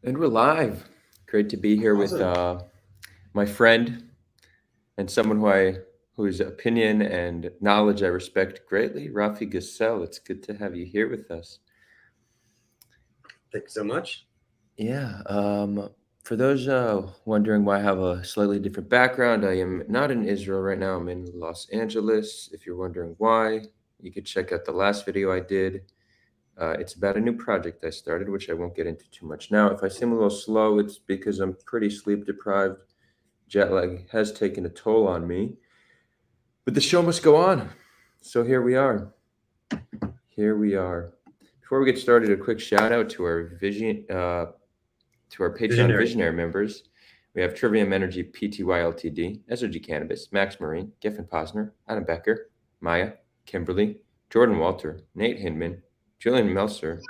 And we're live. Great to be here with Awesome. my friend and someone whose opinion and knowledge I respect greatly, Rafi Gassel. It's good to have you here with us. Thank you so much. Yeah. For those wondering why I have a slightly different background, I am not in Israel right now. I'm in Los Angeles. If you're wondering why, you could check out the last video I did. It's about a new project I started, which I won't get into too much now. If I seem a little slow, it's because I'm pretty sleep deprived. Jet lag has taken a toll on me, but the show must go on. So here we are. Here we are. Before we get started, a quick shout out to our Patreon Visionary. visionary members. We have Trivium Energy Pty Ltd, SOG Cannabis, Max Marine, Giffen Posner, Adam Becker, Maya, Kimberly, Jordan Walter, Nate Hinman, Julian Melser,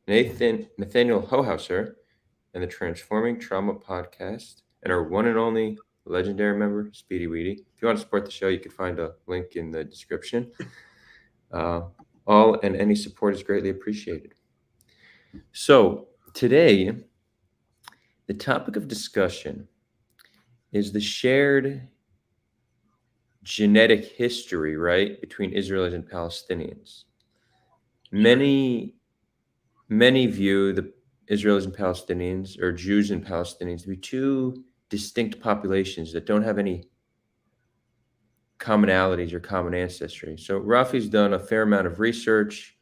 Nathaniel Hohauser, and the Transforming Trauma podcast, and our one and only legendary member, Speedy Weedy. If you want to support the show, you can find a link in the description. All and any support is greatly appreciated. So, today, the topic of discussion is the shared genetic history, right, between Israelis and Palestinians. Many view the Israelis and Palestinians, or Jews and Palestinians, to be two distinct populations that don't have any commonalities or common ancestry. So Rafi's done a fair amount of research,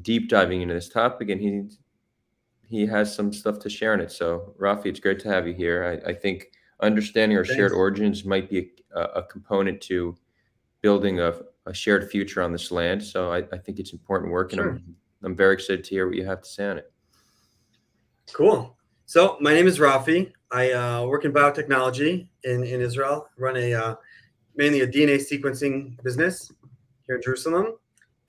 deep diving into this topic, and he has some stuff to share on it. So Rafi, it's great to have you here. I think understanding our shared Thanks. origins might be a component to building a shared future on this land. So I think it's important work, and Sure. I'm very excited to hear what you have to say on it. Cool. So my name is Rafi. I work in biotechnology in Israel. Run mainly a DNA sequencing business here in Jerusalem,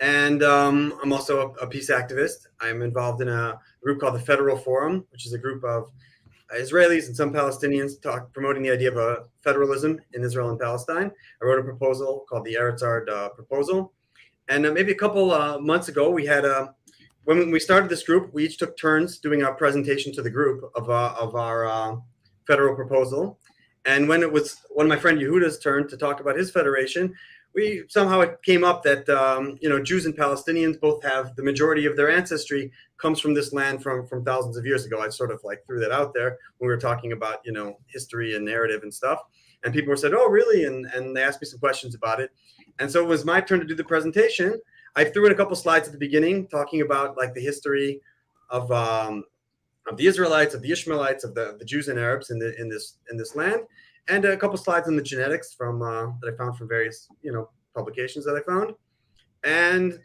and I'm also a peace activist. I'm involved in a group called the Federal Forum, which is a group of Israelis and some Palestinians promoting the idea of a federalism in Israel and Palestine. I wrote a proposal called the Eretz Ard proposal, and maybe a couple months ago we had a when we started this group, we each took turns doing our presentation to the group of our federal proposal. And when it was one of my friend Yehuda's turn to talk about his federation, we somehow it came up that Jews and Palestinians both have the majority of their ancestry comes from this land from thousands of years ago. I sort of like threw that out there when we were talking about history and narrative and stuff. And people were said, "Oh, really?" And they asked me some questions about it. And so it was my turn to do the presentation. I threw in a couple slides at the beginning talking about like the history of the Israelites, of the Ishmaelites, of the Jews and Arabs in this land, and a couple slides on the genetics from that I found from various publications that I found. And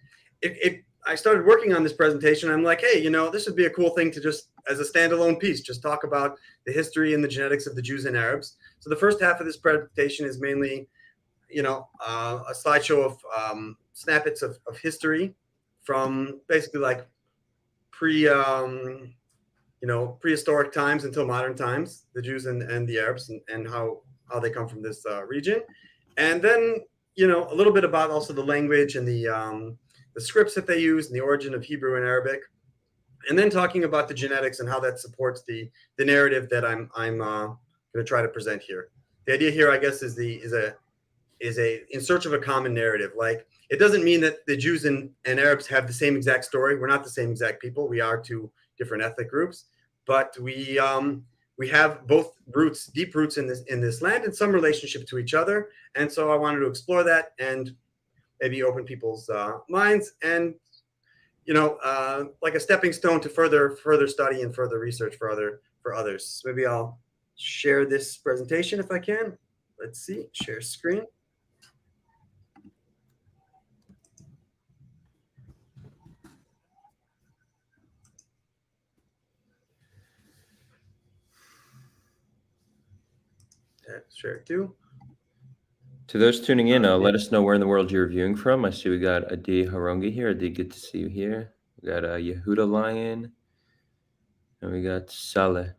I started working on this presentation. I'm like, hey, this would be a cool thing to just as a standalone piece, just talk about the history and the genetics of the Jews and Arabs. So the first half of this presentation is mainly a slideshow of snippets of history from basically like prehistoric times until modern times, the Jews and the Arabs and how they come from this region, and then a little bit about also the language and the scripts that they use and the origin of Hebrew and Arabic, and then talking about the genetics and how that supports the narrative that I'm going to try to present here. The idea here, I guess, is in search of a common narrative. Like, it doesn't mean that the Jews and Arabs have the same exact story. We're not the same exact people. We are two different ethnic groups, but we have both roots, deep roots in this land, and some relationship to each other. And so I wanted to explore that and maybe open people's minds, and like a stepping stone to further study and further research for others. Maybe I'll share this presentation if I can. Let's see, share screen. Share too. To those tuning in, let us know where in the world you're viewing from. I see we got Adi Harongi here. Adi, good to see you here. We got Yehuda Lion, and we got Saleh.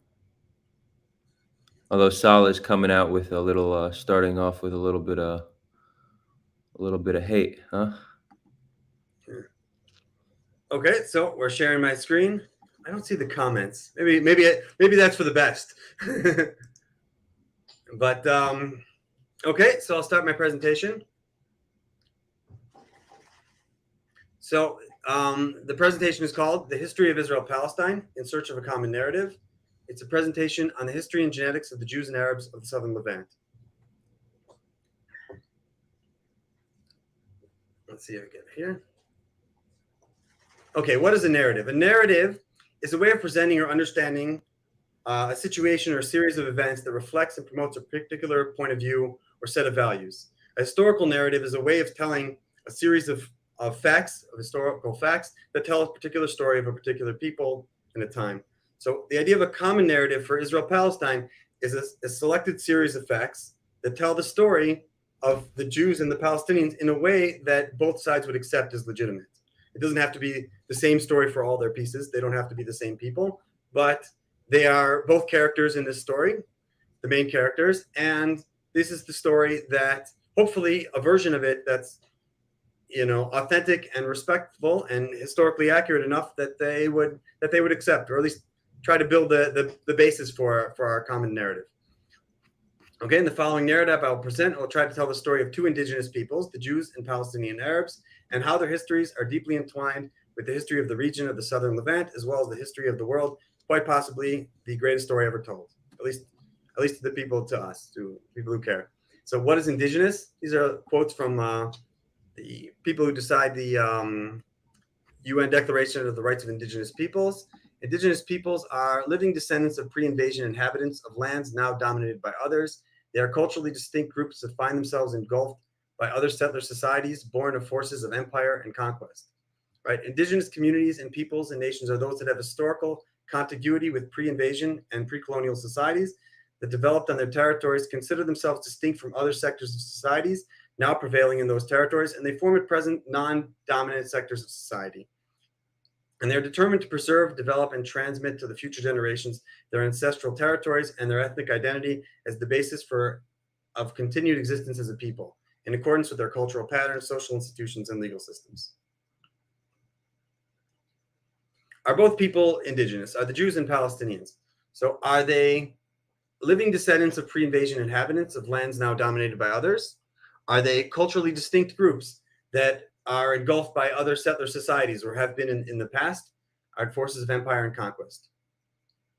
Although Saleh is coming out with a little, starting off with a little bit of hate, huh? Okay, so we're sharing my screen. I don't see the comments. Maybe that's for the best. But okay, so I'll start my presentation. So the presentation is called "The History of Israel-Palestine in Search of a Common Narrative." It's a presentation on the history and genetics of the Jews and Arabs of the Southern Levant. Let's see if I get it here. Okay, what is a narrative? A narrative is a way of presenting or understanding a situation or a series of events that reflects and promotes a particular point of view or set of values. A historical narrative is a way of telling a series of historical facts that tell a particular story of a particular people in a time. So the idea of a common narrative for Israel-Palestine is a selected series of facts that tell the story of the Jews and the Palestinians in a way that both sides would accept as legitimate. It doesn't have to be the same story for all their pieces. They don't have to be the same people, but they are both characters in this story, the main characters, and this is the story that hopefully a version of it that's authentic and respectful and historically accurate enough that they would accept, or at least try to build the basis for our common narrative. Okay, in the following narrative I'll try to tell the story of two indigenous peoples, the Jews and Palestinian Arabs, and how their histories are deeply entwined with the history of the region of the Southern Levant, as well as the history of the world, quite possibly the greatest story ever told, at least to the people, to us, to people who care. So what is indigenous? These are quotes from the people who decide the UN Declaration of the Rights of Indigenous Peoples. Indigenous peoples are living descendants of pre-invasion inhabitants of lands now dominated by others. They are culturally distinct groups that find themselves engulfed by other settler societies born of forces of empire and conquest. Right? Indigenous communities and peoples and nations are those that have historical contiguity with pre-invasion and pre-colonial societies that developed on their territories, consider themselves distinct from other sectors of societies now prevailing in those territories, and they form at present non-dominant sectors of society. And they're determined to preserve, develop, and transmit to the future generations their ancestral territories and their ethnic identity as the basis of continued existence as a people, in accordance with their cultural patterns, social institutions, and legal systems. Are both people indigenous? Are the Jews and Palestinians? So are they living descendants of pre-invasion inhabitants of lands now dominated by others? Are they culturally distinct groups that are engulfed by other settler societies or have been in the past, are forces of empire and conquest?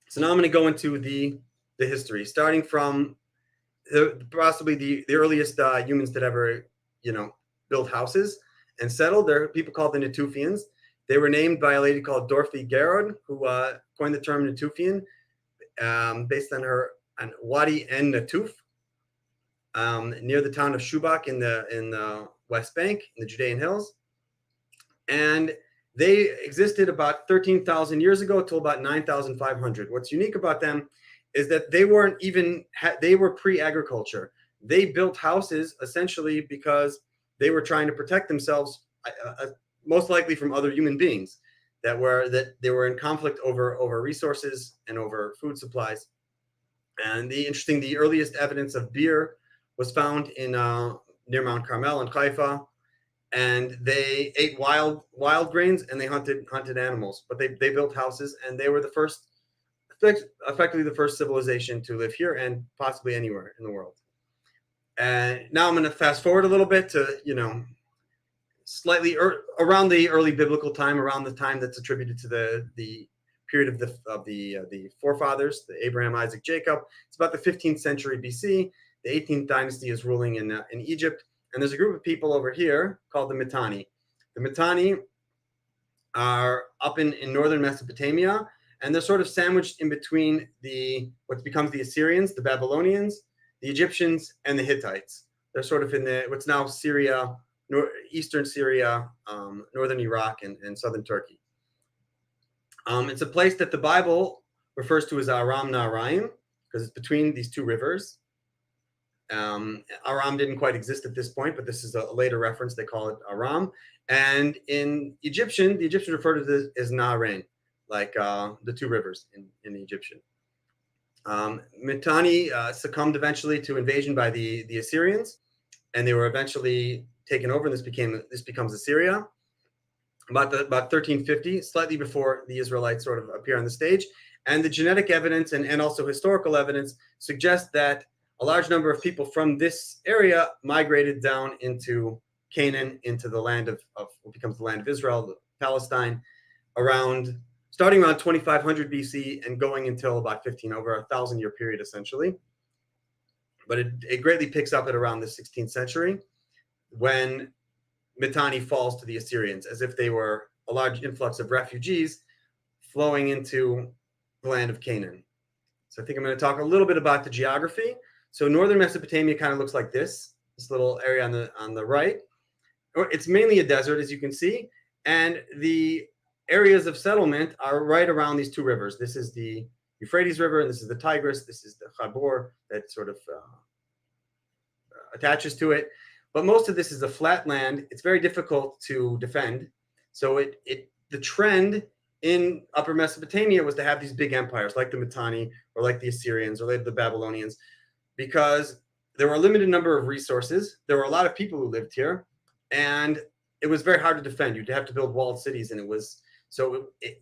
So now I'm going to go into the history, starting from possibly the earliest humans that ever, built houses and settled. There are people called the Natufians. They were named by a lady called Dorothy Garrod, who coined the term Natufian, based on Wadi En Natuf, near the town of Shubak in the West Bank, in the Judean Hills. And they existed about 13,000 years ago till about 9,500. What's unique about them is that they were pre-agriculture. They built houses essentially because they were trying to protect themselves, most likely from other human beings that they were in conflict over resources and over food supplies. And the earliest evidence of beer was found in near Mount Carmel in Haifa, and they ate wild grains and they hunted animals. But they built houses, and they were effectively the first civilization to live here and possibly anywhere in the world. And now I'm going to fast forward a little bit to slightly around the early biblical time, around the time that's attributed to the period of the forefathers, the Abraham, Isaac, Jacob. It's about the 15th century BC. The 18th dynasty is ruling in Egypt, and there's a group of people over here called the Mitanni. The Mitanni are up in northern Mesopotamia, and they're sort of sandwiched in between what becomes the Assyrians, the Babylonians, the Egyptians, and the Hittites. They're sort of in what's now Syria, eastern Syria, northern Iraq, and southern Turkey. It's a place that the Bible refers to as Aram Naharaim, because it's between these two rivers. Aram didn't quite exist at this point, but this is a later reference. They call it Aram. And in Egyptian, the Egyptians refer to this as Naharain, like the two rivers in the Egyptian. Mitanni succumbed eventually to invasion by the Assyrians, and they were eventually taken over, and this becomes Assyria. about 1350, slightly before the Israelites sort of appear on the stage. And the genetic evidence and also historical evidence suggests that a large number of people from this area migrated down into Canaan, into the land of what becomes the land of Israel, Palestine, starting around 2500 BC and going until about over 1,000-year period, essentially. But it greatly picks up at around the 16th century, when Mitanni falls to the Assyrians, as if they were a large influx of refugees flowing into the land of Canaan. So I think I'm going to talk a little bit about the geography. So northern Mesopotamia kind of looks like this little area on the right. It's mainly a desert, as you can see, and the areas of settlement are right around these two rivers. This is the Euphrates River, and this is the Tigris. This is the Habor that sort of attaches to it. But most of this is a flat land. It's very difficult to defend. So the trend in Upper Mesopotamia was to have these big empires like the Mitanni or like the Assyrians or like the Babylonians, because there were a limited number of resources. There were a lot of people who lived here, and it was very hard to defend. You'd have to build walled cities, and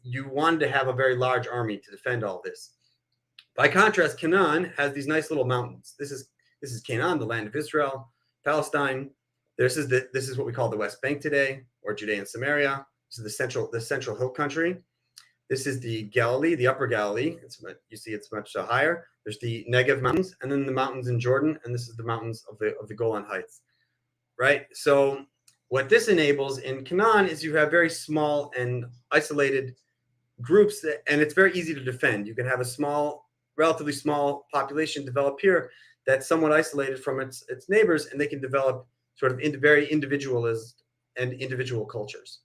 you wanted to have a very large army to defend all this. By contrast, Canaan has these nice little mountains. This is Canaan, the land of Israel, Palestine. This is what we call the West Bank today, or Judea and Samaria. This is the central hill country. This is the Galilee, the Upper Galilee. You see, it's much higher. There's the Negev Mountains, and then the mountains in Jordan, and this is the mountains of the Golan Heights, right? So what this enables in Canaan is you have very small and isolated groups, and it's very easy to defend. You can have a relatively small population develop here that's somewhat isolated from its neighbors, and they can develop sort of very individualist and individual cultures,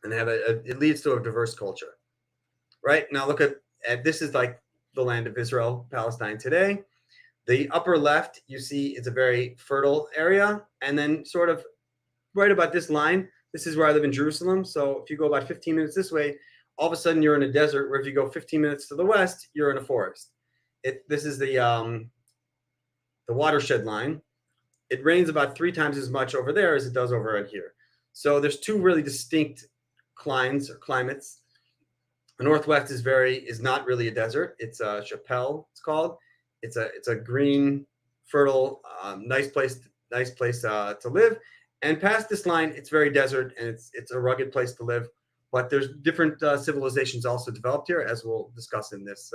and it leads to a diverse culture, right? Now look at this is like the land of Israel, Palestine today. The upper left, you see, is a very fertile area, and then sort of right about this line, this is where I live in Jerusalem. So if you go about 15 minutes this way, all of a sudden you're in a desert, where if you go 15 minutes to the west, you're in a forest. This is the watershed line. It rains about 3 times as much over there as it does over in here. So there's two really distinct climates. The Northwest is not really a desert. It's a Chappelle, it's called. It's a green, fertile, nice place to live. And past this line, it's very desert, and it's a rugged place to live. But there's different civilizations also developed here, as we'll discuss in this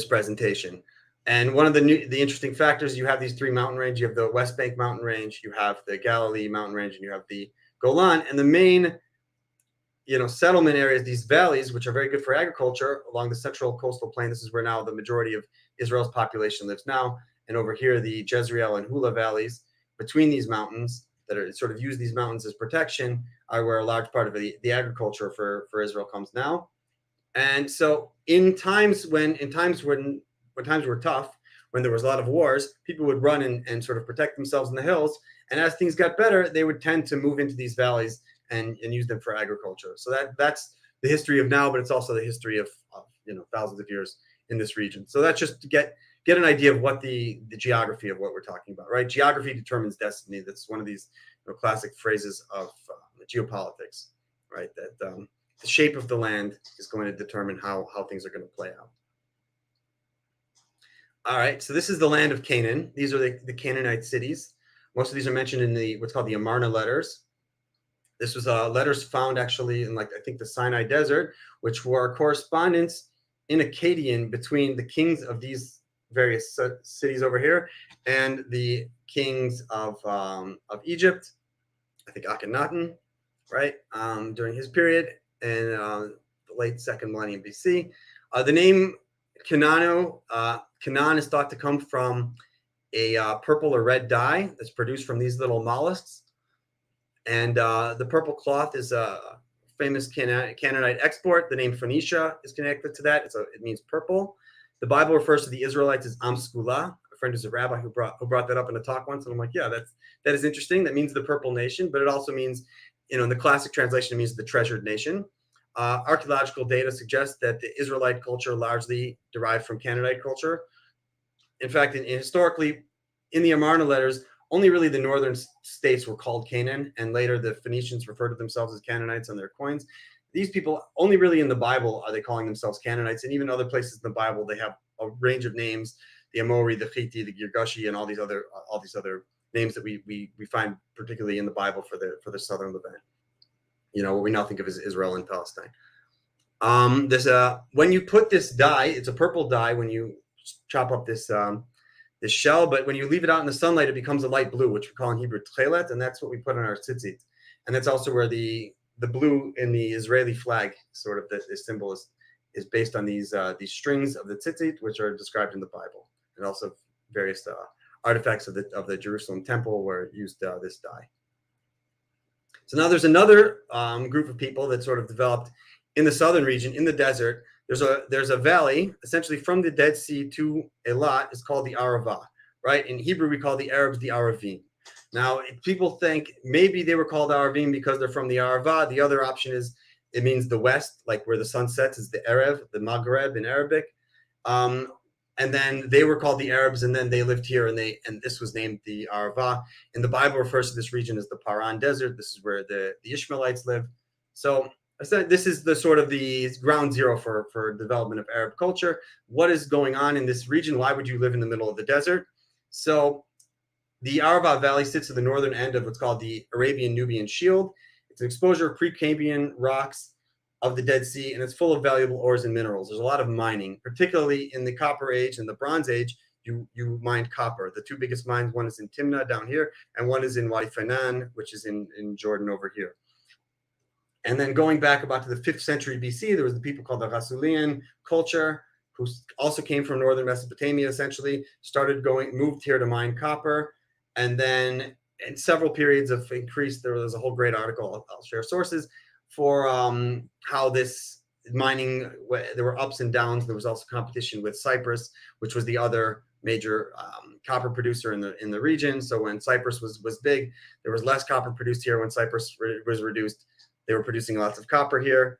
presentation. And one of the interesting factors, you have these 3 mountain ranges. You have the West Bank mountain range, you have the Galilee mountain range, and you have the Golan. And the main settlement areas, these valleys, which are very good for agriculture along the central coastal plain. This is where now the majority of Israel's population lives now. And over here, the Jezreel and Hula valleys between these mountains that are sort of use these mountains as protection are where a large part of the agriculture for Israel comes now. And so in times when times were tough, when there was a lot of wars, people would run and sort of protect themselves in the hills. And as things got better, they would tend to move into these valleys and use them for agriculture. So that's the history of now, but it's also the history of thousands of years in this region. So that's just to get an idea of what the geography of what we're talking about, right? Geography determines destiny. That's one of these classic phrases of geopolitics, right? That the shape of the land is going to determine how things are going to play out. All right, so this is the land of Canaan. These are the Canaanite cities. Most of these are mentioned in what's called the Amarna letters. This was letters found actually in I think the Sinai Desert, which were correspondence in Akkadian between the kings of these various cities over here and the kings of Egypt. I think Akhenaten, right, during his period in the late 2nd millennium BC. The name Canaan is thought to come from a purple or red dye that's produced from these little mollusks. And the purple cloth is a famous Canaanite export. The name Phoenicia is connected to that. It means purple. The Bible refers to the Israelites as Am Skula. A friend who's a rabbi who brought that up in a talk once, and I'm like, yeah, that is interesting. That means the purple nation, but it also means, in the classic translation, it means the treasured nation. Archaeological data suggests that the Israelite culture largely derived from Canaanite culture. In fact, historically, in the Amarna letters, only really the northern states were called Canaan, and later the Phoenicians referred to themselves as Canaanites on their coins. These people, only really in the Bible are they calling themselves Canaanites, and even other places in the Bible they have a range of names: the Amori, the Hittite, the Girgashi, and all these other names that we find particularly in the Bible for the southern Levant. What we now think of as Israel and Palestine. When you put this dye, it's a purple dye when you chop up this shell, but when you leave it out in the sunlight, it becomes a light blue, which we call in Hebrew tchelet, and that's what we put on our tzitzit. And that's also where the blue in the Israeli flag, sort of the symbol, is based on these strings of the tzitzit, which are described in the Bible, and also various artifacts of the Jerusalem temple where used this dye. So now there's another group of people that sort of developed in the southern region, in the desert. There's a valley, essentially from the Dead Sea to Eilat. It's called the Arava, right? In Hebrew, we call the Arabs the Aravim. Now, people think maybe they were called Aravim because they're from the Arava. The other option is it means the west, like where the sun sets is the Erev, the Maghreb in Arabic. And then they were called the Arabs, and then they lived here, and this was named the Arava. And the Bible refers to this region as the Paran Desert. This is where the Ishmaelites live. So I said this is the sort of the ground zero for development of Arab culture. What is going on in this region? Why would you live in the middle of the desert? So the Arava Valley sits at the northern end of what's called the Arabian-Nubian Shield. It's an exposure of Precambrian rocks of the Dead Sea, and it's full of valuable ores and minerals. There's a lot of mining, particularly in the Copper Age and the Bronze Age. You mined copper. The two biggest mines, one is in Timna down here, and one is in Wadi Fanan, which is in Jordan over here. And then going back about to the 5th century BC, there was the people called the Ghassalian culture, who also came from northern Mesopotamia, essentially, moved here to mine copper. And then in several periods of increase, there was a whole great article, I'll share sources, for how this mining, there were ups and downs. There was also competition with Cyprus, which was the other major copper producer in the region. So when Cyprus was big, there was less copper produced here. When Cyprus was reduced, they were producing lots of copper here,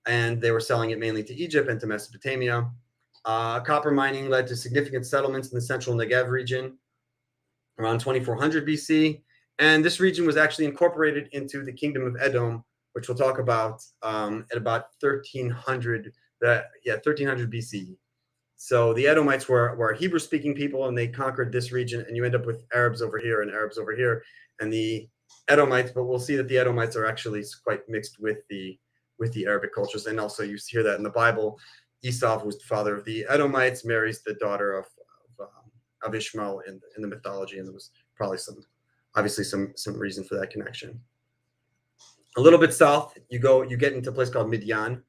and they were selling it mainly to Egypt and to Mesopotamia. Copper mining led to significant settlements in the central Negev region around 2400 BC. And this region was actually incorporated into the kingdom of Edom, which we'll talk about at about 1300 BC. So the Edomites were Hebrew-speaking people, and they conquered this region, and you end up with Arabs over here and Arabs over here, and the Edomites. But we'll see that the Edomites are actually quite mixed with the Arabic cultures, and also you hear that in the Bible. Esau, who was the father of the Edomites, marries the daughter of Ishmael in the mythology, and there was probably some reason for that connection. A little bit south, you get into a place called Midian.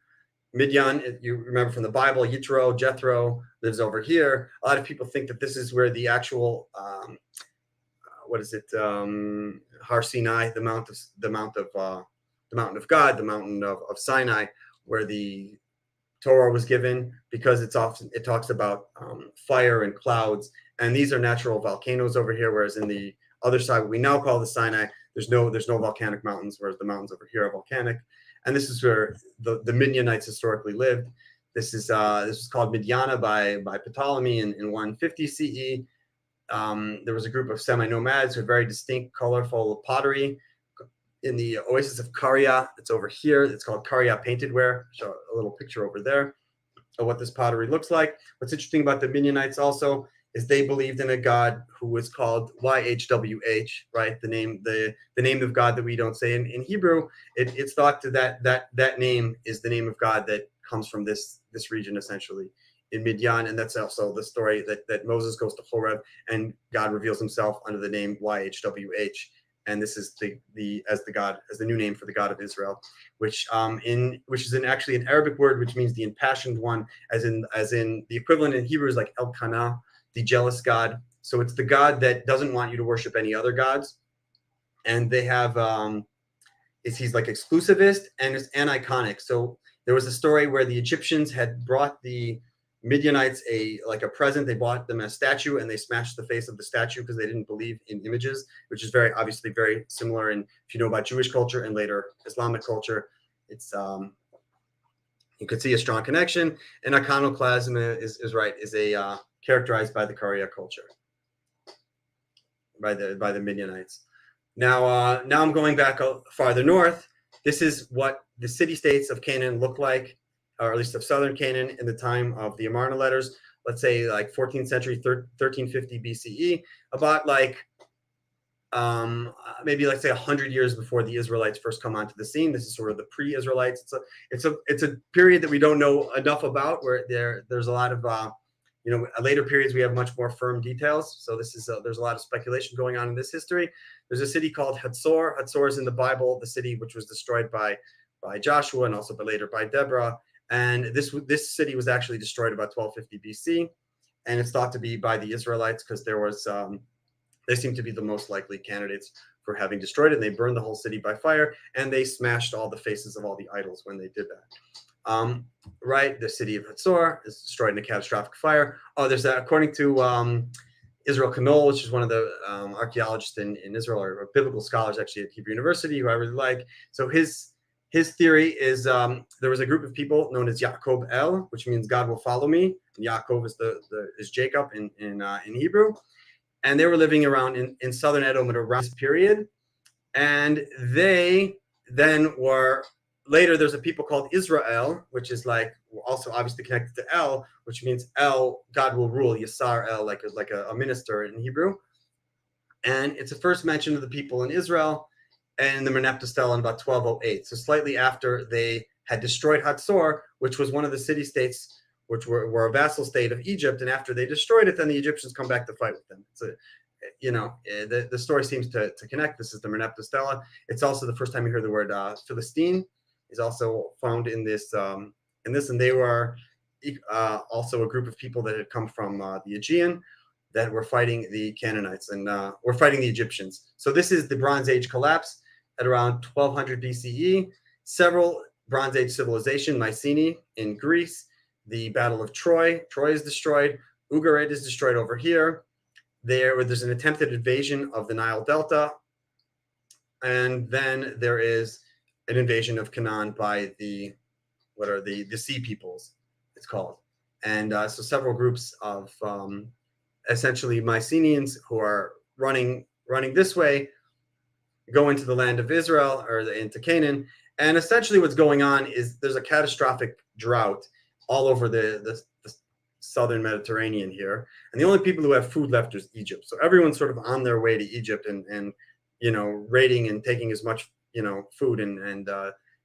Midian, you remember from the Bible, Jethro lives over here. A lot of people think that this is where the actual, Har Sinai, the mountain of God, the mountain of Sinai, where the Torah was given, because it talks about fire and clouds, and these are natural volcanoes over here, whereas in the other side, what we now call the Sinai, there's no volcanic mountains, whereas the mountains over here are volcanic. And this is where the Midianites historically lived. This was called Midiana by Ptolemy in 150 CE. There was a group of semi-nomads with very distinct, colorful pottery in the oasis of Caria. It's over here. It's called Caria painted ware. Show a little picture over there of what this pottery looks like. What's interesting about the Midianites also is they believed in a god who was called YHWH, right? The name of God that we don't say in Hebrew. It's thought that name is the name of God that comes from this region, essentially, in Midian. And that's also the story that Moses goes to Horeb and God reveals himself under the name YHWH. And this is the new name for the God of Israel, which is actually an Arabic word which means the impassioned one, as in the equivalent in Hebrew is like Elkanah, the jealous God. So it's the God that doesn't want you to worship any other gods. And they have he's like exclusivist and it's aniconic. So there was a story where the Egyptians had brought the Midianites a present. They bought them a statue, and they smashed the face of the statue because they didn't believe in images, which is very obviously very similar. And if you know about Jewish culture and later Islamic culture, it's you could see a strong connection. And iconoclasm is characterized by the Caria culture. by the Midianites. Now I'm going back farther north. This is what the city-states of Canaan look like, or at least of southern Canaan in the time of the Amarna letters. Let's say like 14th century, 1350 BCE, about like maybe let's say 100 years before the Israelites first come onto the scene. This is sort of the pre-Israelites. It's a period that we don't know enough about, where there's a lot of later periods we have much more firm details. So this is there's a lot of speculation going on in this history. There's a city called Hatzor. Hatzor is in the Bible, the city which was destroyed by Joshua and also later by Deborah. And this city was actually destroyed about 1250 BC, and it's thought to be by the Israelites because there was they seem to be the most likely candidates for having destroyed it. And they burned the whole city by fire, and they smashed all the faces of all the idols when they did that. Right, the city of Hatzor is destroyed in a catastrophic fire. Oh, there's that, according to Israel Canol, which is one of the archaeologists in Israel, or biblical scholars actually at Hebrew University, who I really like. So his theory is there was a group of people known as Yaakov El, which means God will follow me. And Yaakov is Jacob in Hebrew. And they were living around in southern Edom at around this period. And they then were, later there's a people called Israel, which is like also obviously connected to El, which means El, God will rule, Yasar El, like a minister in Hebrew. And it's the first mention of the people in Israel and the Merneptah Stele in about 1208. So slightly after they had destroyed Hatzor, which was one of the city-states which were a vassal state of Egypt, and after they destroyed it, then the Egyptians come back to fight with them. So, the story seems to connect. This is the Merneptah Stele. It's also the first time you hear the word Philistine is also found in this. And they were also a group of people that had come from the Aegean that were fighting the Canaanites and were fighting the Egyptians. So this is the Bronze Age collapse at around 1200 BCE. Several Bronze Age civilization, Mycenae in Greece. The Battle of Troy. Troy is destroyed. Ugarit is destroyed over here. There's an attempted invasion of the Nile Delta. And then there is an invasion of Canaan by the sea peoples, it's called. And so several groups of essentially Mycenaeans who are running this way go into the land of Israel, or into Canaan. And essentially what's going on is there's a catastrophic drought all over the southern Mediterranean here. And the only people who have food left is Egypt. So everyone's sort of on their way to Egypt and raiding and taking as much, food. And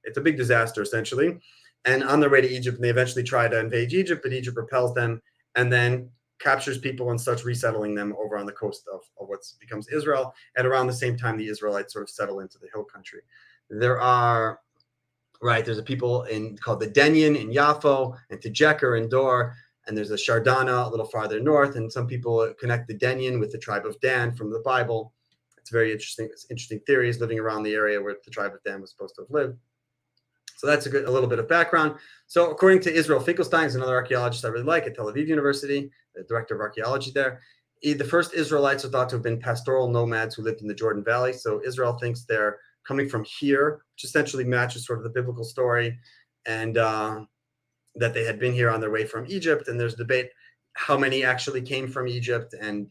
it's a big disaster, essentially. And on their way to Egypt, and they eventually try to invade Egypt, but Egypt repels them and then captures people and starts resettling them over on the coast of what becomes Israel. At around the same time, the Israelites sort of settle into the hill country. There's a people called the Denyen in Yafo, and Tejeker in Dor, and there's a Shardana a little farther north, and some people connect the Denyen with the tribe of Dan from the Bible. It's very interesting. It's interesting theories living around the area where the tribe of Dan was supposed to have lived. So that's a little bit of background. So according to Israel Finkelstein, who's another archaeologist I really like at Tel Aviv University, the director of archaeology there, the first Israelites are thought to have been pastoral nomads who lived in the Jordan Valley. So Israel thinks they're coming from here, which essentially matches sort of the biblical story, and that they had been here on their way from Egypt. And there's debate how many actually came from Egypt. And,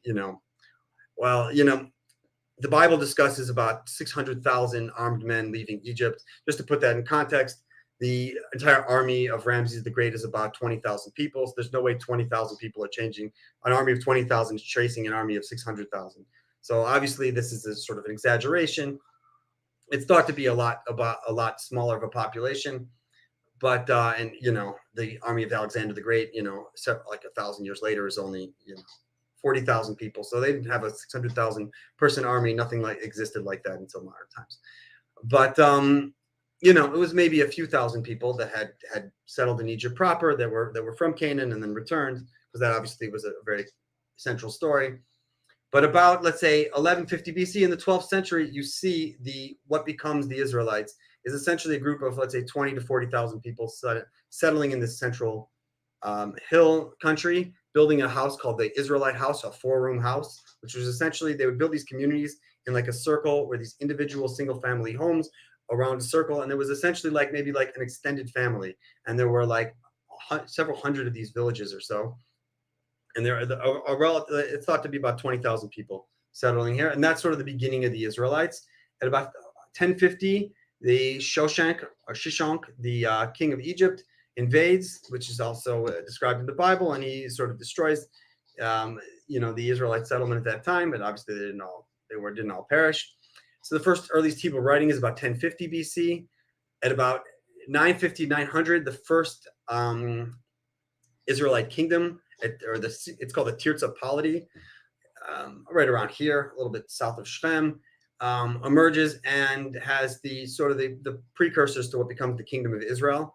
the Bible discusses about 600,000 armed men leaving Egypt. Just to put that in context, the entire army of Ramses the Great is about 20,000 people. So there's no way 20,000 people are changing. An army of 20,000 is chasing an army of 600,000. So obviously this is a sort of an exaggeration. It's thought to be a lot smaller of a population, but the army of Alexander the Great, like 1,000 years later is only 40,000 people. So they didn't have a 600,000 person army. Nothing existed like that until modern times. But it was maybe a few thousand people that had settled in Egypt proper, that were from Canaan and then returned, because that obviously was a very central story. But about, let's say, 1150 BC in the 12th century, you see what becomes the Israelites is essentially a group of, let's say, 20 to 40,000 people settling in this central hill country, building a house called the Israelite house, a 4-room house, which was essentially, they would build these communities in like a circle where these individual single family homes around a circle. And it was essentially maybe like an extended family. And there were like several hundred of these villages or so. And it's thought to be about 20,000 people settling here, and that's sort of the beginning of the Israelites. At about 1050, the Shoshank or Shishonk, the king of Egypt, invades, which is also described in the Bible, and he sort of destroys, the Israelite settlement at that time. But obviously, they didn't all perish. So the first earliest Hebrew writing is about 1050 BC. At about 950, 900, the first Israelite kingdom, it's called the Tirza polity, right around here, a little bit south of Shem, emerges and has the sort of the precursors to what becomes the kingdom of Israel.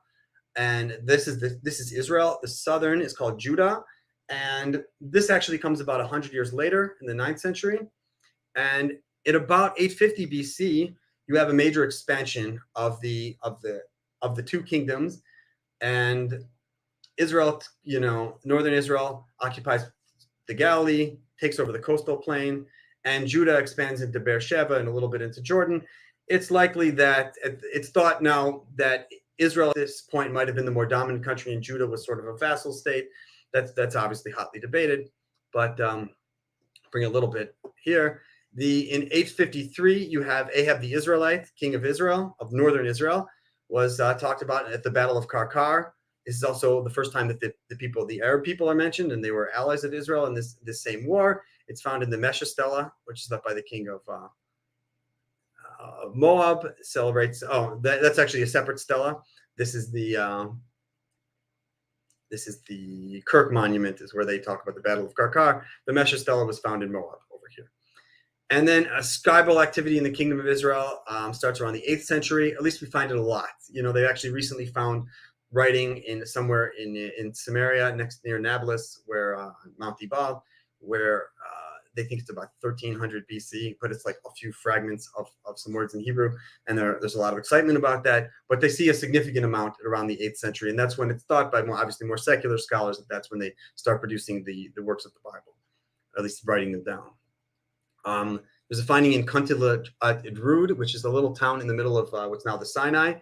And this is Israel. The southern is called Judah, and this actually comes about 100 years later in the 9th century. And at about 850 BC, you have a major expansion of the two kingdoms, and Israel, northern Israel occupies the Galilee, takes over the coastal plain, and Judah expands into Beersheba and a little bit into Jordan. It's likely that it's thought now that Israel at this point might have been the more dominant country, and Judah was sort of a vassal state. That's obviously hotly debated, but bring a little bit here. In 853, you have Ahab the Israelite, king of Israel, of northern Israel, was talked about at the Battle of Karkar. This is also the first time that the Arab people are mentioned, and they were allies of Israel in this same war. It's found in the Mesha stela, which is left by the king of Moab. Celebrates. Oh, that's actually a separate stela. This is the Kirk monument, is where they talk about the Battle of Karkar. The Mesha stela was found in Moab over here. And then scribal activity in the Kingdom of Israel starts around the 8th century. At least we find it a lot. They actually recently found writing somewhere in Samaria, near Nablus, where Mount Ebal, where they think it's about 1300 BC, but it's like a few fragments of some words in Hebrew, and there's a lot of excitement about that. But they see a significant amount around the 8th century, and that's when it's thought by more secular scholars that that's when they start producing the works of the Bible, or at least writing them down. There's a finding in Kuntila Idrud, which is a little town in the middle of what's now the Sinai.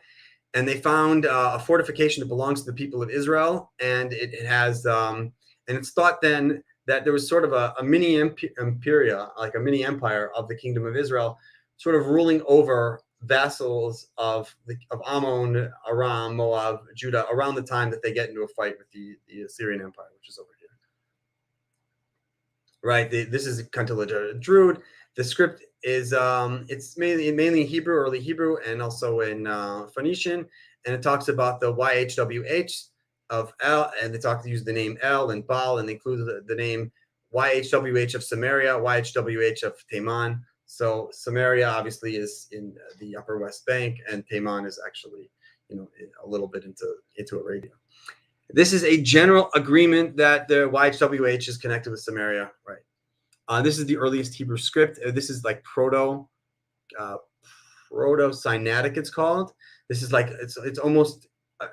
And they found a fortification that belongs to the people of Israel, and it has, and it's thought then that there was sort of a mini imperia, like a mini empire of the Kingdom of Israel, sort of ruling over vassals of Ammon, Aram, Moab, Judah, around the time that they get into a fight with the Assyrian Empire, which is over here. Right, this is Kuntila Drud. The script is it's mainly Hebrew, early Hebrew, and also in Phoenician, and it talks about the YHWH of El, and they use the name El and Baal, and they include the name YHWH of Samaria, YHWH of Teman. So Samaria obviously is in the Upper West Bank, and Teman is actually a little bit into Arabia. This is a general agreement that the YHWH is connected with Samaria, right? This is the earliest Hebrew script. This is like proto-Sinaitic, it's called. This is like, it's almost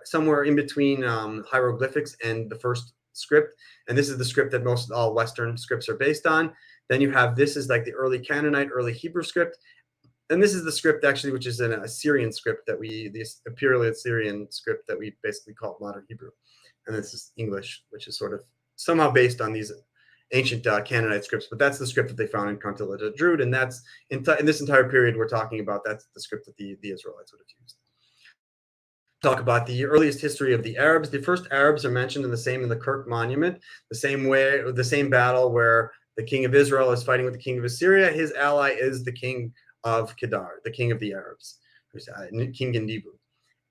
somewhere in between hieroglyphics and the first script. And this is the script that all Western scripts are based on. Then you have, this is like the early Canaanite, early Hebrew script. And this is the script actually, which is an Assyrian script the Imperial Assyrian script that we basically call modern Hebrew. And this is English, which is sort of somehow based on these ancient Canaanite scripts, but that's the script that they found in Kuntila Drud, and that's in this entire period we're talking about. That's the script that the Israelites would have used. Talk about the earliest history of the Arabs. The first Arabs are mentioned in the Kirk monument, the same battle where the king of Israel is fighting with the king of Assyria. His ally is the king of Kedar, the king of the Arabs, who's King Gendibu.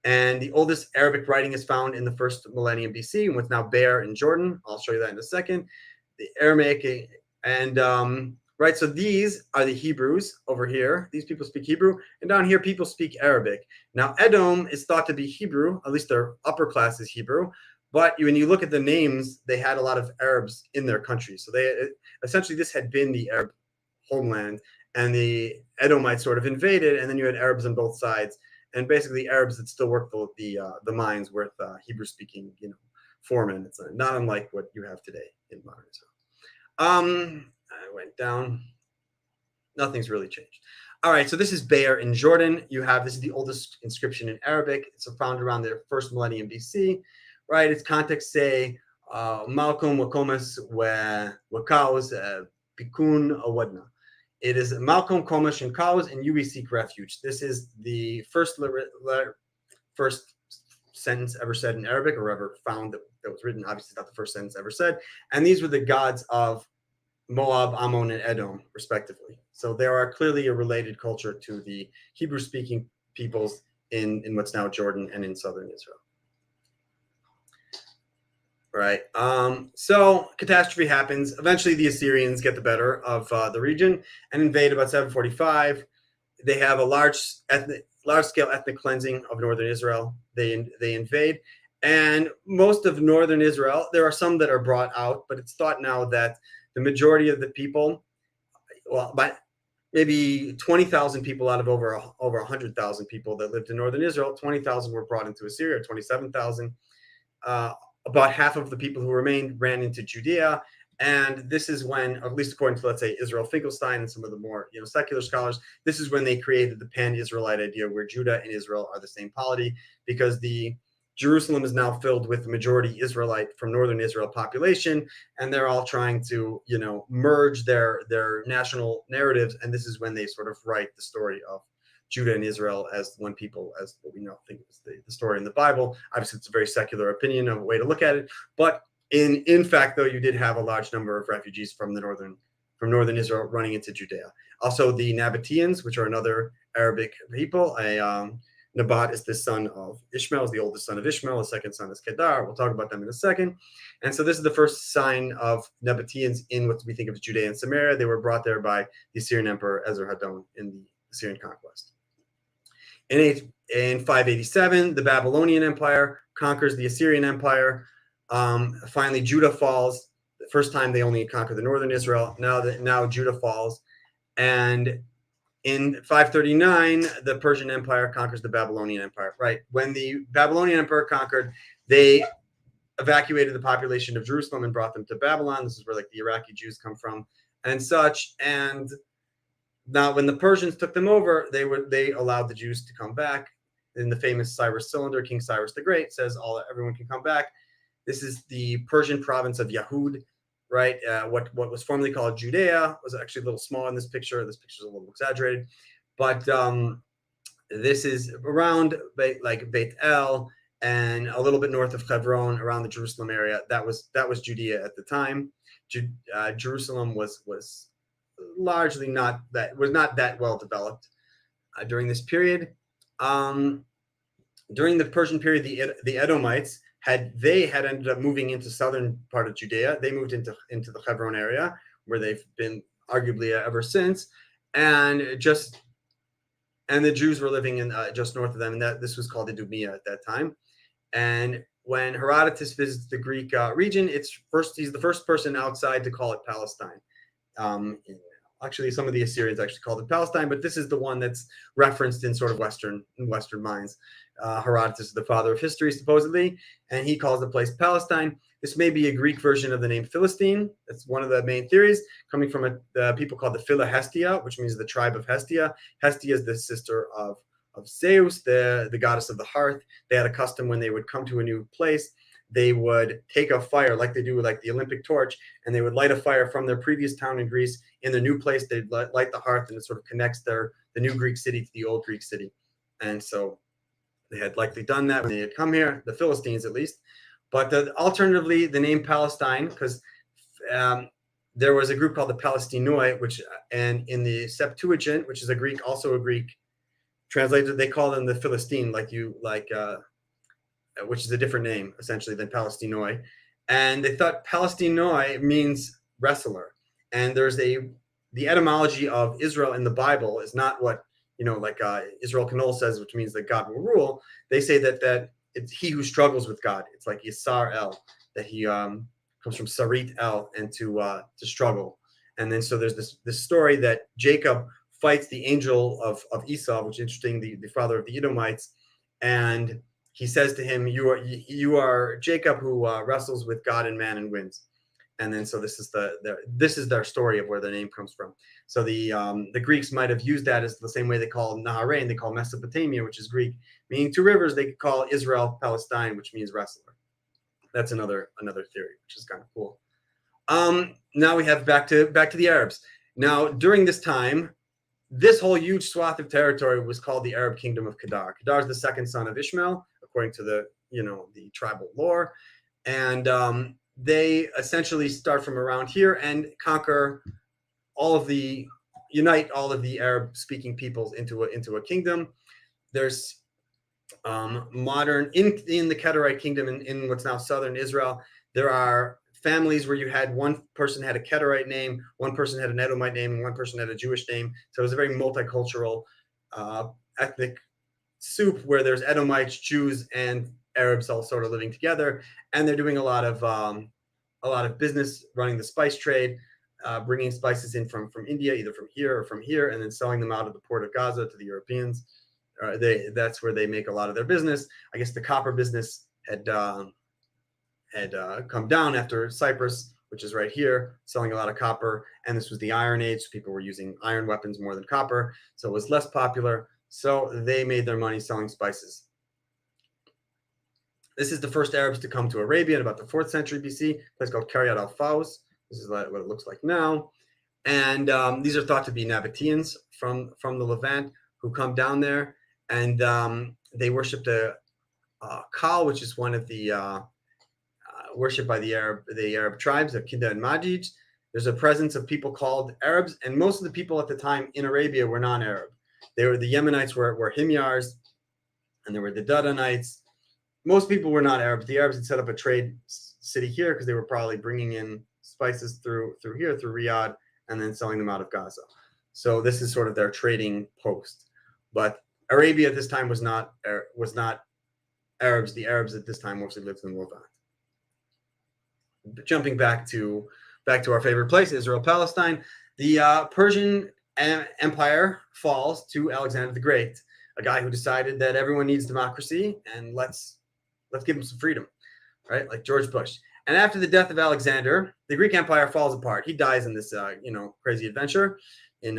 And the oldest Arabic writing is found in the first millennium BC, in what's now Be'er in Jordan. I'll show you that in a second. The Aramaic, and right, so these are the Hebrews over here. These people speak Hebrew, and down here people speak Arabic. Now Edom is thought to be Hebrew, at least their upper class is Hebrew, but when you look at the names, they had a lot of Arabs in their country. So essentially this had been the Arab homeland, and the Edomites sort of invaded, and then you had Arabs on both sides, and basically Arabs that still worked the mines with Hebrew-speaking, foremen. It's not unlike what you have today in modern Israel. I went down. Nothing's really changed. All right, so this is Be'er in Jordan. This is the oldest inscription in Arabic. It's found around the first millennium BC, right? Its context say, Malcolm Wakomas Wakaos Pikun Awadna. It is Malcolm Komish and Cows, and you we seek refuge. This is the first sentence ever said in Arabic, or ever found that was written. Obviously, it's not the first sentence ever said. And these were the gods of Moab, Ammon, and Edom, respectively. So they are clearly a related culture to the Hebrew-speaking peoples in what's now Jordan and in southern Israel. Right. So catastrophe happens. Eventually, the Assyrians get the better of the region and invade about 745. They have a large-scale ethnic cleansing of northern Israel. They invade, and most of northern Israel. There are some that are brought out, but it's thought now that the majority of the people, well, by maybe 20,000 people out of over 100,000 people that lived in northern Israel, 20,000 were brought into Assyria, 27,000. About half of the people who remained ran into Judea. And this is when, at least according to, let's say, Israel Finkelstein and some of the more secular scholars, this is when they created the pan-Israelite idea where Judah and Israel are the same polity, because the Jerusalem is now filled with the majority Israelite from northern Israel population, and they're all trying to, merge their national narratives. And this is when they sort of write the story of Judah and Israel as one people, as what we now think is the story in the Bible. Obviously, it's a very secular opinion of a way to look at it. But in fact, though, you did have a large number of refugees from northern Israel running into Judea. Also, the Nabataeans, which are another Arabic people. Nabat is the son of Ishmael, is the oldest son of Ishmael. The second son is Kedar. We'll talk about them in a second. And so this is the first sign of Nabataeans in what we think of as Judea and Samaria. They were brought there by the Assyrian emperor Esarhaddon in the Assyrian conquest. In 587, the Babylonian Empire conquers the Assyrian Empire. Finally, Judah falls. The first time they only conquer the northern Israel. Now Judah falls. And in 539, the Persian Empire conquers the Babylonian Empire. Right. When the Babylonian Empire conquered, they evacuated the population of Jerusalem and brought them to Babylon. This is where the Iraqi Jews come from and such. And now, when the Persians took them over, they allowed the Jews to come back. In the famous Cyrus Cylinder, King Cyrus the Great says everyone can come back. This is the Persian province of Yahud, right? What was formerly called Judea was actually a little small in this picture. This picture is a little exaggerated, but this is around Beit El and a little bit north of Hebron, around the Jerusalem area. That was Judea at the time. Jerusalem was largely not that well developed during this period. During the Persian period, the Edomites had ended up moving into southern part of Judea. They moved into the Hebron area, where they've been arguably ever since, and the Jews were living in just north of them, and this was called Idumea at that time. And when Herodotus visits the Greek region, he's the first person outside to call it Palestine. Actually, some of the Assyrians actually called it Palestine, but this is the one that's referenced in sort of Western minds. Herodotus is the father of history, supposedly, and he calls the place Palestine. This may be a Greek version of the name Philistine. That's one of the main theories, coming from the people called the Philahestia, which means the tribe of Hestia. Hestia is the sister of Zeus, the goddess of the hearth. They had a custom when they would come to a new place, they would take a fire like they do with the Olympic torch, and they would light a fire from their previous town in Greece. In the new place, they'd light the hearth, and it sort of connects the new Greek city to the old Greek city. And so they had likely done that when they had come here, the Philistines at least. But alternatively, the name Palestine, because there was a group called the Palestinoi, and in the Septuagint, which is also a Greek translated, they call them the Philistine, which is a different name essentially than Palestinoi. And they thought Palestinoi means wrestler. And there's the etymology of Israel in the Bible is not what, Israel Canol says, which means that God will rule. They say that it's he who struggles with God. It's like Yisar El, that he comes from Sarit El, and to struggle. And then so there's this story that Jacob fights the angel of Esau, which is interesting, the father of the Edomites, and he says to him, "You are Jacob who wrestles with God and man and wins." And then so this is their story of where their name comes from. So the Greeks might have used that as the same way they call Naharain, they call Mesopotamia, which is Greek, meaning two rivers. They could call Israel Palestine, which means wrestler. That's another theory, which is kind of cool. Now we have back to the Arabs. Now, during this time, this whole huge swath of territory was called the Arab Kingdom of Kedar. Kedar is the second son of Ishmael, according to the tribal lore, and they essentially start from around here and conquer unite all of the Arab-speaking peoples into a kingdom. There's modern in the Kedarite kingdom in what's now southern Israel. There are families where you had one person had a Kedarite name, one person had an Edomite name, and one person had a Jewish name. So it was a very multicultural ethnic soup where there's Edomites, Jews, and Arabs all sort of living together, and they're doing a lot of business, running the spice trade, bringing spices in from India, either from here or from here, and then selling them out of the port of Gaza to the Europeans. That's where they make a lot of their business. I guess the copper business had come down after Cyprus, which is right here, selling a lot of copper. And this was the Iron Age. So people were using iron weapons more than copper. So it was less popular. So they made their money selling spices. This is the first Arabs to come to Arabia in about the 4th century BC, a place called Kiryat al-Faus. This is what it looks like now. And these are thought to be Nabataeans from the Levant who come down there. And they worshipped a Kal, which is one of the worshipped by the Arab tribes of Kinda and Majij. There's a presence of people called Arabs, and most of the people at the time in Arabia were non-Arab. They were the Yemenites were Himyars, and there were the Dadanites. Most people were not Arabs. The Arabs had set up a trade city here because they were probably bringing in spices through here, through Riyadh, and then selling them out of Gaza. So this is sort of their trading post. But Arabia at this time was not Arabs. The Arabs at this time mostly lived in the Levant. Jumping back to our favorite place, Israel Palestine, the Persian Empire falls to Alexander the Great, a guy who decided that everyone needs democracy and let's give them some freedom, right? Like George Bush. And after the death of Alexander, the Greek Empire falls apart. He dies in this crazy adventure in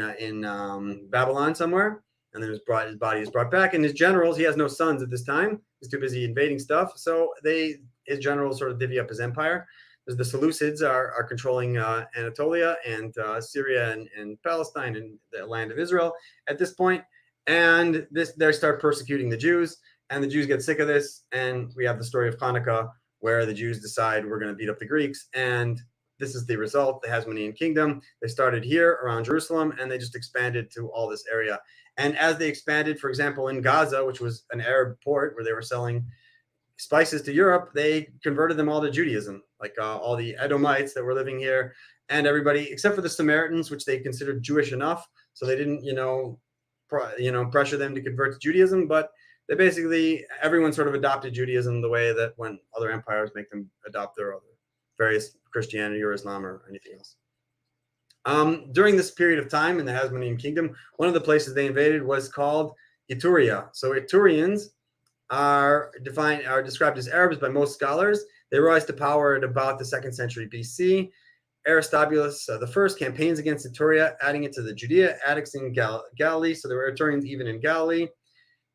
Babylon somewhere, and then his body is brought back. And his generals, he has no sons at this time. He's too busy invading stuff, so his generals sort of divvy up his empire. The Seleucids are controlling Anatolia and Syria and Palestine and the land of Israel at this point. And they start persecuting the Jews, and the Jews get sick of this. And we have the story of Hanukkah, where the Jews decide we're going to beat up the Greeks. And this is the result, the Hasmonean kingdom. They started here around Jerusalem, and they just expanded to all this area. And as they expanded, for example, in Gaza, which was an Arab port where they were selling spices to Europe, they converted them all to Judaism, like all the Edomites that were living here, and everybody except for the Samaritans, which they considered Jewish enough, so they didn't, pressure them to convert to Judaism. But they basically, everyone sort of adopted Judaism the way that when other empires make them adopt their other various Christianity or Islam or anything else. During this period of time in the Hasmonean kingdom, one of the places they invaded was called Etruria. So Etrurians are described as Arabs by most scholars. They rise to power at about the 2nd century BC. Aristobulus the first campaigns against Etruria, adding it to the Judea, annexing Galilee. So there were Etrurians even in Galilee,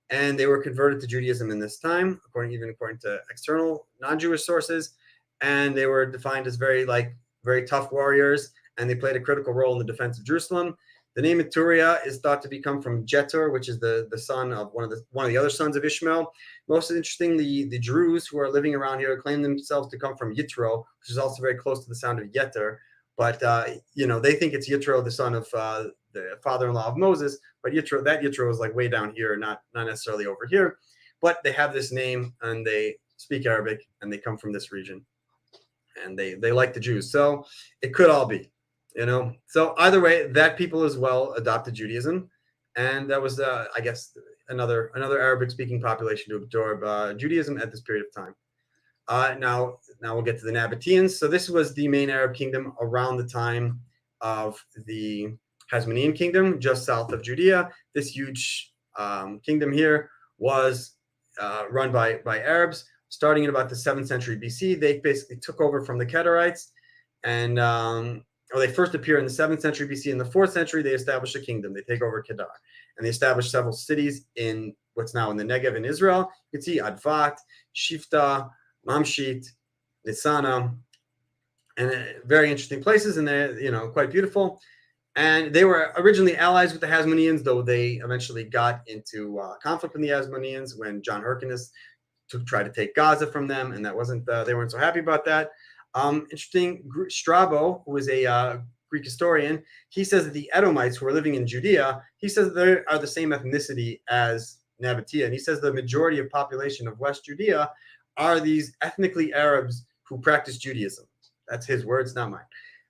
and they were converted to Judaism in this time, according to external non-Jewish sources. And they were defined as very tough warriors, and they played a critical role in the defense of Jerusalem. The name Etruria is thought to come from Jetur, which is the son of one of the other sons of Ishmael. Most interesting, the Druze who are living around here claim themselves to come from Yitro, which is also very close to the sound of Yeter. But they think it's Yitro, the son of the father-in-law of Moses. But Yitro is like way down here, not necessarily over here. But they have this name, and they speak Arabic, and they come from this region, and they like the Jews. So it could all be. So either way, that people as well adopted Judaism, and that was, I guess, another Arabic-speaking population to absorb Judaism at this period of time. Now we'll get to the Nabataeans. So this was the main Arab kingdom around the time of the Hasmonean kingdom, just south of Judea. This huge kingdom here was run by Arabs, starting in about the 7th century BC. They basically took over from the Kedarites, and they first appear in the 7th century BC. In the 4th century, they establish a kingdom. They take over Kedar, and they establish several cities in what's now in the Negev in Israel. You can see Advat, Shifta, Mamshit, Nisana, and very interesting places, and they're quite beautiful. And they were originally allies with the Hasmoneans, though they eventually got into conflict with the Hasmoneans when John Hyrcanus tried to take Gaza from them, and that wasn't they weren't so happy about that. Interesting, Strabo, who is a Greek historian, he says that the Edomites who are living in Judea, he says they are the same ethnicity as Nabatea, and he says the majority of population of West Judea are these ethnically Arabs who practice Judaism. That's his words, not mine.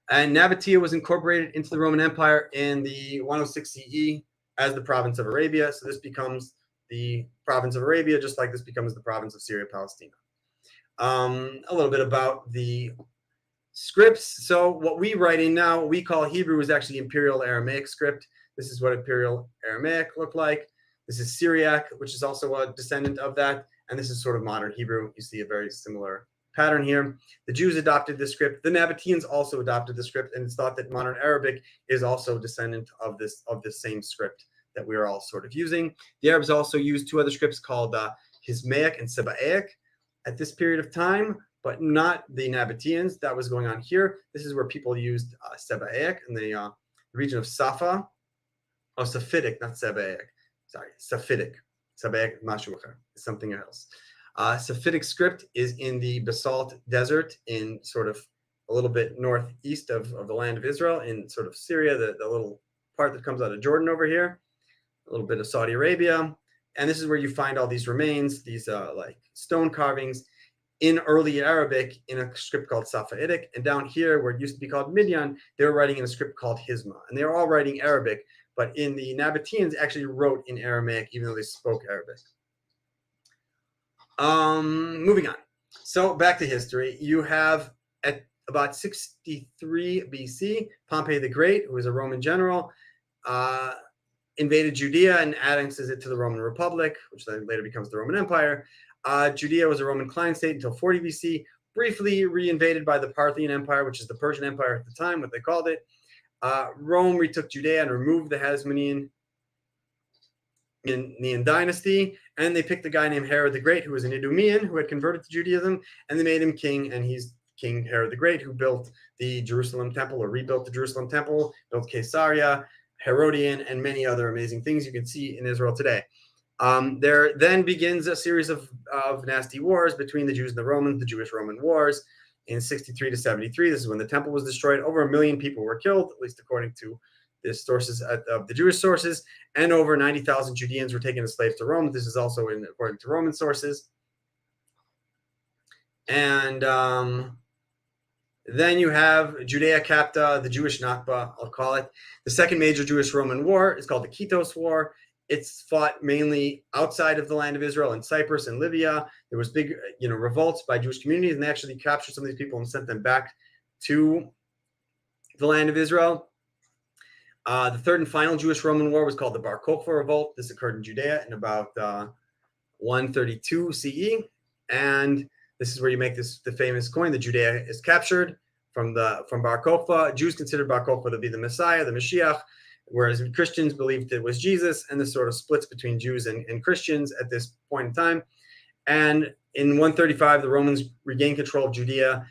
And Nabatea was incorporated into the Roman Empire in the 106 CE as the province of Arabia. So this becomes the province of Arabia, just like this becomes the province of Syria, Palestina. A little bit about the scripts. So what we write in now, what we call Hebrew, is actually Imperial Aramaic script. This is what Imperial Aramaic looked like. This is Syriac, which is also a descendant of that. And this is sort of modern Hebrew. You see a very similar pattern here. The Jews adopted this script. The Nabataeans also adopted the script, and it's thought that modern Arabic is also descendant of this same script that we are all sort of using. The Arabs also used two other scripts called Hismaic and Sebaic at this period of time, but not the Nabataeans. That was going on here. This is where people used Sebaic in the region of Safa. Oh, Sephidic, not Sebaic. Sorry, Sephidic. Sebaic, Mashuacha, something else. Sephidic script is in the Basalt Desert in sort of a little bit northeast of the land of Israel, in sort of Syria, the little part that comes out of Jordan over here, a little bit of Saudi Arabia. And this is where you find all these remains, these like stone carvings in early Arabic in a script called Safaitic. And down here, where it used to be called Midian, they were writing in a script called Hisma. And they were all writing Arabic, but in the Nabataeans actually wrote in Aramaic, even though they spoke Arabic. Moving on. So back to history. You have at about 63 BC, Pompey the Great, who was a Roman general, invaded Judea and annexes it to the Roman Republic, which then later becomes the Roman Empire. Judea was a Roman client state until 40 BC, briefly reinvaded by the Parthian Empire, which is the Persian Empire at the time, what they called it. Rome retook Judea and removed the Hasmonean dynasty, and they picked a guy named Herod the Great, who was an Idumean who had converted to Judaism, and they made him king, and he's King Herod the Great, who built the Jerusalem temple, or rebuilt the Jerusalem temple, built Caesarea, Herodian, and many other amazing things you can see in Israel today. There then begins a series of nasty wars between the Jews and the Romans, the Jewish-Roman Wars. In 63 to 73, this is when the temple was destroyed. Over 1 million people were killed, at least according to the sources of the Jewish sources, and over 90,000 Judeans were taken as slaves to Rome. This is also according to Roman sources. And then you have Judea Capta, the Jewish Nakba, I'll call it. The second major Jewish-Roman war is called the Kitos War. It's fought mainly outside of the land of Israel, in Cyprus and Libya. There was big, revolts by Jewish communities, and they actually captured some of these people and sent them back to the land of Israel. The third and final Jewish-Roman war was called the Bar Kokhba Revolt. This occurred in Judea in about 132 CE, and this is where you make the famous coin. The Judea is captured from Bar Kokhba. Jews considered Bar Kokhba to be the Messiah, the Mashiach, whereas Christians believed it was Jesus, and this sort of splits between Jews and Christians at this point in time. And in 135, the Romans regained control of Judea.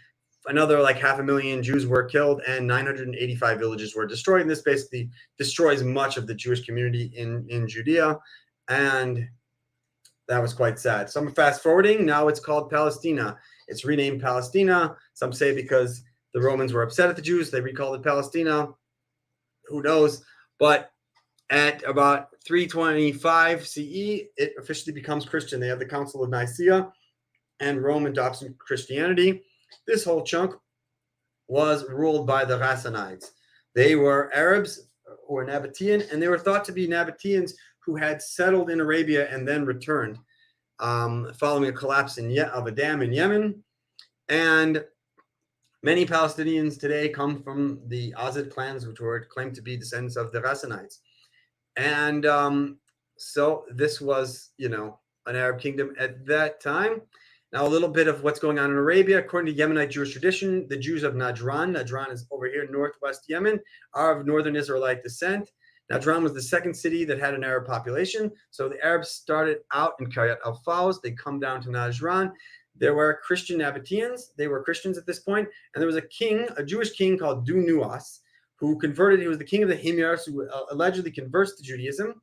Another like 500,000 Jews were killed, and 985 villages were destroyed. And this basically destroys much of the Jewish community in Judea. And that was quite sad. Some fast forwarding, now it's called Palestina. It's renamed Palestina. Some say because the Romans were upset at the Jews, they recalled it Palestina. Who knows? But at about 325 CE, it officially becomes Christian. They have the Council of Nicaea, and Rome adopts Christianity. This whole chunk was ruled by the Rassanides. They were Arabs who were Nabataean, and they were thought to be Nabataeans who had settled in Arabia and then returned following a collapse of a dam in Yemen. And many Palestinians today come from the Azad clans, which were claimed to be descendants of the Rassanides. And so this was, an Arab kingdom at that time. Now, a little bit of what's going on in Arabia. According to Yemenite Jewish tradition, the Jews of Najran is over here, northwest Yemen, are of northern Israelite descent. Najran was the second city that had an Arab population. So the Arabs started out in Kiryat al-Fawz. They come down to Najran. There were Christian Nabataeans. They were Christians at this point. And there was a Jewish king called Du Nuwas, who converted. He was the king of the Himyars, who allegedly converts to Judaism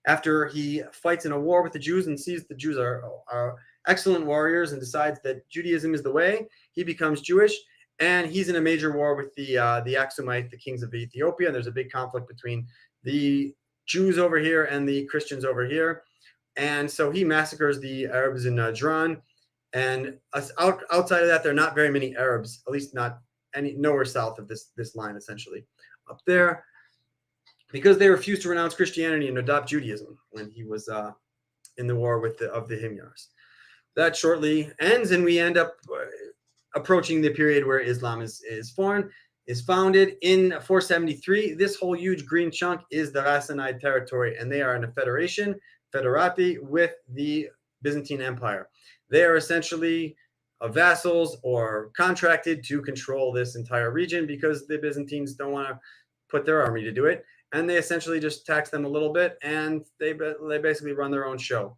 after he fights in a war with the Jews and sees the Jews are excellent warriors and decides that Judaism is the way. He becomes Jewish, and he's in a major war with the Aksumite, the kings of Ethiopia. There's a big conflict between the Jews over here and the Christians over here. And so he massacres the Arabs in Najran. And outside of that, there are not very many Arabs, at least not nowhere south of this line, essentially. Up there, because they refused to renounce Christianity and adopt Judaism when he was in the war with the Himyars. That shortly ends, and we end up approaching the period where Islam is founded in 473. This whole huge green chunk is the Ghassanid territory, and they are in a federati with the Byzantine Empire. They are essentially vassals or contracted to control this entire region because the Byzantines don't want to put their army to do it, and they essentially just tax them a little bit, and they basically run their own show.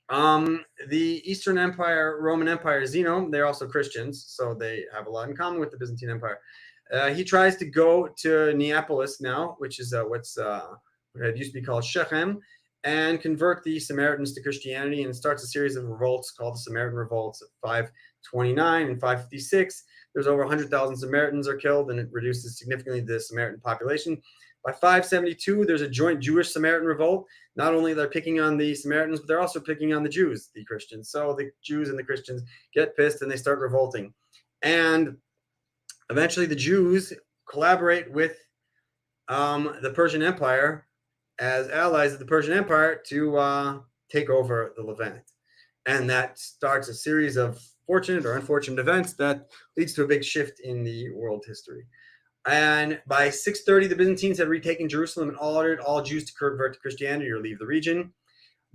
The Eastern Empire, Roman Empire, Zeno, they're also Christians, so they have a lot in common with the Byzantine Empire. He tries to go to Neapolis now, which is what used to be called Shechem, and convert the Samaritans to Christianity, and starts a series of revolts called the Samaritan Revolts of 529 and 556. There's over 100,000 Samaritans are killed, and it reduces significantly the Samaritan population. By 572, there's a joint Jewish-Samaritan revolt. Not only they're picking on the Samaritans, but they're also picking on the Jews, the Christians. So the Jews and the Christians get pissed, and they start revolting. And eventually the Jews collaborate with the Persian Empire as allies of the Persian Empire to take over the Levant. And that starts a series of fortunate or unfortunate events that leads to a big shift in the world history. And by 630, the Byzantines had retaken Jerusalem and ordered all Jews to convert to Christianity or leave the region.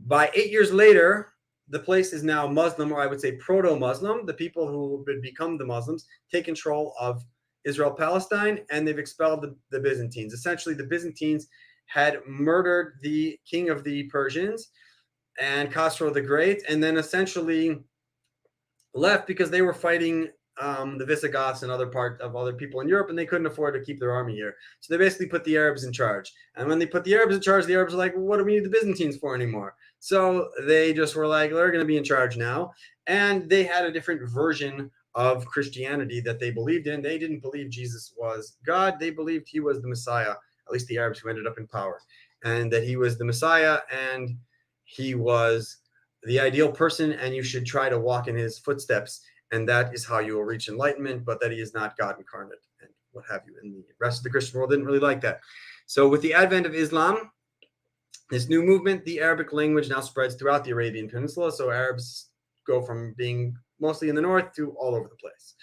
By 8 years later, the place is now Muslim, or I would say proto-Muslim. The people who would become the Muslims take control of Israel, Palestine, and they've expelled the Byzantines. Essentially, the Byzantines had murdered the king of the Persians and Khosrow the Great, and then essentially left because they were fighting the Visigoths and other people in Europe, and they couldn't afford to keep their army here. So they basically put the Arabs in charge. And when they put the Arabs in charge, the Arabs were like, well, what do we need the Byzantines for anymore? So they just were like, they're going to be in charge now. And they had a different version of Christianity that they believed in. They didn't believe Jesus was God. They believed he was the Messiah, at least the Arabs who ended up in power, and that he was the Messiah and he was the ideal person, and you should try to walk in his footsteps, and that is how you will reach enlightenment, but that he is not God incarnate and what have you. And the rest of the Christian world didn't really like that. So with the advent of Islam, this new movement, the Arabic language now spreads throughout the Arabian Peninsula. So Arabs go from being mostly in the north to all over the place.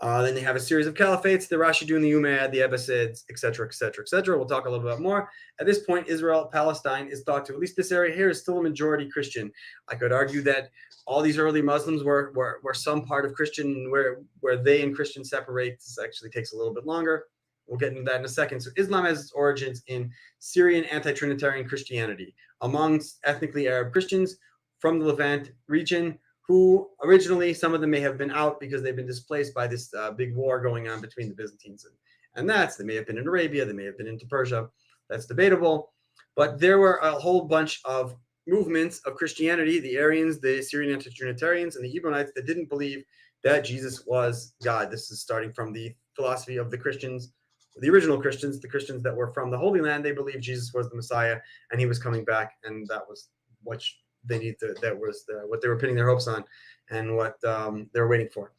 Then they have a series of caliphates, the Rashidun, the Umayyad, the Abbasids, etc., etc., etc. We'll talk a little bit more. At this point, Israel, Palestine is thought to, at least this area here, is still a majority Christian. I could argue that all these early Muslims were some part of Christian, where they and Christians separate. This actually takes a little bit longer. We'll get into that in a second. So Islam has its origins in Syrian anti-Trinitarian Christianity amongst ethnically Arab Christians from the Levant region, who originally, some of them may have been out because they've been displaced by this big war going on between the Byzantines and that's. They may have been in Arabia, they may have been into Persia. That's debatable. But there were a whole bunch of movements of Christianity, the Arians, the Syrian anti-Trinitarians, and the Ebionites that didn't believe that Jesus was God. This is starting from the philosophy of the Christians, the original Christians, the Christians that were from the Holy Land. They believed Jesus was the Messiah and he was coming back, and that was what they need to, that was what they were pinning their hopes on and what they were waiting for.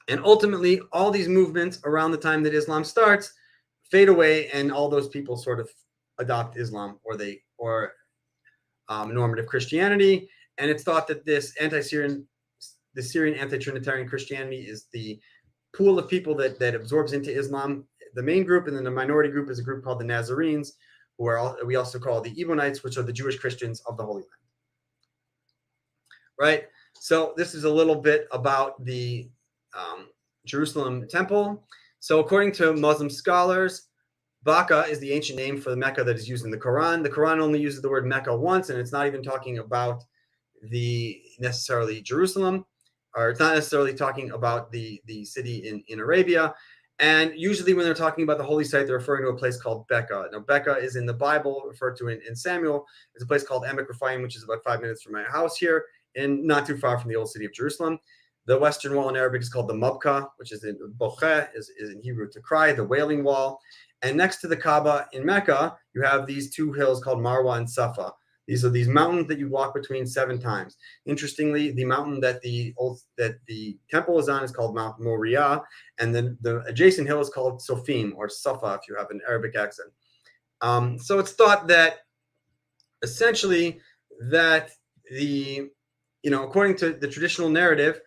And ultimately, all these movements around the time that Islam starts fade away, and all those people sort of adopt Islam or normative Christianity. And it's thought that the Syrian anti-Trinitarian Christianity is the pool of people that absorbs into Islam, the main group, and then the minority group is a group called the Nazarenes, who are we also call the Ebionites, which are the Jewish Christians of the Holy Land. Right? So this is a little bit about the Jerusalem temple. So according to Muslim scholars, Baka is the ancient name for the Mecca that is used in the Quran. The Quran only uses the word Mecca once, and it's not even talking about necessarily Jerusalem, or it's not necessarily talking about the city in Arabia. And usually when they're talking about the holy site, they're referring to a place called Becca. Now, Becca is in the Bible, referred to in Samuel. It's a place called Emek Rephaim, which is about 5 minutes from my house here, and not too far from the old city of Jerusalem. The western wall in Arabic is called the Mabka, which is in Boche, is in Hebrew to cry, the Wailing Wall. And next to the Kaaba in Mecca, you have these two hills called Marwa and Safa. These are these mountains that you walk between 7 times. Interestingly, the mountain that the temple is on is called Mount Moriah, and then the adjacent hill is called Sofim, or Safa, if you have an Arabic accent. So it's thought that essentially that according to the traditional narrative,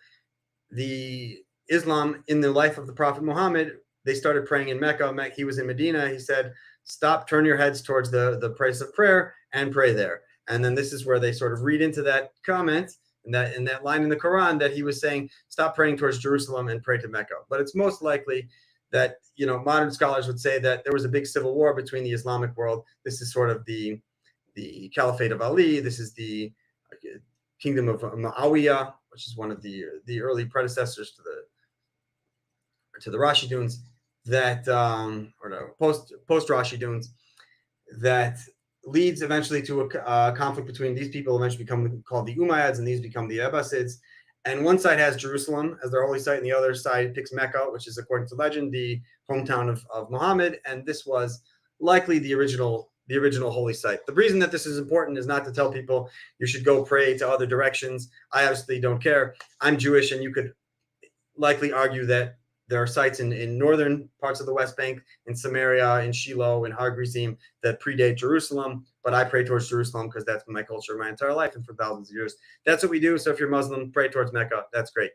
the Islam in the life of the Prophet Muhammad, they started praying in Mecca. He was in Medina. He said, stop, turn your heads towards the place of prayer and pray there. And then this is where they sort of read into that comment and that line in the Quran that he was saying, stop praying towards Jerusalem and pray to Mecca. But it's most likely that, modern scholars would say that there was a big civil war between the Islamic world. This is sort of the Caliphate of Ali. This is the kingdom of Muawiyah, which is one of the early predecessors to the Rashiduns, that post Rashiduns, that leads eventually to a conflict between these people, eventually become called the Umayyads, and these become the Abbasids. And one side has Jerusalem as their holy site, and the other side picks Mecca, which is, according to legend, the hometown of Muhammad. And this was likely the original holy site. The reason that this is important is not to tell people you should go pray to other directions. I obviously don't care. I'm Jewish, and you could likely argue that there are sites in northern parts of the West Bank, in Samaria, in Shiloh, in Har Gerizim, that predate Jerusalem, but I pray towards Jerusalem because that's been my culture my entire life, and for thousands of years. That's what we do. So if you're Muslim, pray towards Mecca. That's great.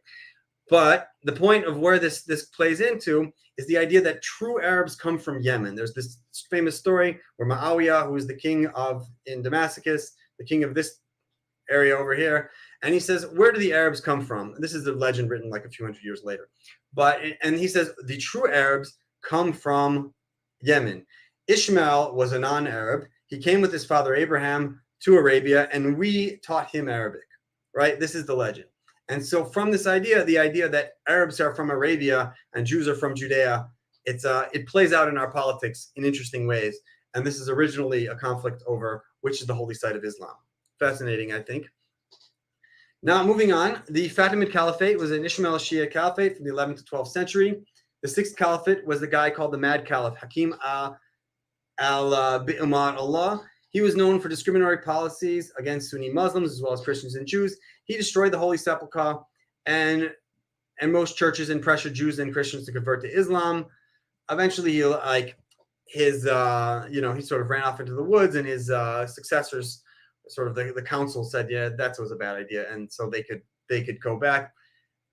But the point of where this plays into is the idea that true Arabs come from Yemen. There's this famous story where Muawiyah, who is the king in Damascus, the king of this area over here, and he says, where do the Arabs come from? This is the legend written like a few hundred years later. And he says, the true Arabs come from Yemen. Ishmael was a non-Arab. He came with his father Abraham to Arabia, and we taught him Arabic, right? This is the legend. And so from this idea, the idea that Arabs are from Arabia and Jews are from Judea, it plays out in our politics in interesting ways. And this is originally a conflict over which is the holy site of Islam. Fascinating, I think. Now, moving on, the Fatimid Caliphate was an Ismaili Shia caliphate from the 11th to 12th century. The 6th caliphate was the guy called the Mad Caliph, Hakim al-Bi'umar Allah. He was known for discriminatory policies against Sunni Muslims as well as Christians and Jews. He destroyed the Holy Sepulchre and most churches and pressured Jews and Christians to convert to Islam. Eventually, he sort of ran off into the woods, and his successors, sort of the council, said, yeah, that was a bad idea, and so they could go back.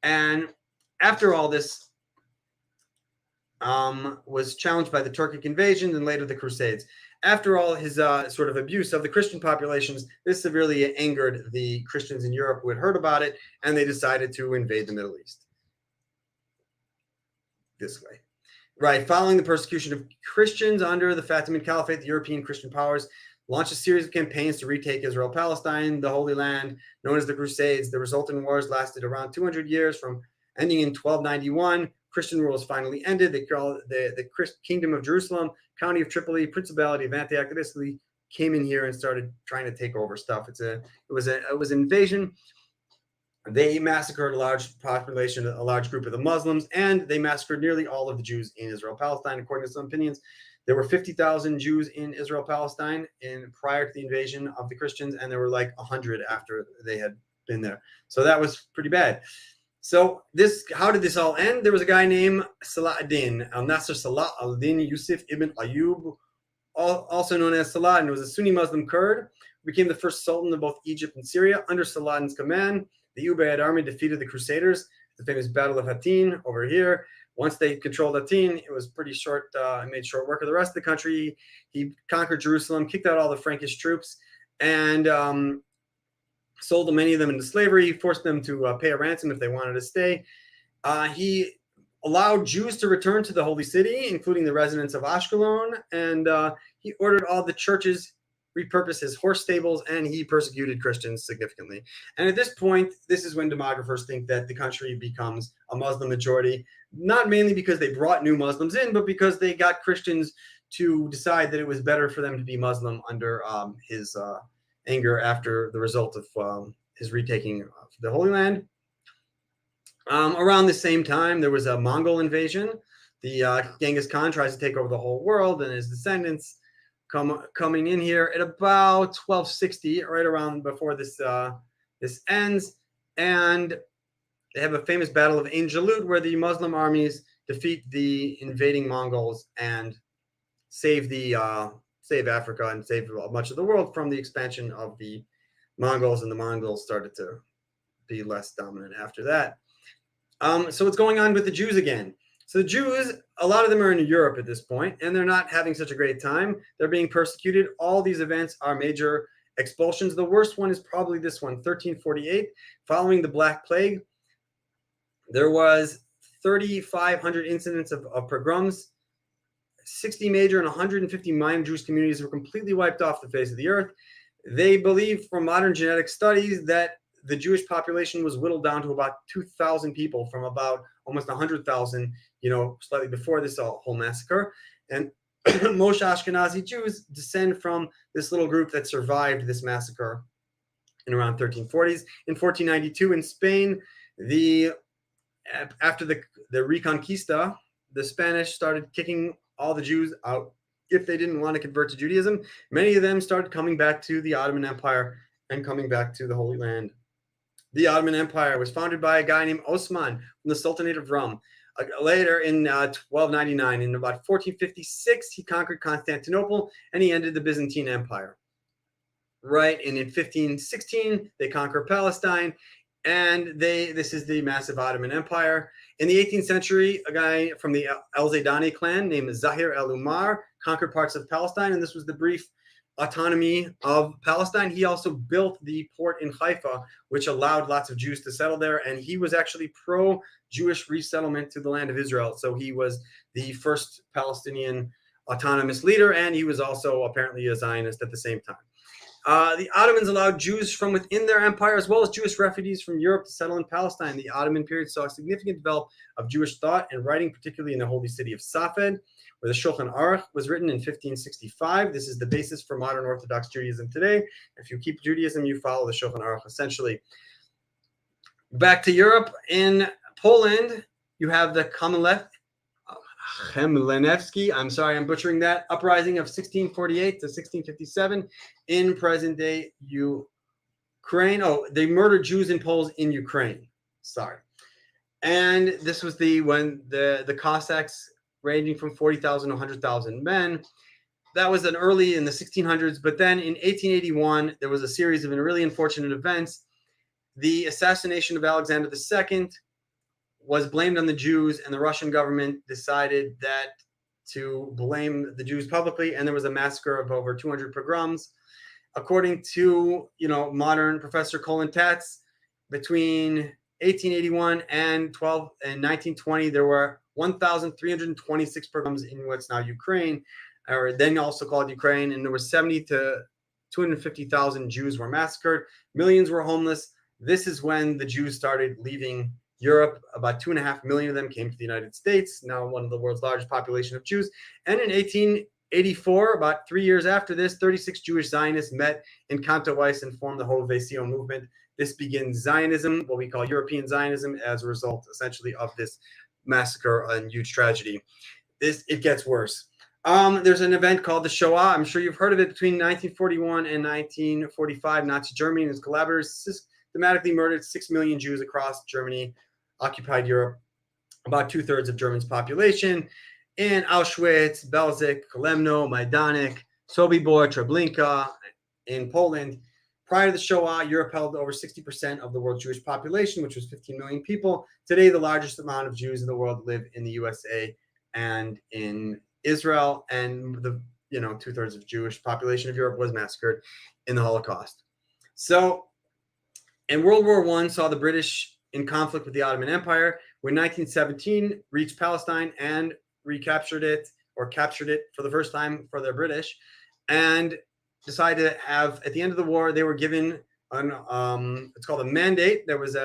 And after all this was challenged by the Turkic invasion and later the Crusades. After all his sort of abuse of the Christian populations, this severely angered the Christians in Europe who had heard about it, and they decided to invade the Middle East this way. Right, following the persecution of Christians under the Fatimid Caliphate, the European Christian powers launched a series of campaigns to retake Israel Palestine, the Holy Land, known as the Crusades. The resulting wars lasted around 200 years, from ending in 1291. Christian rule was finally ended. They called the Kingdom of Jerusalem, County of Tripoli, Principality of Antioch, basically came in here and started trying to take over stuff. It was an invasion. They massacred a large population, a large group of the Muslims, and they massacred nearly all of the Jews in Israel Palestine. According to some opinions, there were 50,000 Jews in Israel Palestine prior to the invasion of the Christians, and there were like 100 after they had been there. So that was pretty bad. So how did this all end? There was a guy named Salah ad-Din, al-Nasr Salah al-Din Yusuf ibn Ayyub, also known as Saladin. He was a Sunni Muslim Kurd, who became the first sultan of both Egypt and Syria. Under Saladin's command, the Ubayd army defeated the Crusaders, the famous Battle of Hattin over here. Once they controlled Hattin, it was pretty short, made short work of the rest of the country. He conquered Jerusalem, kicked out all the Frankish troops, and sold many of them into slavery. He forced them to pay a ransom if they wanted to stay. He allowed Jews to return to the Holy City, including the residents of Ashkelon, and he ordered all the churches repurpose his horse stables, and he persecuted Christians significantly. And at this point, this is when demographers think that the country becomes a Muslim majority. not mainly because they brought new Muslims in, but because they got Christians to decide that it was better for them to be Muslim under his anger after the result of his retaking of the Holy Land. Around the same time, there was a Mongol invasion. The Genghis Khan tries to take over the whole world, and his descendants coming in here at about 1260, right around before this ends. And they have a famous battle of Ain Jalut, where the Muslim armies defeat the invading Mongols and save Africa and save much of the world from the expansion of the Mongols, and the Mongols started to be less dominant after that. So what's going on with the Jews again? So the Jews, a lot of them are in Europe at this point, and they're not having such a great time. They're being persecuted. All these events are major expulsions. The worst one is probably this one, 1348. Following the Black Plague, there was 3,500 incidents of pogroms. 60 major and 150 minor Jewish communities were completely wiped off the face of the earth. They believe from modern genetic studies that the Jewish population was whittled down to about 2,000 people from about almost 100,000, slightly before this whole massacre. And most Ashkenazi Jews descend from this little group that survived this massacre in around 1340s. In 1492 in Spain, after the Reconquista, the Spanish started kicking all the Jews out if they didn't want to convert to Judaism. Many of them started coming back to the Ottoman Empire and coming back to the Holy Land. The Ottoman Empire was founded by a guy named Osman from the Sultanate of Rum. Later in 1299, in about 1456, he conquered Constantinople and he ended the Byzantine Empire. Right, and in 1516, they conquer Palestine, and this is the massive Ottoman Empire. In the 18th century, a guy from the Al-Zaydani clan named Zahir al-Umar conquered parts of Palestine, and this was the brief autonomy of Palestine. He also built the port in Haifa, which allowed lots of Jews to settle there, and he was actually pro-Jewish resettlement to the land of Israel. So he was the first Palestinian autonomous leader, and he was also apparently a Zionist at the same time. The Ottomans allowed Jews from within their empire, as well as Jewish refugees from Europe, to settle in Palestine. The Ottoman period saw a significant development of Jewish thought and writing, particularly in the holy city of Safed, where the Shulchan Aruch was written in 1565. This is the basis for modern Orthodox Judaism today. If you keep Judaism, you follow the Shulchan Aruch, essentially. Back to Europe. In Poland, you have the Chemlenevsky, I'm sorry, I'm butchering that, uprising of 1648 to 1657 in present-day Ukraine. Oh, they murdered Jews and Poles in Ukraine. Sorry. And this was when the Cossacks, ranging from 40,000 to 100,000 men. That was early in the 1600s, but then in 1881, there was a series of really unfortunate events. The assassination of Alexander II was blamed on the Jews, and the Russian government decided to blame the Jews publicly, and there was a massacre of over 200 pogroms. According to modern Professor Colin Tatz, between 1881 and 1920, there were 1,326 pogroms in what's now Ukraine, or then also called Ukraine, and there were 70 to 250,000 Jews were massacred. Millions were homeless. This is when the Jews started leaving Europe. About 2.5 million of them came to the United States, now one of the world's largest population of Jews. And in 1884, about 3 years after this, 36 Jewish Zionists met in Katowice and formed the Hovevei Sion movement. This begins Zionism, what we call European Zionism, as a result, essentially, of this massacre and huge tragedy. It gets worse. There's an event called the Shoah. I'm sure you've heard of it. Between 1941 and 1945, Nazi Germany and its collaborators systematically murdered 6 million Jews across Germany, occupied Europe, about 2/3 of Germany's population, in Auschwitz, Belzec, Kolemno, Majdanek, Sobibor, Treblinka, in Poland. Prior to the Shoah, Europe held over 60% of the world's Jewish population, which was 15 million people. Today, the largest amount of Jews in the world live in the USA and in Israel, and the 2/3 of Jewish population of Europe was massacred in the Holocaust. So, and World War I saw the British in conflict with the Ottoman Empire, when 1917 reached Palestine and recaptured it, or captured it for the first time for the British, and decided to have, at the end of the war, they were given it's called a mandate. There was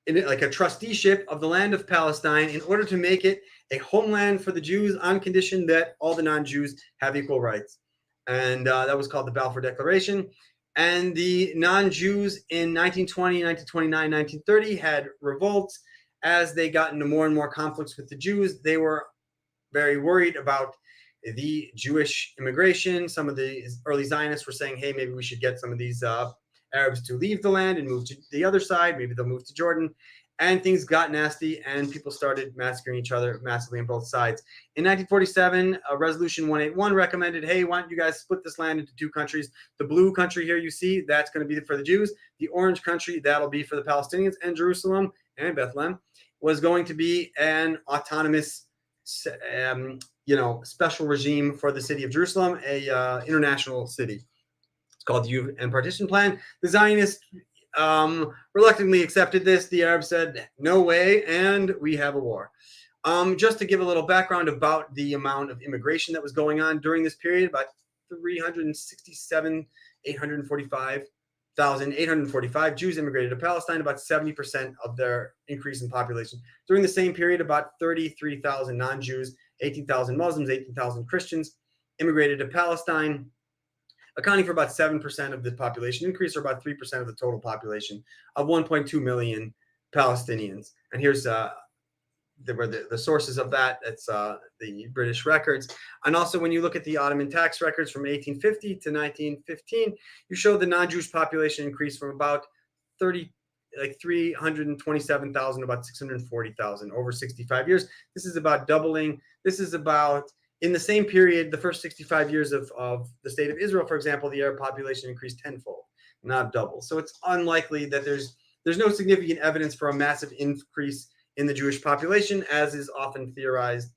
like a trusteeship of the land of Palestine in order to make it a homeland for the Jews on condition that all the non-Jews have equal rights. And that was called the Balfour Declaration. And the non-Jews in 1920, 1929, 1930 had revolts. As they got into more and more conflicts with the Jews, they were very worried about the Jewish immigration. Some of the early Zionists were saying, hey, maybe we should get some of these Arabs to leave the land and move to the other side. Maybe they'll move to Jordan. And things got nasty, and people started massacring each other massively on both sides. In 1947, Resolution 181 recommended, hey, why don't you guys split this land into two countries? The blue country here you see, that's going to be for the Jews. The orange country, that'll be for the Palestinians. And Jerusalem and Bethlehem was going to be an autonomous, special regime for the city of Jerusalem, a international city. It's called the UN Partition Plan. The Zionists reluctantly accepted this. The Arabs said, no way, and we have a war. Just to give a little background about the amount of immigration that was going on during this period, about 845 Jews immigrated to Palestine, about 70% of their increase in population. During the same period, about 33,000 non-Jews, 18,000 Muslims, 18,000 Christians immigrated to Palestine, accounting for about 7% of the population increase, or about 3% of the total population of 1.2 million Palestinians. And here's the sources of that. It's the British records. And also, when you look at the Ottoman tax records from 1850 to 1915, you show the non-Jewish population increased from about 327,000 to about 640,000 over 65 years. This is about doubling. This is about, in the same period, the first 65 years of the state of Israel, for example, the Arab population increased tenfold, not double. So it's unlikely that there's no significant evidence for a massive increase in the Jewish population, as is often theorized.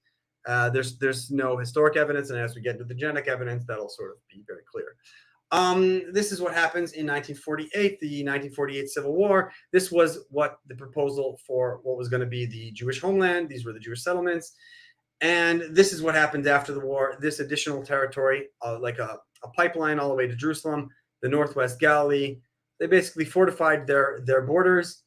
There's no historic evidence, and as we get into the genetic evidence, that'll sort of be very clear. This is what happens in 1948, the 1948 Civil War. This was what the proposal for what was going to be the Jewish homeland. These were the Jewish settlements. And this is what happened after the war. This additional territory, like a pipeline all the way to Jerusalem, the Northwest Galilee. They basically fortified their borders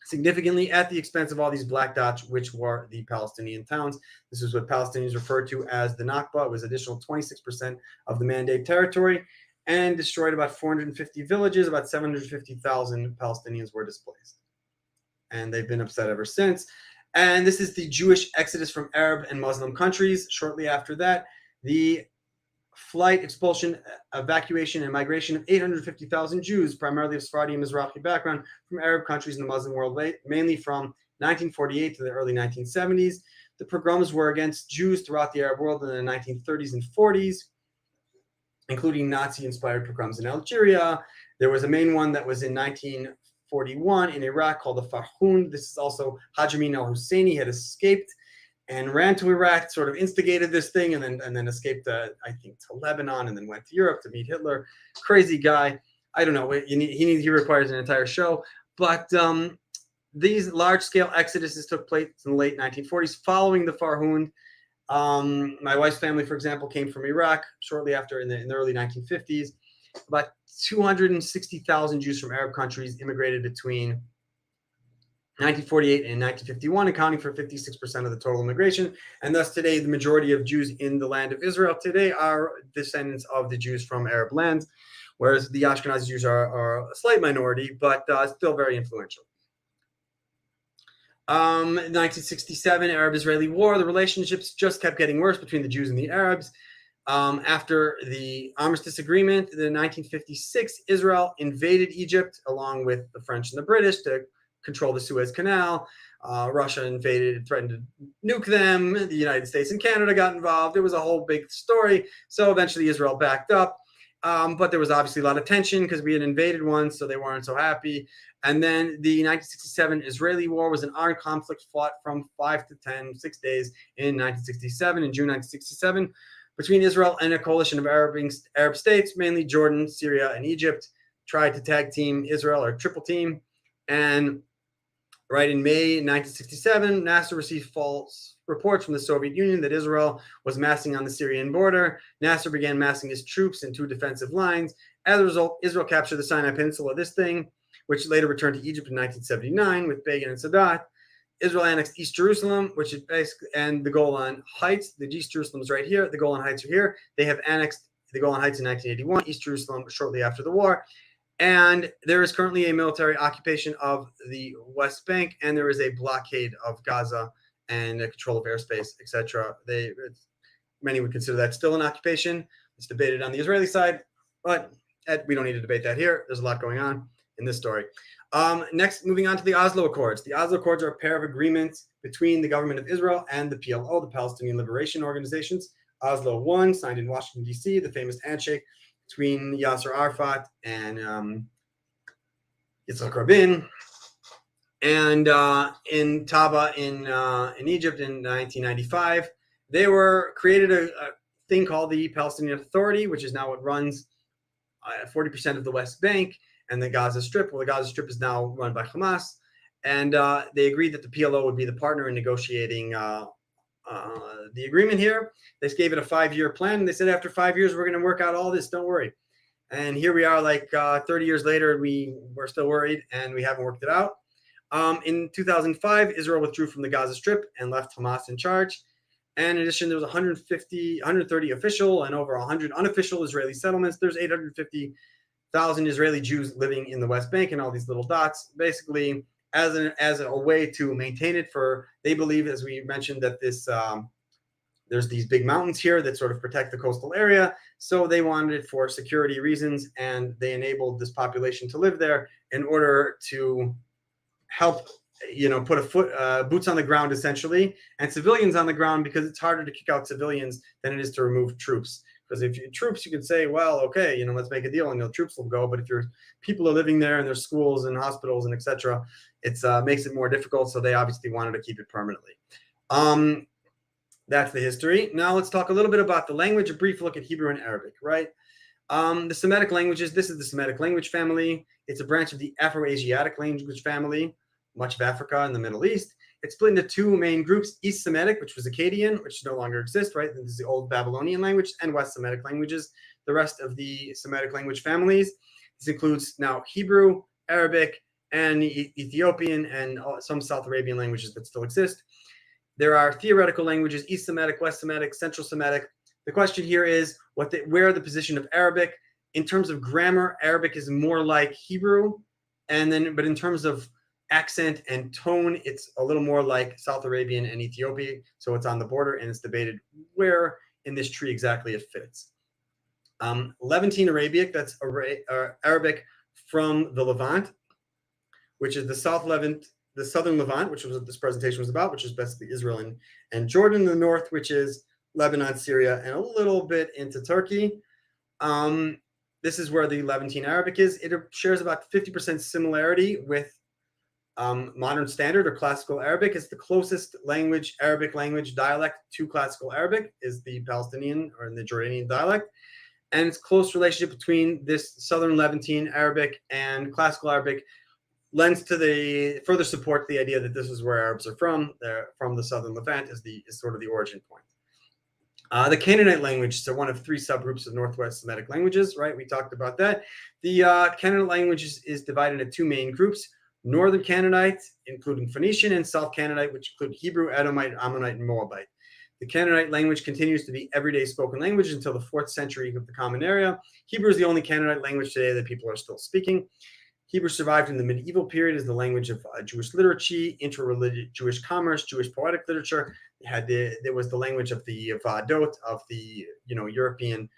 significantly at the expense of all these black dots, which were the Palestinian towns. This is what Palestinians referred to as the Nakba. It was additional 26% of the Mandate territory, and destroyed about 450 villages. About 750,000 Palestinians were displaced. And they've been upset ever since. And this is the Jewish exodus from Arab and Muslim countries. Shortly after that, the flight, expulsion, evacuation, and migration of 850,000 Jews, primarily of Sephardi and Mizrahi background, from Arab countries in the Muslim world, mainly from 1948 to the early 1970s. The pogroms were against Jews throughout the Arab world in the 1930s and 40s, including Nazi-inspired pogroms in Algeria. There was a main one that was in 1941 in Iraq called the Farhund. This is also Haj Amin al-Husseini had escaped and ran to Iraq, sort of instigated this thing, and then escaped, I think, to Lebanon, and then went to Europe to meet Hitler. Crazy guy. I don't know. He requires an entire show. But these large-scale exoduses took place in the late 1940s following the Farhund. My wife's family, for example, came from Iraq shortly after in the early 1950s. About 260,000 Jews from Arab countries immigrated between 1948 and 1951, accounting for 56% of the total immigration. And thus today, the majority of Jews in the land of Israel today are descendants of the Jews from Arab lands, whereas the Ashkenazi Jews are a slight minority, but still very influential. 1967 Arab-Israeli War, the relationships just kept getting worse between the Jews and the Arabs. After the Armistice Agreement in 1956, Israel invaded Egypt along with the French and the British to control the Suez Canal. Russia invaded, threatened to nuke them. The United States and Canada got involved. It was a whole big story. So eventually Israel backed up. But there was obviously a lot of tension because we had invaded once, so they weren't so happy. And then the 1967 Israeli War was an armed conflict fought from 6 days in 1967, in June 1967, between Israel and a coalition of Arab states, mainly Jordan, Syria, and Egypt, tried to tag team Israel, or triple team. And right in May 1967, Nasser received false reports from the Soviet Union that Israel was massing on the Syrian border. Nasser began massing his troops in two defensive lines. As a result, Israel captured the Sinai Peninsula. This thing which later returned to Egypt in 1979 with Begin and Sadat. Israel annexed East Jerusalem, which is basically, and the Golan Heights. The East Jerusalem is right here. The Golan Heights are here. They have annexed the Golan Heights in 1981, East Jerusalem shortly after the war. And there is currently a military occupation of the West Bank, and there is a blockade of Gaza and a control of airspace, etc. Many would consider that still an occupation. It's debated on the Israeli side, but we don't need to debate that here. There's a lot going on in this story. Next, moving on to the Oslo Accords. The Oslo Accords are a pair of agreements between the government of Israel and the PLO, the Palestinian Liberation Organizations. Oslo I, signed in Washington, D.C., the famous handshake between Yasser Arafat and Yitzhak Rabin, and in Taba in Egypt in 1995. They were created a thing called the Palestinian Authority, which is now what runs 40% of the West Bank and the Gaza Strip. Well, the Gaza Strip is now run by Hamas, and they agreed that the PLO would be the partner in negotiating the agreement here. They gave it a 5-year plan, and they said after 5 years we're going to work out all this. Don't worry. And here we are, like 30 years later, we're still worried, and we haven't worked it out. In 2005, Israel withdrew from the Gaza Strip and left Hamas in charge. And in addition, there was 130 official and over 100 unofficial Israeli settlements. There's 850,000 Israeli Jews living in the West Bank and all these little dots, basically as a way to maintain it. They believe, as we mentioned, that there's these big mountains here that sort of protect the coastal area. So they wanted it for security reasons, and they enabled this population to live there in order to help put boots on the ground, essentially, and civilians on the ground, because it's harder to kick out civilians than it is to remove troops. Because if you're troops, you can say, well, okay, let's make a deal, and the troops will go. But if your people are living there and there's schools and hospitals and etc., it makes it more difficult. So they obviously wanted to keep it permanently. That's the history. Now let's talk a little bit about the language. A brief look at Hebrew and Arabic, right? The Semitic languages. This is the Semitic language family. It's a branch of the Afro-Asiatic language family. Much of Africa and the Middle East. It's split into two main groups: East Semitic, which was Akkadian, which no longer exists, right? This is the old Babylonian language, and West Semitic languages, the rest of the Semitic language families. This includes now Hebrew, Arabic, and Ethiopian, and some South Arabian languages that still exist. There are theoretical languages: East Semitic, West Semitic, Central Semitic. The question here is where the position of Arabic. In terms of grammar, Arabic is more like Hebrew, but in terms of accent and tone, it's a little more like South Arabian and Ethiopian. So it's on the border, and it's debated where in this tree exactly it fits. Levantine Arabic, that's Arabic from the Levant, which is the southern Levant, which was what this presentation was about, which is basically Israel and Jordan in the north, which is Lebanon, Syria, and a little bit into Turkey. This is where the Levantine Arabic is. It shares about 50% similarity with modern standard or classical Arabic. Is the closest Arabic language dialect to classical Arabic is the Palestinian or the Jordanian dialect. And its close relationship between this southern Levantine Arabic and classical Arabic lends to further support the idea that this is where Arabs are from. They're from the southern Levant is sort of the origin point. The Canaanite languages are one of 3 subgroups of Northwest Semitic languages, right? We talked about that. The Canaanite language is divided into 2 main groups: Northern Canaanite, including Phoenician, and South Canaanite, which include Hebrew, Edomite, Ammonite, and Moabite. The Canaanite language continues to be everyday spoken language until the 4th century of the Common Era. Hebrew is the only Canaanite language today that people are still speaking. Hebrew survived in the medieval period as the language of Jewish liturgy, interreligious Jewish commerce, Jewish poetic literature. There was the language of the Vadot, of the European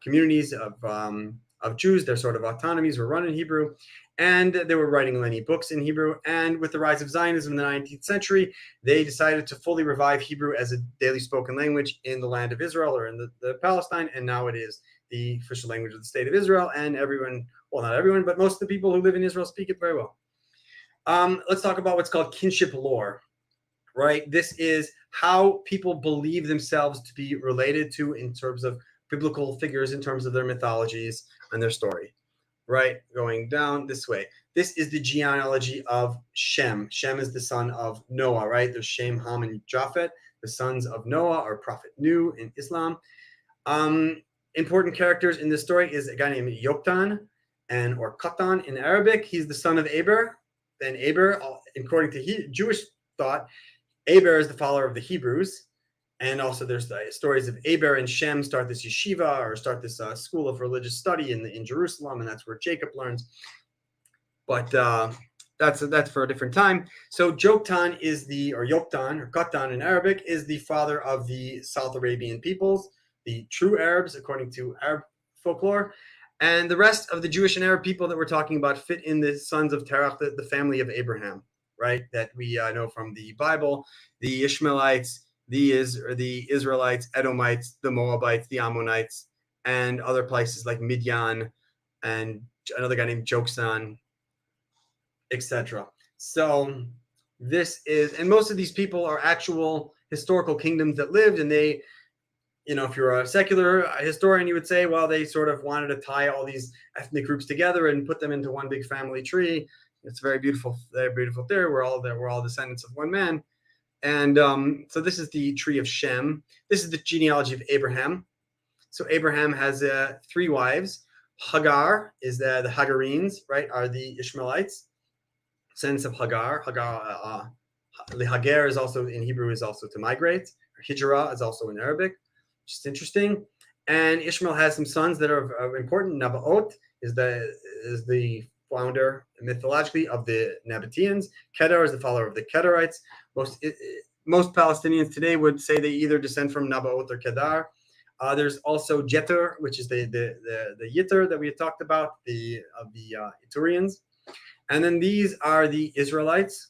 communities of Jews. Their sort of autonomies were run in Hebrew, and they were writing many books in Hebrew. And with the rise of Zionism in the 19th century, they decided to fully revive Hebrew as a daily spoken language in the land of Israel, or in the Palestine, and now it is the official language of the state of Israel, and everyone, well, not everyone, but most of the people who live in Israel speak it very well. Let's talk about what's called kinship lore, right? This is how people believe themselves to be related to in terms of biblical figures, in terms of their mythologies and their story, right? Going down this way. This is the genealogy of Shem. Shem is the son of Noah, right? There's Shem, Ham, and Japhet, the sons of Noah, or Prophet Nu in Islam. Important characters in this story is a guy named Yoktan, or Qatan in Arabic. He's the son of Eber. And Eber, according to Jewish thought, Eber is the follower of the Hebrews. And also there's the stories of Eber and Shem start this yeshiva or start this school of religious study in Jerusalem, and that's where Jacob learns. But that's for a different time. So Joktan Yoktan or Qatan in Arabic is the father of the South Arabian peoples, the true Arabs according to Arab folklore. And the rest of the Jewish and Arab people that we're talking about fit in the sons of Terach, the family of Abraham, right? That we know from the Bible, the Ishmaelites, the Israelites, Edomites, the Moabites, the Ammonites, and other places like Midian and another guy named Joksan, etc. So this is, and most of these people are actual historical kingdoms that lived, and they, if you're a secular historian, you would say, well, they sort of wanted to tie all these ethnic groups together and put them into one big family tree. It's very beautiful theory. We're all descendants of one man. And so this is the tree of Shem. This is the genealogy of Abraham. So Abraham has 3 wives. Hagar is the Hagarenes, right, are the Ishmaelites, descendants of Hagar. Hagar is also in Hebrew is also to migrate. Hijrah is also in Arabic, which is interesting. And Ishmael has some sons that are important. Nabaot is the founder mythologically of the Nabataeans. Kedar is the follower of the Kedarites. Most Palestinians today would say they either descend from Nabaot or Kedar. There's also Jeter, which is the Yitter that we had talked about, the Iturians. And then these are the Israelites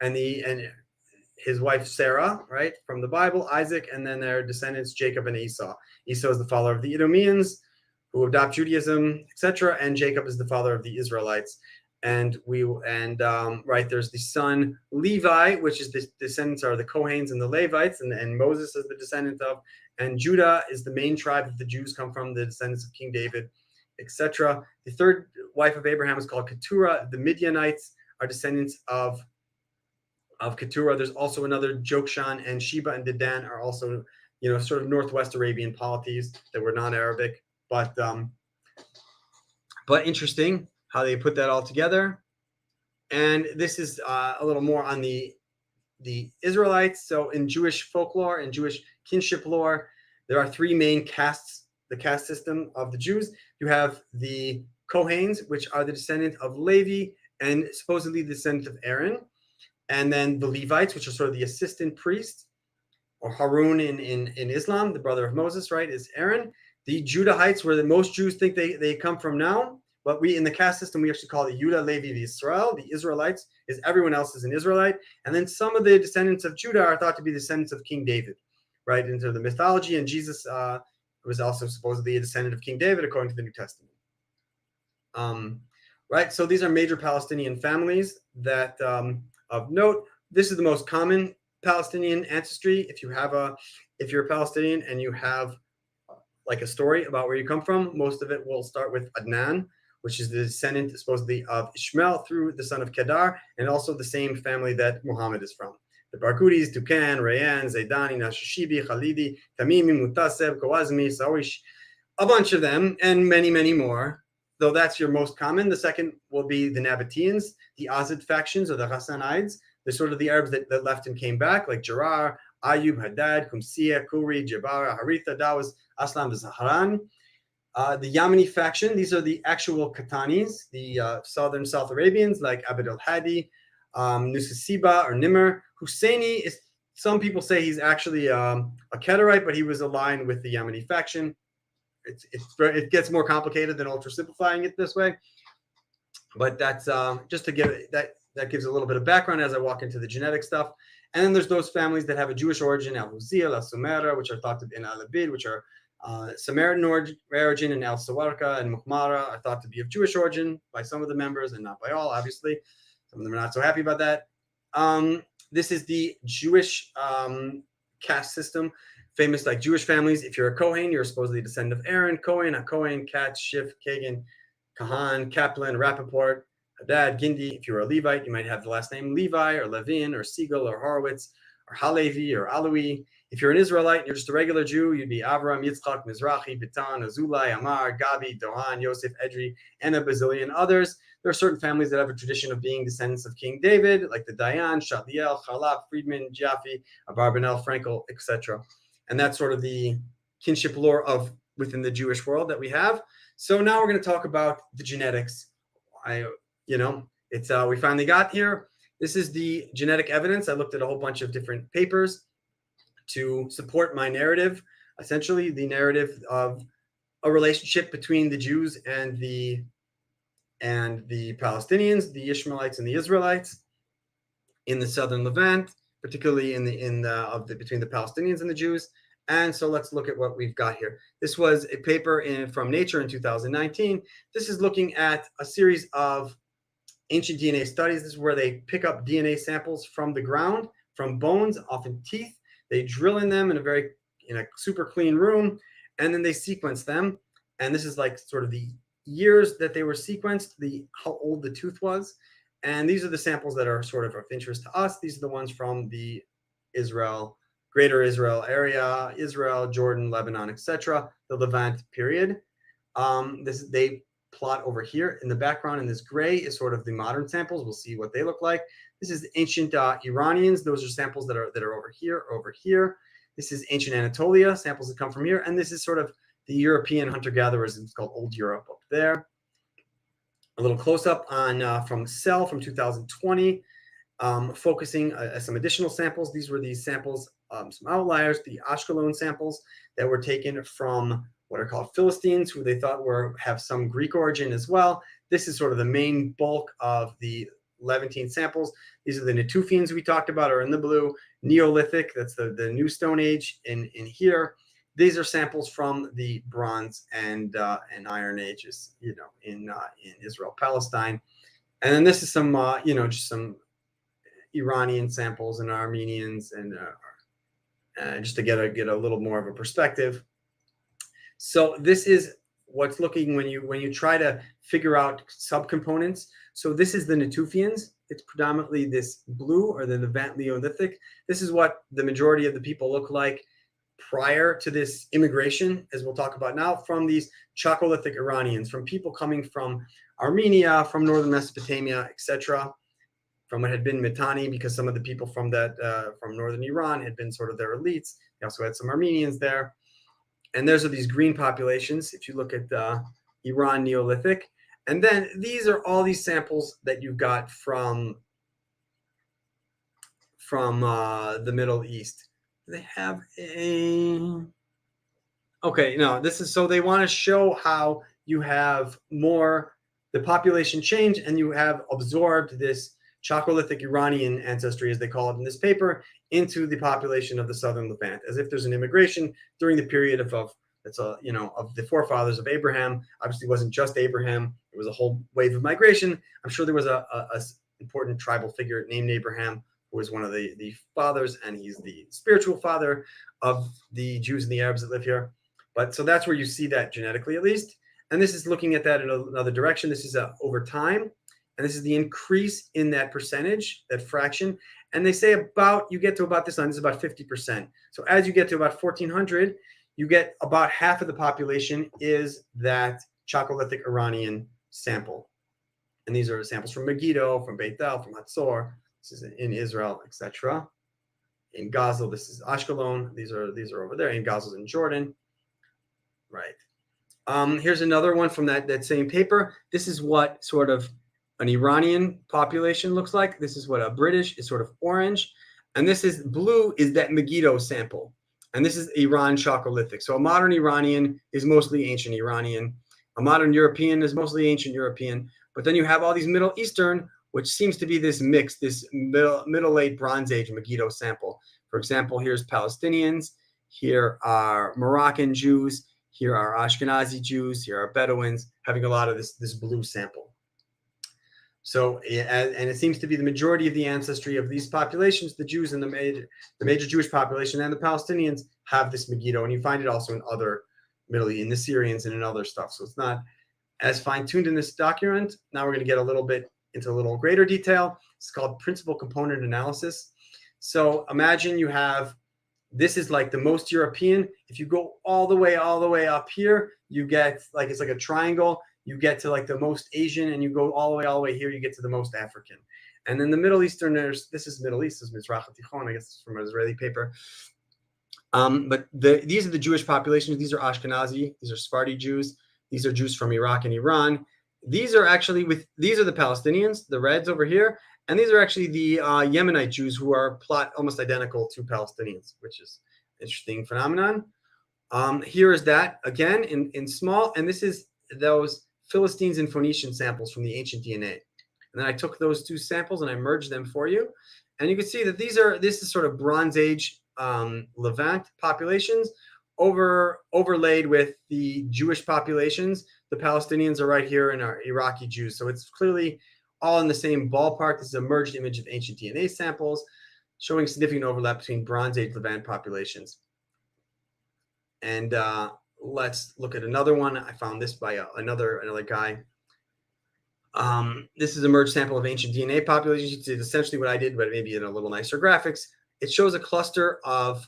and his wife Sarah, right, from the Bible, Isaac, and then their descendants Jacob and Esau. Esau is the father of the Edomians, who adopt Judaism, etc., and Jacob is the father of the Israelites. And there's the son Levi, which is the descendants are the Kohanes and the Levites, and Moses is the descendant of, and Judah is the main tribe that the Jews come from, the descendants of King David, etc. The third wife of Abraham is called Keturah. The Midianites are descendants of Keturah. There's also another Jokshan, and Sheba and Dedan are also, sort of Northwest Arabian polities that were non-Arabic, but interesting how they put that all together. And this is a little more on the Israelites. So in Jewish folklore and Jewish kinship lore, there are 3 main castes, the caste system of the Jews. You have the Kohanes, which are the descendant of Levi and supposedly the descendant of Aaron. And then the Levites, which are sort of the assistant priests, or Harun in Islam, the brother of Moses, right, is Aaron. The Judahites, where the most Jews think they come from now, but we in the caste system, we actually call it Judah, Levi, Israel. The Israelites is everyone else is an Israelite. And then some of the descendants of Judah are thought to be descendants of King David, right, into the mythology. And Jesus was also supposedly a descendant of King David, according to the New Testament. Right, so these are major Palestinian families that of note. This is the most common Palestinian ancestry. If you're a Palestinian and you have like a story about where you come from, most of it will start with Adnan, which is the descendant supposedly of Ishmael through the son of Kedar, and also the same family that Muhammad is from. The Barkudis, Dukan, Rayyan, Zaydani, Nashashibi, Khalidi, Tamimi, Mutaseb, Kawazmi, Sawish, a bunch of them, and many, many more. Though that's your most common. The second will be the Nabataeans, the Azid factions, or the Ghassanides. They're sort of the Arabs that left and came back, like Jarar, Ayub, Haddad, Kumsiya, Kuri, Jabara, Haritha, Dawes, Aslam, the Zaharan. The Yamani faction, these are the actual Qatanis, the southern South Arabians, like Abd al-Hadi, Nusasiba or Nimr. Husseini is, some people say he's actually a Kedarite, but he was aligned with the Yamani faction. It gets more complicated than ultra simplifying it this way. But that's just to give it, that gives a little bit of background as I walk into the genetic stuff. And then there's those families that have a Jewish origin, Al-Huzil, Al-Sumera, which are thought to be in Al-Abid, which are Samaritan origin, and Al-Sawarka and Mukhmara are thought to be of Jewish origin by some of the members and not by all, obviously. Some of them are not so happy about that. This is the Jewish caste system, famous like Jewish families. If you're a Kohen, you're supposedly a descendant of Aaron, Cohen, Katz, Schiff, Kagan, Kahan, Kaplan, Rappaport, Haddad, Gindi. If you're a Levite, you might have the last name Levi or Levin or Siegel or Horowitz or Halevi or Alawi. If you're an Israelite and you're just a regular Jew, you'd be Avram, Yitzchak, Mizrahi, Bitan, Azulai, Amar, Gabi, Dohan, Yosef, Edri, and a bazillion others. There are certain families that have a tradition of being descendants of King David, like the Dayan, Shadliel, Chalap, Friedman, Jaffe, Abarbanel, Frankel, etc. And that's sort of the kinship lore of within the Jewish world that we have. So now we're going to talk about the genetics. We finally got here. This is the genetic evidence. I looked at a whole bunch of different papers to support my narrative, essentially the narrative of a relationship between the Jews and the Palestinians, the Ishmaelites and the Israelites in the southern Levant, particularly between the Palestinians and the Jews. And so let's look at what we've got here. This was a paper from Nature in 2019. This is looking at a series of ancient DNA studies. This is where they pick up DNA samples from the ground, from bones, often teeth. They drill in them in a super clean room, and then they sequence them. And this is like sort of the years that they were sequenced, how old the tooth was. And these are the samples that are sort of interest to us. These are the ones from the greater Israel area, Israel, Jordan, Lebanon, etc., the Levant period. They plot over here in the background, and this gray is sort of the modern samples. We'll see what they look like. This is ancient Iranians. Those are samples that are over here. This is ancient Anatolia, samples that come from here. And this is sort of the European hunter-gatherers. It's called Old Europe up there. A little close-up on from Cell from 2020, focusing some additional samples. These were these samples, some outliers, the Ashkelon samples that were taken from what are called Philistines, who they thought have some Greek origin as well. This is sort of the main bulk of the Levantine samples. These are the Natufians we talked about, are in the blue. Neolithic, that's the New Stone Age in here. These are samples from the Bronze and Iron Ages, in Israel, Palestine. And then this is some, just some Iranian samples and Armenians, and just to get a little more of a perspective. So this is what's looking when you try to figure out subcomponents. So this is the Natufians. It's predominantly this blue, or the Levant Neolithic. This is what the majority of the people look like prior to this immigration, as we'll talk about now, from these Chalcolithic Iranians, from people coming from Armenia, from northern Mesopotamia, etc., from what had been Mitanni, because some of the people from northern Iran had been sort of their elites. They also had some Armenians there. And those are these green populations, if you look at Iran Neolithic. And then these are all these samples that you've got from the Middle East. They have so they want to show how you have the population change, and you have absorbed this Chalcolithic Iranian ancestry, as they call it in this paper, into the population of the southern Levant, as if there's an immigration during the period of the forefathers of Abraham. Obviously, it wasn't just Abraham; it was a whole wave of migration. I'm sure there was a important tribal figure named Abraham, who was one of the fathers, and he's the spiritual father of the Jews and the Arabs that live here. But so that's where you see that genetically, at least. And this is looking at that in another direction. This is over time. And this is the increase in that percentage, that fraction. And they say you get to about this is about 50%. So as you get to about 1400, you get about half of the population is that Chalcolithic Iranian sample. And these are samples from Megiddo, from Beit El, from Hatzor. This is in Israel, etc. In Gaza, this is Ashkelon. These are over there. In Gaza, in Jordan. Right. Here's another one from that same paper. This is what sort of an Iranian population looks like. This is what a British is, sort of orange. And this is blue, is that Megiddo sample. And this is Iran Chalcolithic. So a modern Iranian is mostly ancient Iranian. A modern European is mostly ancient European. But then you have all these Middle Eastern, which seems to be this mix, this middle late Bronze Age Megiddo sample. For example, here's Palestinians. Here are Moroccan Jews. Here are Ashkenazi Jews. Here are Bedouins, having a lot of this blue sample. So, and it seems to be the majority of the ancestry of these populations, the Jews and the major Jewish population and the Palestinians, have this Megiddo, and you find it also in other in the Syrians and in other stuff. So it's not as fine-tuned in this document. Now we're going to get a little bit into a little greater detail. It's called principal component analysis. So imagine you have This is like the most European. If you go all the way up here, you get like, it's like a triangle. You get to like the most Asian, and you go all the way here, you get to the most African. And then the Middle Easterners, this is Middle East, this is Mizrach Tichon, I guess it's from an Israeli paper. But these are the Jewish populations. These are Ashkenazi, these are Sephardi Jews, these are Jews from Iraq and Iran. These are actually these are the Palestinians, the reds over here, and these are actually the Yemenite Jews, who are almost identical to Palestinians, which is an interesting phenomenon. Here is that again in small, and this is those Philistines and Phoenician samples from the ancient DNA. And then I took those two samples and I merged them for you, and you can see that this is sort of Bronze Age Levant populations overlaid with the Jewish populations. The Palestinians are right here and are Iraqi Jews. So it's clearly all in the same ballpark. This is a merged image of ancient DNA samples showing significant overlap between Bronze Age Levant populations. And let's look at another one. I found this by another guy. This is a merged sample of ancient DNA populations. You see essentially what I did, but maybe in a little nicer graphics. It shows a cluster of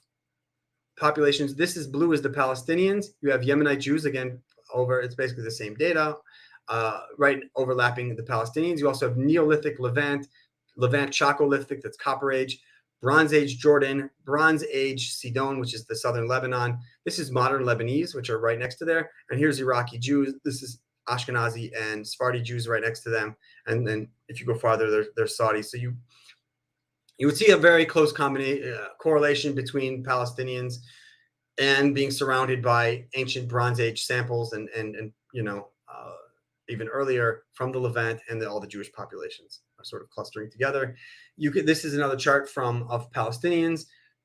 populations. This is blue is the Palestinians. You have Yemenite Jews again over. It's basically the same data, right, overlapping the Palestinians. You also have Neolithic Levant Chalcolithic, that's Copper Age, Bronze Age Jordan, Bronze Age Sidon, which is the southern Lebanon. This is modern Lebanese, which are right next to there. And here's Iraqi Jews. This is Ashkenazi and Sephardi Jews right next to them. And then if you go farther, they're Saudi. So you would see a very close correlation between Palestinians and being surrounded by ancient Bronze Age samples and even earlier from the Levant, and all the Jewish populations are sort of clustering together. This is another chart of Palestinians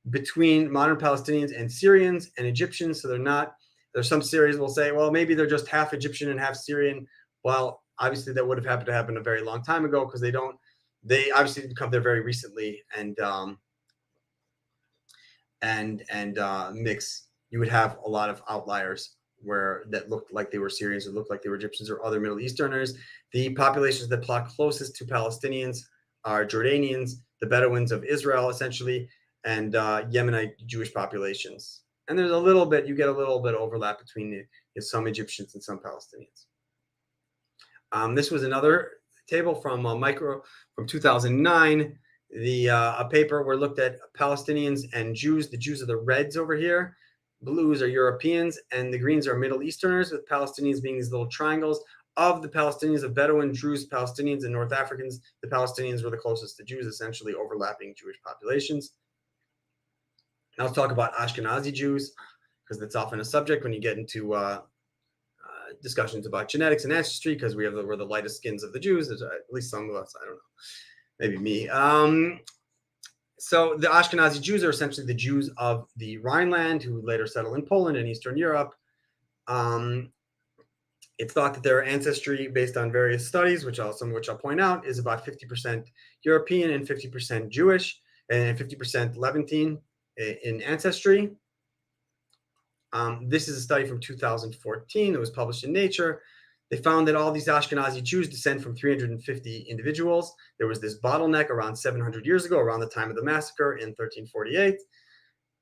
between modern Palestinians and Syrians and Egyptians. So there's some Syrians will say, well, maybe they're just half Egyptian and half Syrian. Well, obviously that would have happened to happen a very long time ago, because they obviously didn't come there very recently and mix. You would have a lot of outliers that looked like they were Syrians, or looked like they were Egyptians, or other Middle Easterners. The populations that plot closest to Palestinians are Jordanians, the Bedouins of Israel, essentially, and Yemenite Jewish populations. And there's you get a little bit of overlap between some Egyptians and some Palestinians. This was another table from 2009. A paper where looked at Palestinians and Jews. The Jews are the reds over here. Blues are Europeans, and the greens are Middle Easterners, with Palestinians being these little triangles. Of the Palestinians, of Bedouin, Druze, Palestinians, and North Africans, the Palestinians were the closest to Jews, essentially overlapping Jewish populations. Now let's talk about Ashkenazi Jews, because that's often a subject when you get into discussions about genetics and ancestry, because we're the lightest skins of the Jews, at least some of us. I don't know, maybe me. So the Ashkenazi Jews are essentially the Jews of the Rhineland, who later settled in Poland and Eastern Europe. It's thought that their ancestry, based on various studies, some of which I'll point out, is about 50% European and 50% Jewish, and 50% Levantine in ancestry. This is a study from 2014 that was published in Nature. They found that all these Ashkenazi Jews descend from 350 individuals. There was this bottleneck around 700 years ago, around the time of the massacre in 1348.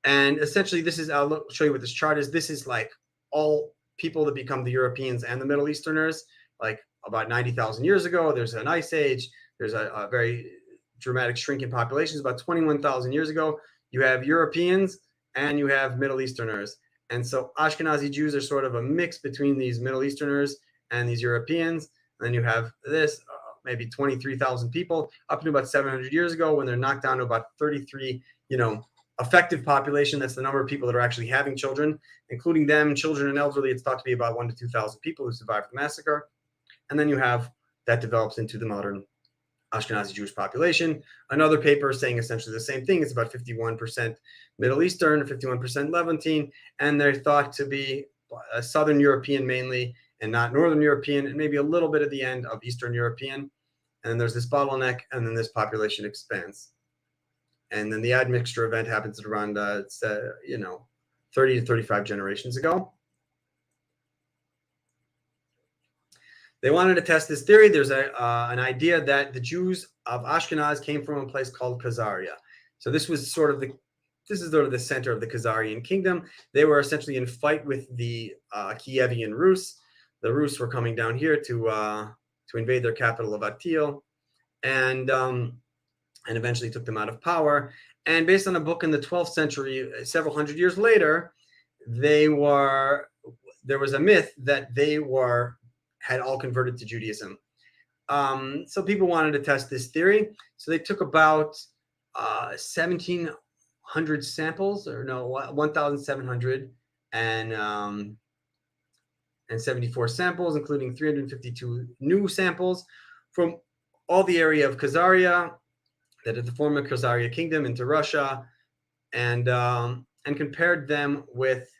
And essentially, I'll show you what this chart is. This is like all people that become the Europeans and the Middle Easterners, like about 90,000 years ago. There's an ice age. There's a very dramatic shrink in populations. About 21,000 years ago, you have Europeans and you have Middle Easterners. And so Ashkenazi Jews are sort of a mix between these Middle Easterners and these Europeans. And then you have this, maybe 23,000 people up to about 700 years ago, when they're knocked down to about 33, effective population. That's the number of people that are actually having children, including them, children and elderly. It's thought to be about 1,000 to 2,000 people who survived the massacre. And then you have that develops into the modern Ashkenazi Jewish population. Another paper saying essentially the same thing. It's about 51% Middle Eastern, 51% Levantine, and they're thought to be Southern European mainly, and not Northern European, and maybe a little bit at the end of Eastern European. And then there's this bottleneck, and then this population expands. And then the admixture event happens at around 30 to 35 generations ago. They wanted to test this theory. There's an idea that the Jews of Ashkenaz came from a place called Khazaria. So this was sort of this is sort of the center of the Khazarian kingdom. They were essentially in fight with the Kievian Rus. The Rus were coming down here to invade their capital of Atil, and eventually took them out of power. And based on a book in the 12th century, several hundred years later, there was a myth that they had all converted to Judaism. So people wanted to test this theory. So they took about 1,700 samples, or no, 1,774 samples, including 352 new samples from all the area of Khazaria, that is the former Khazaria kingdom, into Russia, and compared them with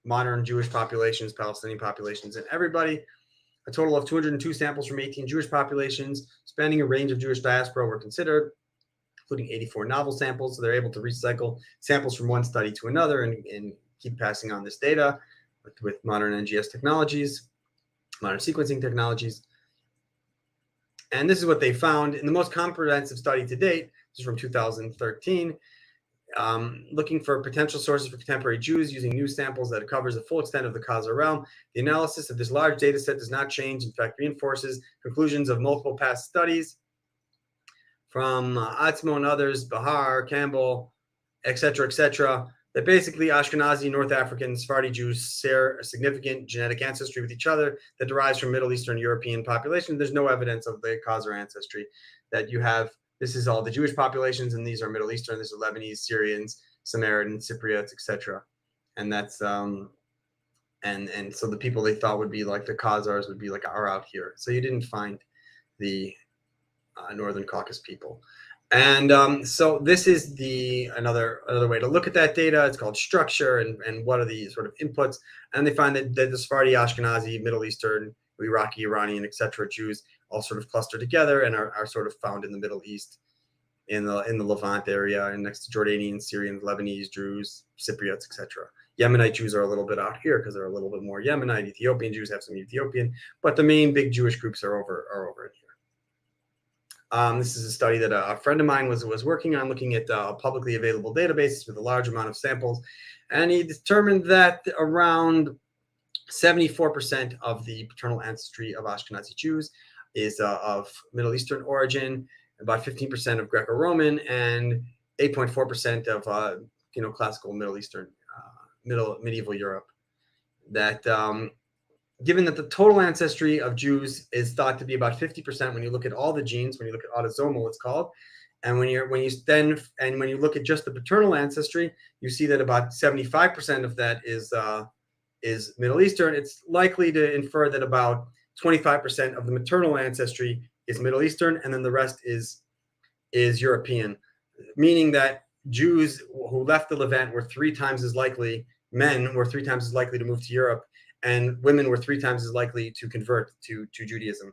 modern Jewish populations, Palestinian populations, and everybody. A total of 202 samples from 18 Jewish populations spanning a range of Jewish diaspora were considered, including 84 novel samples. So they're able to recycle samples from one study to another and keep passing on this data with modern NGS technologies, modern sequencing technologies. And this is what they found in the most comprehensive study to date. This is from 2013. Looking for potential sources for contemporary Jews using new samples that covers the full extent of the Khazar realm. The analysis of this large data set does not change, in fact, reinforces conclusions of multiple past studies from Atzmo and others, Bahar, Campbell, etc., that basically Ashkenazi, North African, Sephardi Jews share a significant genetic ancestry with each other that derives from Middle Eastern European population. There's no evidence of the Khazar ancestry that you have. This is all the Jewish populations, and these are Middle Eastern. These are Lebanese, Syrians, Samaritans, Cypriots, etc. And that's and so the people they thought would be like the Khazars would be like are out here. So you didn't find the Northern Caucasus people. And so this is another way to look at that data. It's called structure and what are the sort of inputs. And they find that the Sephardi, Ashkenazi, Middle Eastern, Iraqi, Iranian, etc. Jews all sort of cluster together and are sort of found in the Middle East, in the Levant area, and next to Jordanians, Syrians, Lebanese, Druze, Cypriots, etc. Yemenite Jews are a little bit out here because they're a little bit more Yemenite. Ethiopian Jews have some Ethiopian, but the main big Jewish groups are over in here. This is a study that a friend of mine was working on, looking at publicly available databases with a large amount of samples, and he determined that around 74% of the paternal ancestry of Ashkenazi Jews is of Middle Eastern origin, about 15% of Greco-Roman, and 8.4% of classical Middle Eastern, medieval Europe. That given that the total ancestry of Jews is thought to be about 50% when you look at all the genes, when you look at autosomal, it's called, and when you look at just the paternal ancestry, you see that about 75% of that is Middle Eastern. It's likely to infer that about 25% of the maternal ancestry is Middle Eastern, and then the rest is European, meaning that Jews who left the Levant were 3 times as likely, men were 3 times as likely to move to Europe, and women were 3 times as likely to convert to Judaism.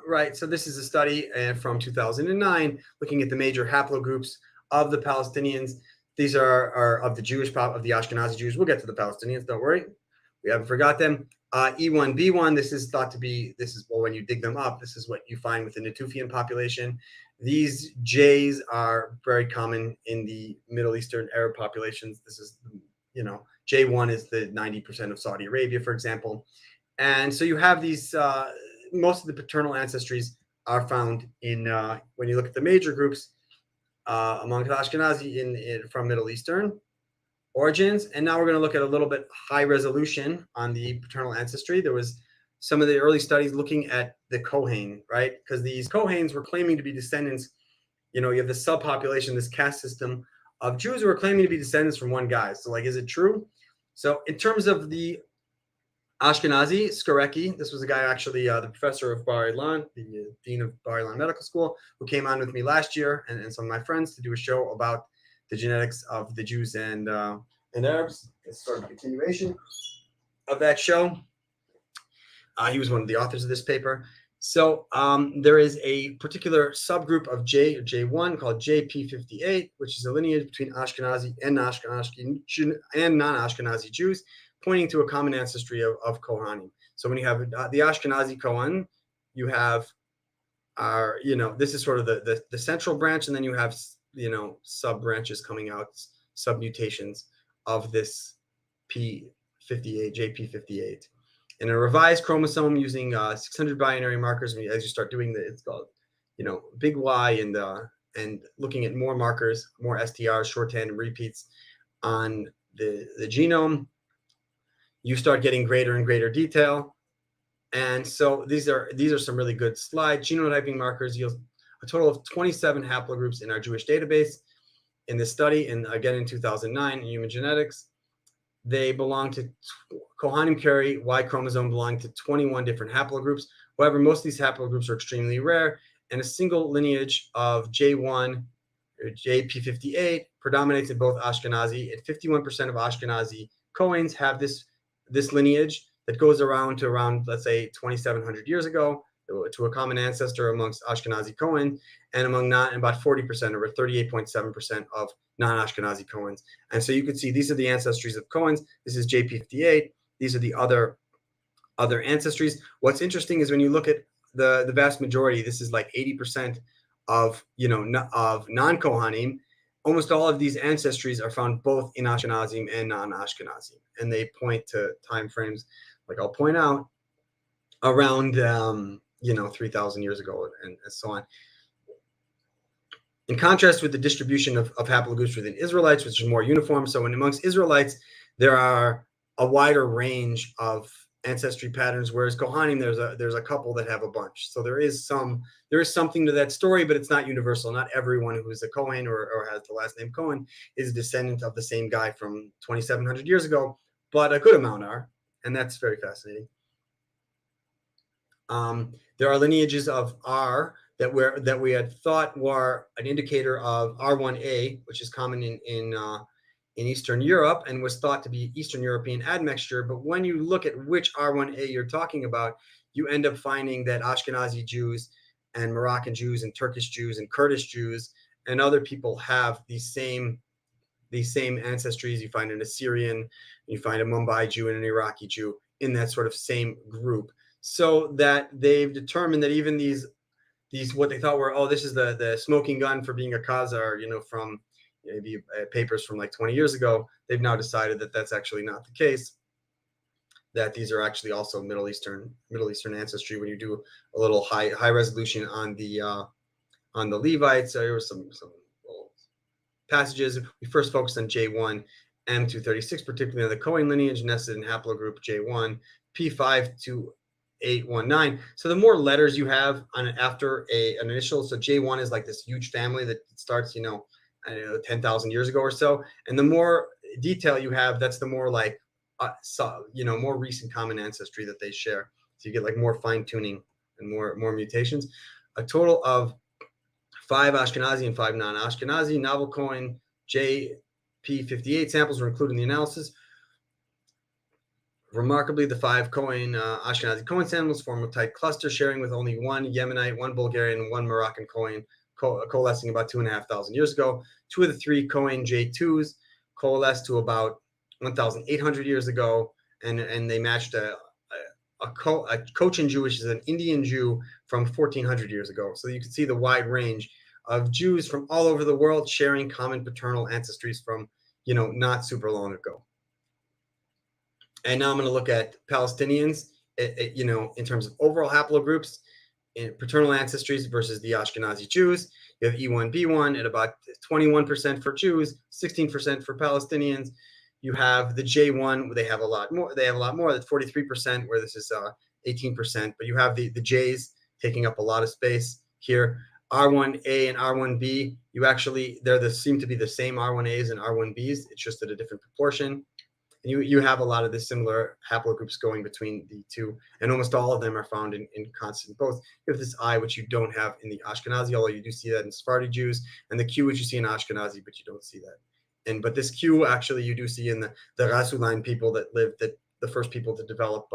Right, so this is a study from 2009 looking at the major haplogroups of the Palestinians. These are of the of the Ashkenazi Jews. We'll get to the Palestinians, don't worry. We haven't forgot them. E1B1, this is thought to be, well, when you dig them up, this is what you find with the Natufian population. These J's are very common in the Middle Eastern Arab populations. This is, J1 is the 90% of Saudi Arabia, for example. And so you have these, most of the paternal ancestries are found in, when you look at the major groups, among Ashkenazi from Middle Eastern origins. And now we're going to look at a little bit high resolution on the paternal ancestry. There was some of the early studies looking at the Kohen, right? Because these Kohens were claiming to be descendants. You have the subpopulation, this caste system of Jews who are claiming to be descendants from one guy. So, is it true? So in terms of the Ashkenazi, Skorecki, this was a guy actually, the professor of Bar Ilan, the dean of Bar Ilan Medical School, who came on with me last year, and some of my friends, to do a show about the genetics of the Jews and Arabs. It's sort of a continuation of that show. He was one of the authors of this paper. So there is a particular subgroup of J1 called JP58, which is a lineage between Ashkenazi and non-Ashkenazi Jews, pointing to a common ancestry of Kohanim. So when you have the Ashkenazi Kohen, you have are, this is sort of the central branch, and then you have, sub branches coming out, sub mutations of this P58, JP58. In a revised chromosome using 600 binary markers, as you start doing it's called, big Y, and looking at more markers, more STRs, shorthand, and repeats on the genome, you start getting greater and greater detail. And so these are some really good slides. Genotyping markers yield a total of 27 haplogroups in our Jewish database in this study, and again in 2009 in Human Genetics. They belong to Kohanim carry Y chromosome belonging to 21 different haplogroups. However, most of these haplogroups are extremely rare, and a single lineage of J1 or JP58 predominates in both Ashkenazi, and 51% of Ashkenazi Kohens have this lineage that goes around, let's say, 2,700 years ago, to a common ancestor amongst Ashkenazi Kohen, and among about 40%, or 38.7% of non-Ashkenazi Kohens. And so you can see these are the ancestries of Kohens. This is JP58. These are the other ancestries. What's interesting is when you look at the vast majority, this is like 80% of non-Kohanim. Almost all of these ancestries are found both in Ashkenazim and non-Ashkenazim, and they point to time frames, like I'll point out, around 3,000 years ago, and so on. In contrast with the distribution of haplogroups within Israelites, which is more uniform. So amongst Israelites, there are a wider range of ancestry patterns, whereas Kohanim, there's a couple that have a bunch. So there is something to that story, but it's not universal. Not everyone who is a Kohen or has the last name Cohen is a descendant of the same guy from 2,700 years ago, but a good amount are, and that's very fascinating. There are lineages of R that we had thought were an indicator of R1A, which is common in Eastern Europe and was thought to be Eastern European admixture. But when you look at which R1A you're talking about, you end up finding that Ashkenazi Jews and Moroccan Jews and Turkish Jews and Kurdish Jews and other people have these same ancestries. You find an Assyrian, you find a Mumbai Jew and an Iraqi Jew in that sort of same group. So that they've determined that even these what they thought were, this is the smoking gun for being a Khazar, from maybe papers from like 20 years ago, they've now decided that that's actually not the case, that these are actually also Middle Eastern ancestry. When you do a little high resolution on the Levites, there were some passages. We first focused on J1 M236, particularly on the Cohen lineage nested in haplogroup J1 P52819. So the more letters you have after an initial, so J1 is like this huge family that starts, 10,000 years ago or so, and the more detail you have, that's the more like more recent common ancestry that they share. So you get like more fine tuning and more mutations. A total of 5 Ashkenazi and 5 non-Ashkenazi novel Cohen JP58 samples were included in the analysis. Remarkably, the 5 Cohen Ashkenazi Cohen samples form a tight cluster, sharing with only 1 Yemenite, 1 Bulgarian, and 1 Moroccan Cohen, coalescing about 2,500 years ago. 2 of the 3 Cohen J2s coalesced to about 1,800 years ago, and they matched a Cochin Jew, which is an Indian Jew from 1,400 years ago. So you can see the wide range of Jews from all over the world sharing common paternal ancestries from, not super long ago. And now I'm going to look at Palestinians, in terms of overall haplogroups, in paternal ancestries versus the Ashkenazi Jews. You have E1B1 at about 21% for Jews, 16% for Palestinians. You have the J1, they have a lot more. That's 43%, where this is 18%. But you have the J's taking up a lot of space here. R1A and R1B, seem to be the same R1As and R1Bs. It's just at a different proportion. And you have a lot of the similar haplogroups going between the two, and almost all of them are found in constant both. You have this I, which you don't have in the Ashkenazi, although you do see that in Sephardi Jews, and the Q, which you see in Ashkenazi, but you don't see that. But this Q, actually, you do see in the Rasuline people that the first people to develop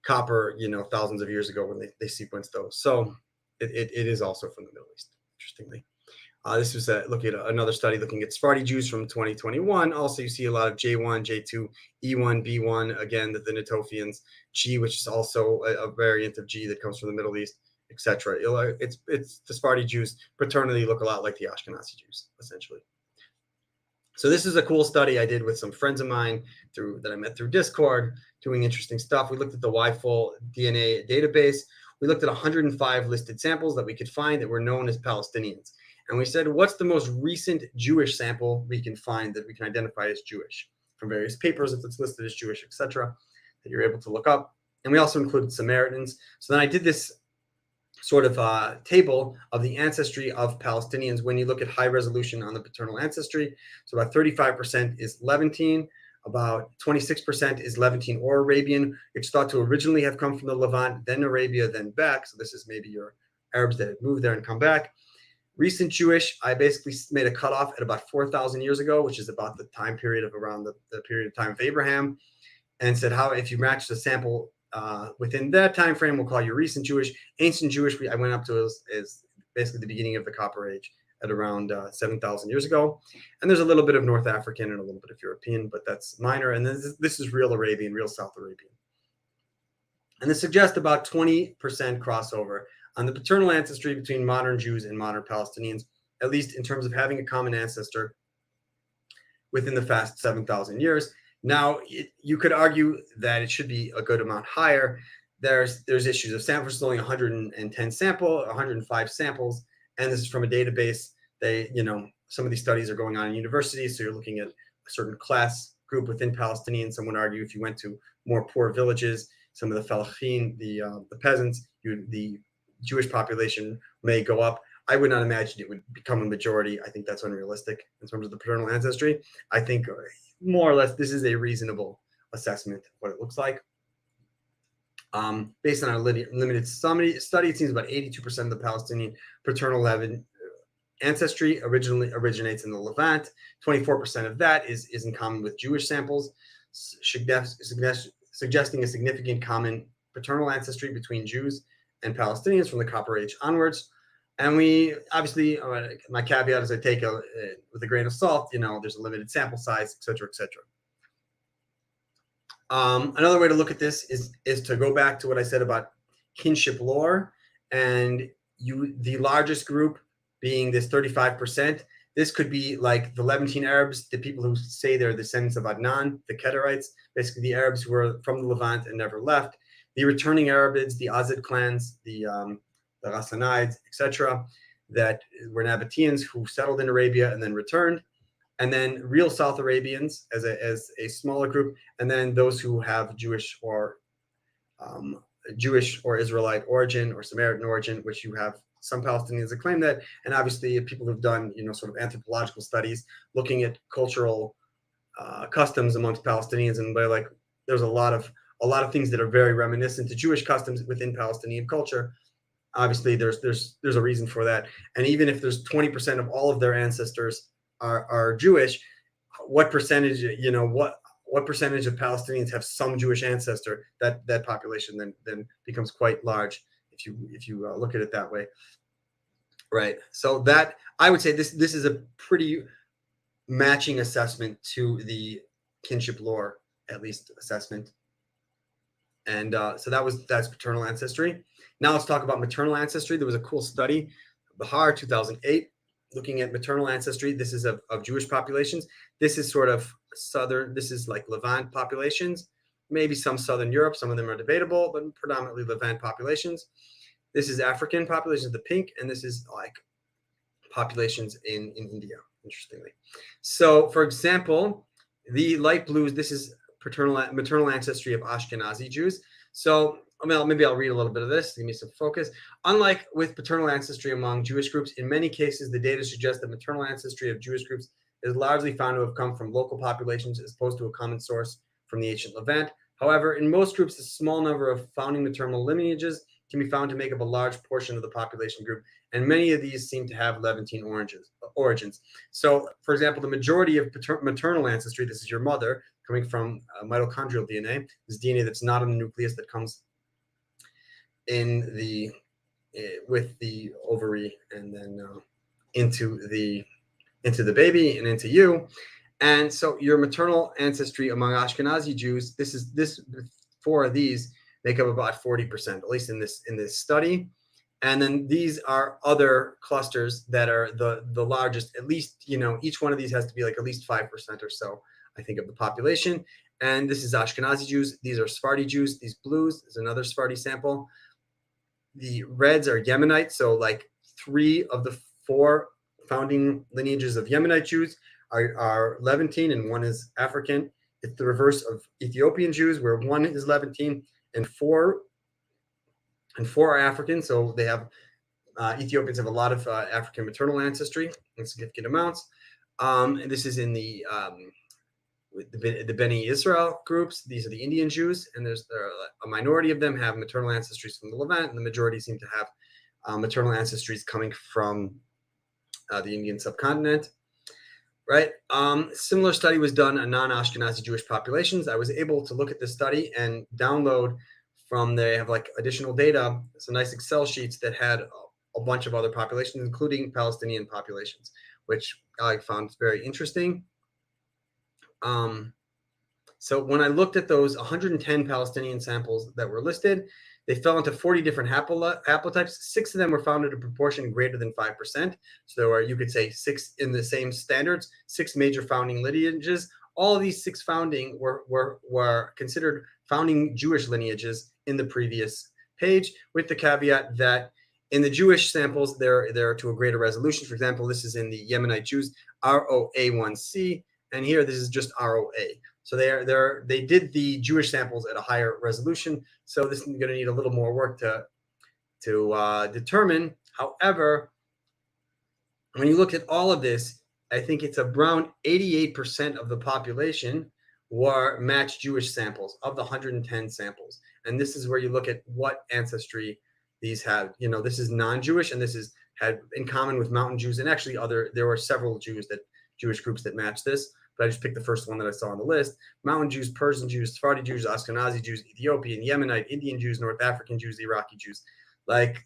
copper, thousands of years ago when they sequenced those. So it is also from the Middle East, interestingly. This was looking at another study looking at Sephardi Jews from 2021. Also, you see a lot of J1, J2, E1, B1, again, the Nabataeans, G, which is also a variant of G that comes from the Middle East, etc. It's the Sephardi Jews paternally look a lot like the Ashkenazi Jews, essentially. So this is a cool study I did with some friends of mine that I met through Discord, doing interesting stuff. We looked at the YFull DNA database. We looked at 105 listed samples that we could find that were known as Palestinians. And we said, what's the most recent Jewish sample we can find that we can identify as Jewish from various papers, if it's listed as Jewish, etc., that you're able to look up. And we also included Samaritans. So then I did this sort of table of the ancestry of Palestinians when you look at high resolution on the paternal ancestry. So about 35% is Levantine, about 26% is Levantine or Arabian. It's thought to originally have come from the Levant, then Arabia, then back. So this is maybe your Arabs that had moved there and come back. Recent Jewish, I basically made a cutoff at about 4,000 years ago, which is about the time period of around the period of time of Abraham, and said how if you match the sample within that time frame, we'll call you recent Jewish. Ancient Jewish, I went up to as basically the beginning of the Copper Age at around 7,000 years ago. And there's a little bit of North African and a little bit of European, but that's minor. And this is real Arabian, real South Arabian. And this suggests about 20% crossover on the paternal ancestry between modern Jews and modern Palestinians, at least in terms of having a common ancestor within the past 7,000 years. Now, you could argue that it should be a good amount higher. There's issues of samples. There's only 110 105 samples, and this is from a database. Some of these studies are going on in universities, so you're looking at a certain class group within Palestinians. Some would argue if you went to more poor villages, some of the Falachin, the peasants, the Jewish population may go up. I would not imagine it would become a majority. I think that's unrealistic in terms of the paternal ancestry. I think more or less this is a reasonable assessment of what it looks like. Based on our limited study, it seems about 82% of the Palestinian paternal ancestry originally originates in the Levant. 24% of that is in common with Jewish samples, suggesting a significant common paternal ancestry between Jews and Palestinians from the Copper Age onwards. And we obviously, my caveat is I take with a grain of salt, there's a limited sample size, et cetera, et cetera. Another way to look at this is to go back to what I said about kinship lore, and the largest group being this 35%. This could be like the Levantine Arabs, the people who say they're descendants of Adnan, the Kedarites, basically the Arabs who were from the Levant and never left. The returning Arabids, the Azid clans, the Ghassanides, etc., that were Nabataeans who settled in Arabia and then returned, and then real South Arabians as a smaller group, and then those who have Jewish or Israelite origin or Samaritan origin, which you have some Palestinians that claim that, and obviously people who've done sort of anthropological studies looking at cultural customs amongst Palestinians, and they're like there's a lot of things that are very reminiscent to Jewish customs within Palestinian culture. Obviously, there's a reason for that. And even if there's 20% of all of their ancestors are Jewish, what percentage, what percentage of Palestinians have some Jewish ancestor? That population then becomes quite large if you look at it that way, right? So that I would say this is a pretty matching assessment to the kinship lore, at least assessment. And so that's paternal ancestry. Now let's talk about maternal ancestry. There was a cool study, Bahar 2008, looking at maternal ancestry. This is of Jewish populations. This is sort of southern. This is like Levant populations, maybe some Southern Europe. Some of them are debatable, but predominantly Levant populations. This is African populations, the pink, and this is like populations in India, interestingly. So, for example, the light blues, this is maternal ancestry of Ashkenazi Jews. So maybe I'll read a little bit of this, give me some focus. Unlike with paternal ancestry among Jewish groups, in many cases, the data suggests that maternal ancestry of Jewish groups is largely found to have come from local populations as opposed to a common source from the ancient Levant. However, in most groups, a small number of founding maternal lineages can be found to make up a large portion of the population group, and many of these seem to have Levantine origins. So, for example, the majority of maternal ancestry, this is your mother, coming from mitochondrial DNA, this DNA that's not in the nucleus that comes in with the ovary and then into the baby and into you. And so your maternal ancestry among Ashkenazi Jews, this four of these make up about 40%, at least in this study. And then these are other clusters that are the largest. At least, each one of these has to be like at least 5% or so, I think, of the population. And this is Ashkenazi Jews. These are Sephardi Jews. These blues is another Sephardi sample. The reds are Yemenite. So like 3 of the 4 founding lineages of Yemenite Jews are Levantine and 1 is African. It's the reverse of Ethiopian Jews, where 1 is Levantine and 4 are African. So they have Ethiopians have a lot of African maternal ancestry in significant amounts. And this is in the Beni Israel groups. These are the Indian Jews, and there's a minority of them have maternal ancestries from the Levant, and the majority seem to have maternal ancestries coming from the Indian subcontinent. Right. Similar study was done on non-Ashkenazi Jewish populations. I was able to look at this study and download from they have like additional data, some nice Excel sheets that had a bunch of other populations, including Palestinian populations, which I found very interesting. So when I looked at those 110 Palestinian samples that were listed, they fell into 40 different haplotypes. 6 of them were found at a proportion greater than 5%. So there were, you could say, 6 in the same standards, 6 major founding lineages. All of these 6 founding were considered founding Jewish lineages in the previous page, with the caveat that in the Jewish samples, they're to a greater resolution. For example, this is in the Yemenite Jews, ROA1C, and here this is just ROA. So they did the Jewish samples at a higher resolution. So this is going to need a little more work to determine. However, when you look at all of this, I think it's around 88% of the population were matched Jewish samples of the 110 samples. And this is where you look at what ancestry these have. This is non-Jewish, and this had in common with Mountain Jews, and actually there were several Jewish groups that matched this. But I just picked the first one that I saw on the list. Mountain Jews, Persian Jews, Sephardi Jews, Ashkenazi Jews, Ethiopian, Yemenite, Indian Jews, North African Jews, Iraqi Jews. Like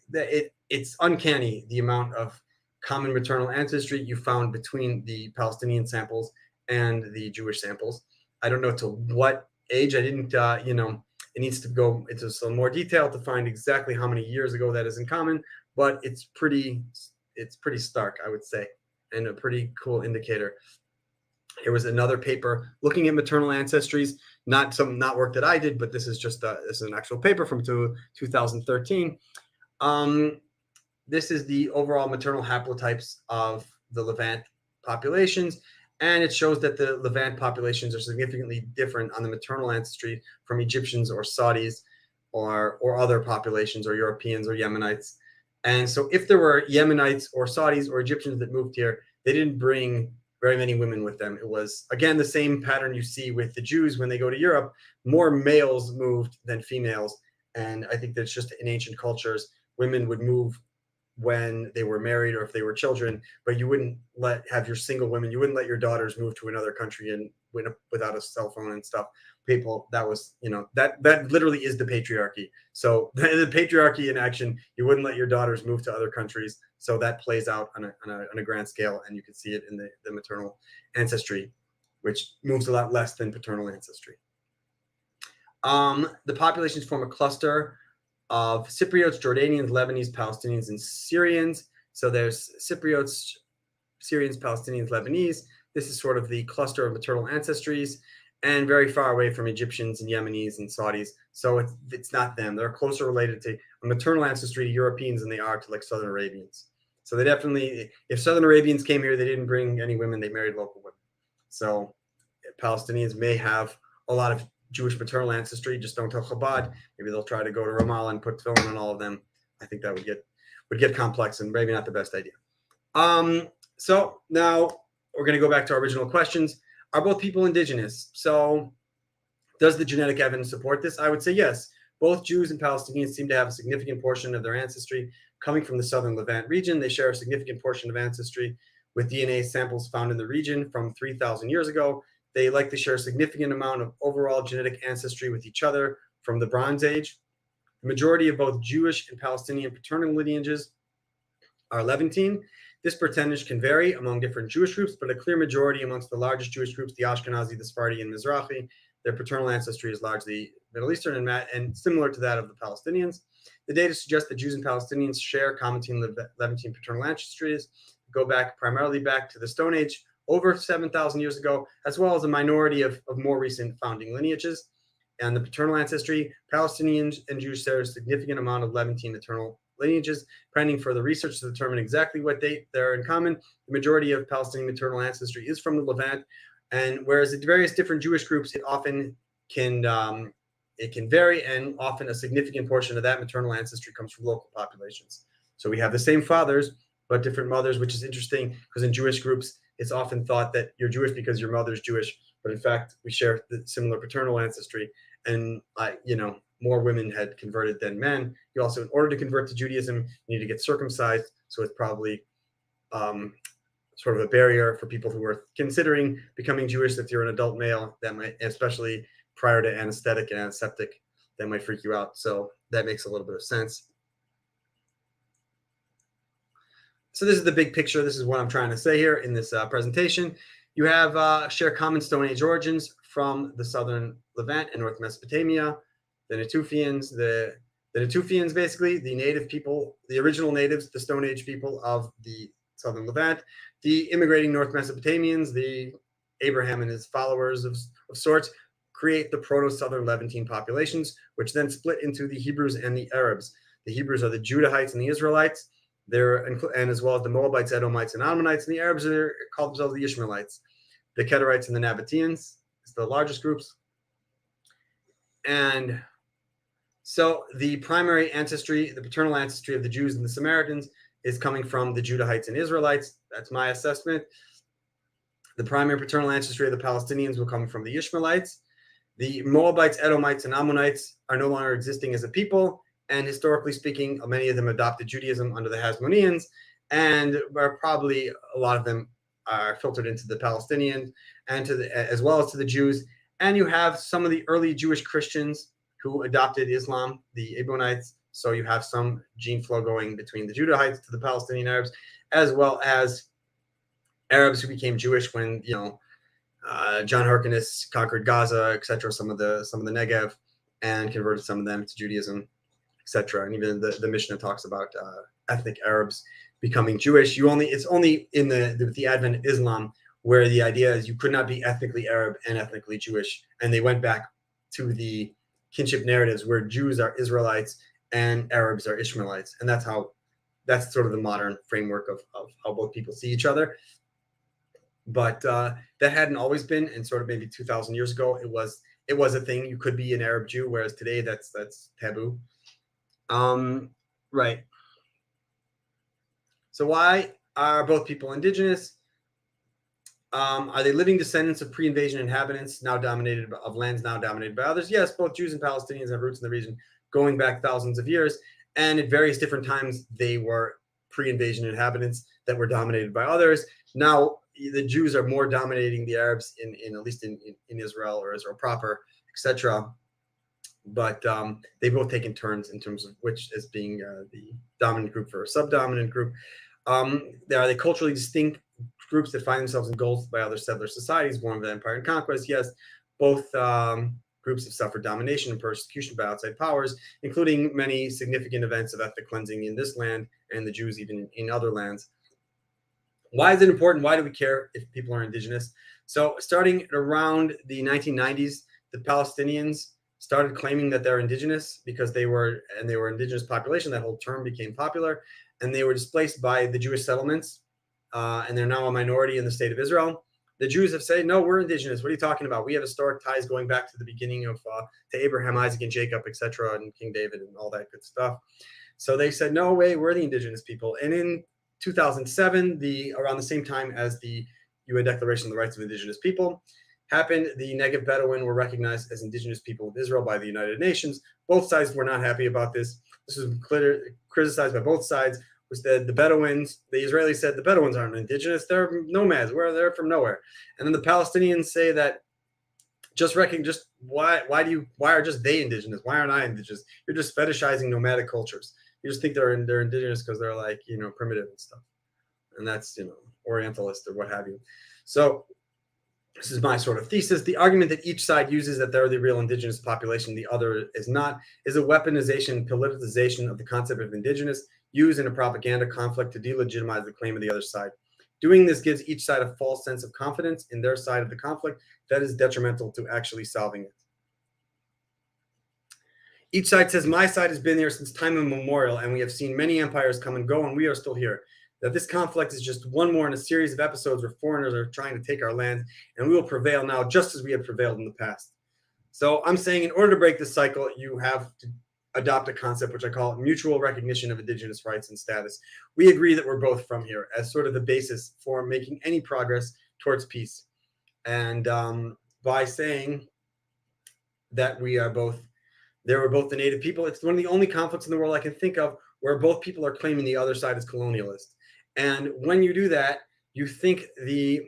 it's uncanny the amount of common maternal ancestry you found between the Palestinian samples and the Jewish samples. I don't know to what age. I didn't, it needs to go into some more detail to find exactly how many years ago that is in common, but it's pretty stark, I would say, and a pretty cool indicator. Here was another paper looking at maternal ancestries, not work that I did, but this is just this is an actual paper from 2013. This is the overall maternal haplotypes of the Levant populations, and it shows that the Levant populations are significantly different on the maternal ancestry from Egyptians or Saudis or other populations or Europeans or Yemenites. And so if there were Yemenites or Saudis or Egyptians that moved here, they didn't bring very many women with them. It was, again, the same pattern you see with the Jews when they go to Europe. More males moved than females. And I think that's just in ancient cultures, women would move when they were married or if they were children, but you wouldn't have your single women, you wouldn't let your daughters move to another country and without a cell phone and stuff. People, that was, that literally is the patriarchy. So the patriarchy in action, you wouldn't let your daughters move to other countries. So that plays out on a grand scale, and you can see it in the maternal ancestry, which moves a lot less than paternal ancestry. The populations form a cluster of Cypriots, Jordanians, Lebanese, Palestinians, and Syrians. So there's Cypriots, Syrians, Palestinians, Lebanese. This is sort of the cluster of maternal ancestries, and very far away from Egyptians and Yemenis and Saudis. So it's not them. They're closer related to a maternal ancestry to Europeans than they are to like Southern Arabians. So they definitely, if Southern Arabians came here, they didn't bring any women, they married local women. So Palestinians may have a lot of Jewish maternal ancestry, just don't tell Chabad. Maybe they'll try to go to Ramallah and put tefillin on all of them. I think that would get complex and maybe not the best idea. So now we're going to go back to our original questions. Are both people indigenous? So does the genetic evidence support this? I would say yes. Both Jews and Palestinians seem to have a significant portion of their ancestry coming from the southern Levant region. They share a significant portion of ancestry with DNA samples found in the region from 3,000 years ago. They likely share a significant amount of overall genetic ancestry with each other from the Bronze Age. The majority of both Jewish and Palestinian paternal lineages are Levantine. This percentage can vary among different Jewish groups, but a clear majority amongst the largest Jewish groups, the Ashkenazi, the Sephardi, and Mizrahi, Their paternal ancestry is largely Middle Eastern and similar to that of the Palestinians. The data suggests that Jews and Palestinians share common Levantine paternal ancestries, go back primarily back to the Stone Age, over 7,000 years ago, as well as a minority of more recent founding lineages. And the paternal ancestry, Palestinians and Jews share a significant amount of Levantine maternal lineages. Pending further research to determine exactly what date they're in common, the majority of Palestinian maternal ancestry is from the Levant. And whereas the various different Jewish groups, it often can vary, and often a significant portion of that maternal ancestry comes from local populations. So we have the same fathers, but different mothers, which is interesting because in Jewish groups, it's often thought that you're Jewish because your mother's Jewish, but in fact, we share the similar paternal ancestry. And more women had converted than men. You also, in order to convert to Judaism, you need to get circumcised. So it's probably sort of a barrier for people who are considering becoming Jewish. If you're an adult male, that might, especially prior to anesthetic and antiseptic, that might freak you out. So that makes a little bit of sense. So this is the big picture. This is what I'm trying to say here in this presentation. You have share common Stone Age origins from the southern Levant and North Mesopotamia. The Natufians, basically, the native people, the original natives, the Stone Age people of the southern Levant. The immigrating North Mesopotamians, the Abraham and his followers of sorts, create the proto-southern Levantine populations, which then split into the Hebrews and the Arabs. The Hebrews are the Judahites and the Israelites. And as well as the Moabites, Edomites, and Ammonites, and the Arabs call themselves the Ishmaelites. The Kedarites and the Nabataeans is the largest groups. And so the primary ancestry, the paternal ancestry of the Jews and the Samaritans is coming from the Judahites and Israelites. That's my assessment. The primary paternal ancestry of the Palestinians will come from the Ishmaelites. The Moabites, Edomites, and Ammonites are no longer existing as a people. And historically speaking, many of them adopted Judaism under the Hasmoneans, and probably a lot of them are filtered into the Palestinians and as well as to the Jews. And you have some of the early Jewish Christians who adopted Islam, the Ebionites. So you have some gene flow going between the Judahites to the Palestinian Arabs, as well as Arabs who became Jewish when John Hyrcanus conquered Gaza, etc. Some of the Negev, and converted some of them to Judaism, etc. And even the Mishnah talks about ethnic Arabs becoming Jewish. It's only in the advent of Islam where the idea is you could not be ethnically Arab and ethnically Jewish, and they went back to the kinship narratives where Jews are Israelites and Arabs are Ishmaelites, and that's sort of the modern framework of how both people see each other. But that hadn't always been, and sort of maybe 2,000 years ago, it was a thing. You could be an Arab Jew, whereas today that's taboo. Right. So why are both people indigenous? Are they living descendants of pre-invasion inhabitants of lands now dominated by others? Yes, both Jews and Palestinians have roots in the region going back thousands of years, and at various different times they were pre-invasion inhabitants that were dominated by others. Now the Jews are more dominating the Arabs in at least in Israel or Israel proper, etc. But they've both taken turns in terms of which as being the dominant group or subdominant group. Are they culturally distinct groups that find themselves engulfed by other settler societies born of empire and conquest? Yes, both groups have suffered domination and persecution by outside powers, including many significant events of ethnic cleansing in this land and the Jews even in other lands. Why is it important? Why do we care if people are indigenous? So starting around the 1990s, the Palestinians started claiming that they're indigenous because they were indigenous population. That whole term became popular, and they were displaced by the Jewish settlements, and they're now a minority in the state of Israel. The Jews have said, no, we're indigenous. What are you talking about? We have historic ties going back to the beginning of to Abraham, Isaac, and Jacob, etc., and King David and all that good stuff. So they said, no way, we're the indigenous people. And in 2007, around the same time as the UN Declaration of the Rights of Indigenous People happened, the Negev Bedouin were recognized as indigenous people of Israel by the United Nations. Both sides were not happy about this. This was criticized by both sides. Was that the Bedouins, the Israelis said the Bedouins aren't indigenous, they're nomads, they're from nowhere. And then the Palestinians say that why are just they indigenous? Why aren't I indigenous? You're just fetishizing nomadic cultures. You just think they're indigenous because they're like, primitive and stuff. And that's, Orientalist or what have you. So this is my sort of thesis, the argument that each side uses that they're the real indigenous population, the other is not, is a weaponization, politicization of the concept of indigenous, used in a propaganda conflict to delegitimize the claim of the other side. Doing this gives each side a false sense of confidence in their side of the conflict that is detrimental to actually solving it. Each side says, my side has been here since time immemorial, and we have seen many empires come and go, and we are still here. That this conflict is just one more in a series of episodes where foreigners are trying to take our land, and we will prevail now just as we have prevailed in the past. So I'm saying in order to break this cycle, you have to adopt a concept which I call mutual recognition of indigenous rights and status. We agree that we're both from here as sort of the basis for making any progress towards peace. And by saying that we are both, they were both the native people, it's one of the only conflicts in the world I can think of where both people are claiming the other side is colonialist. And when you do that, you think the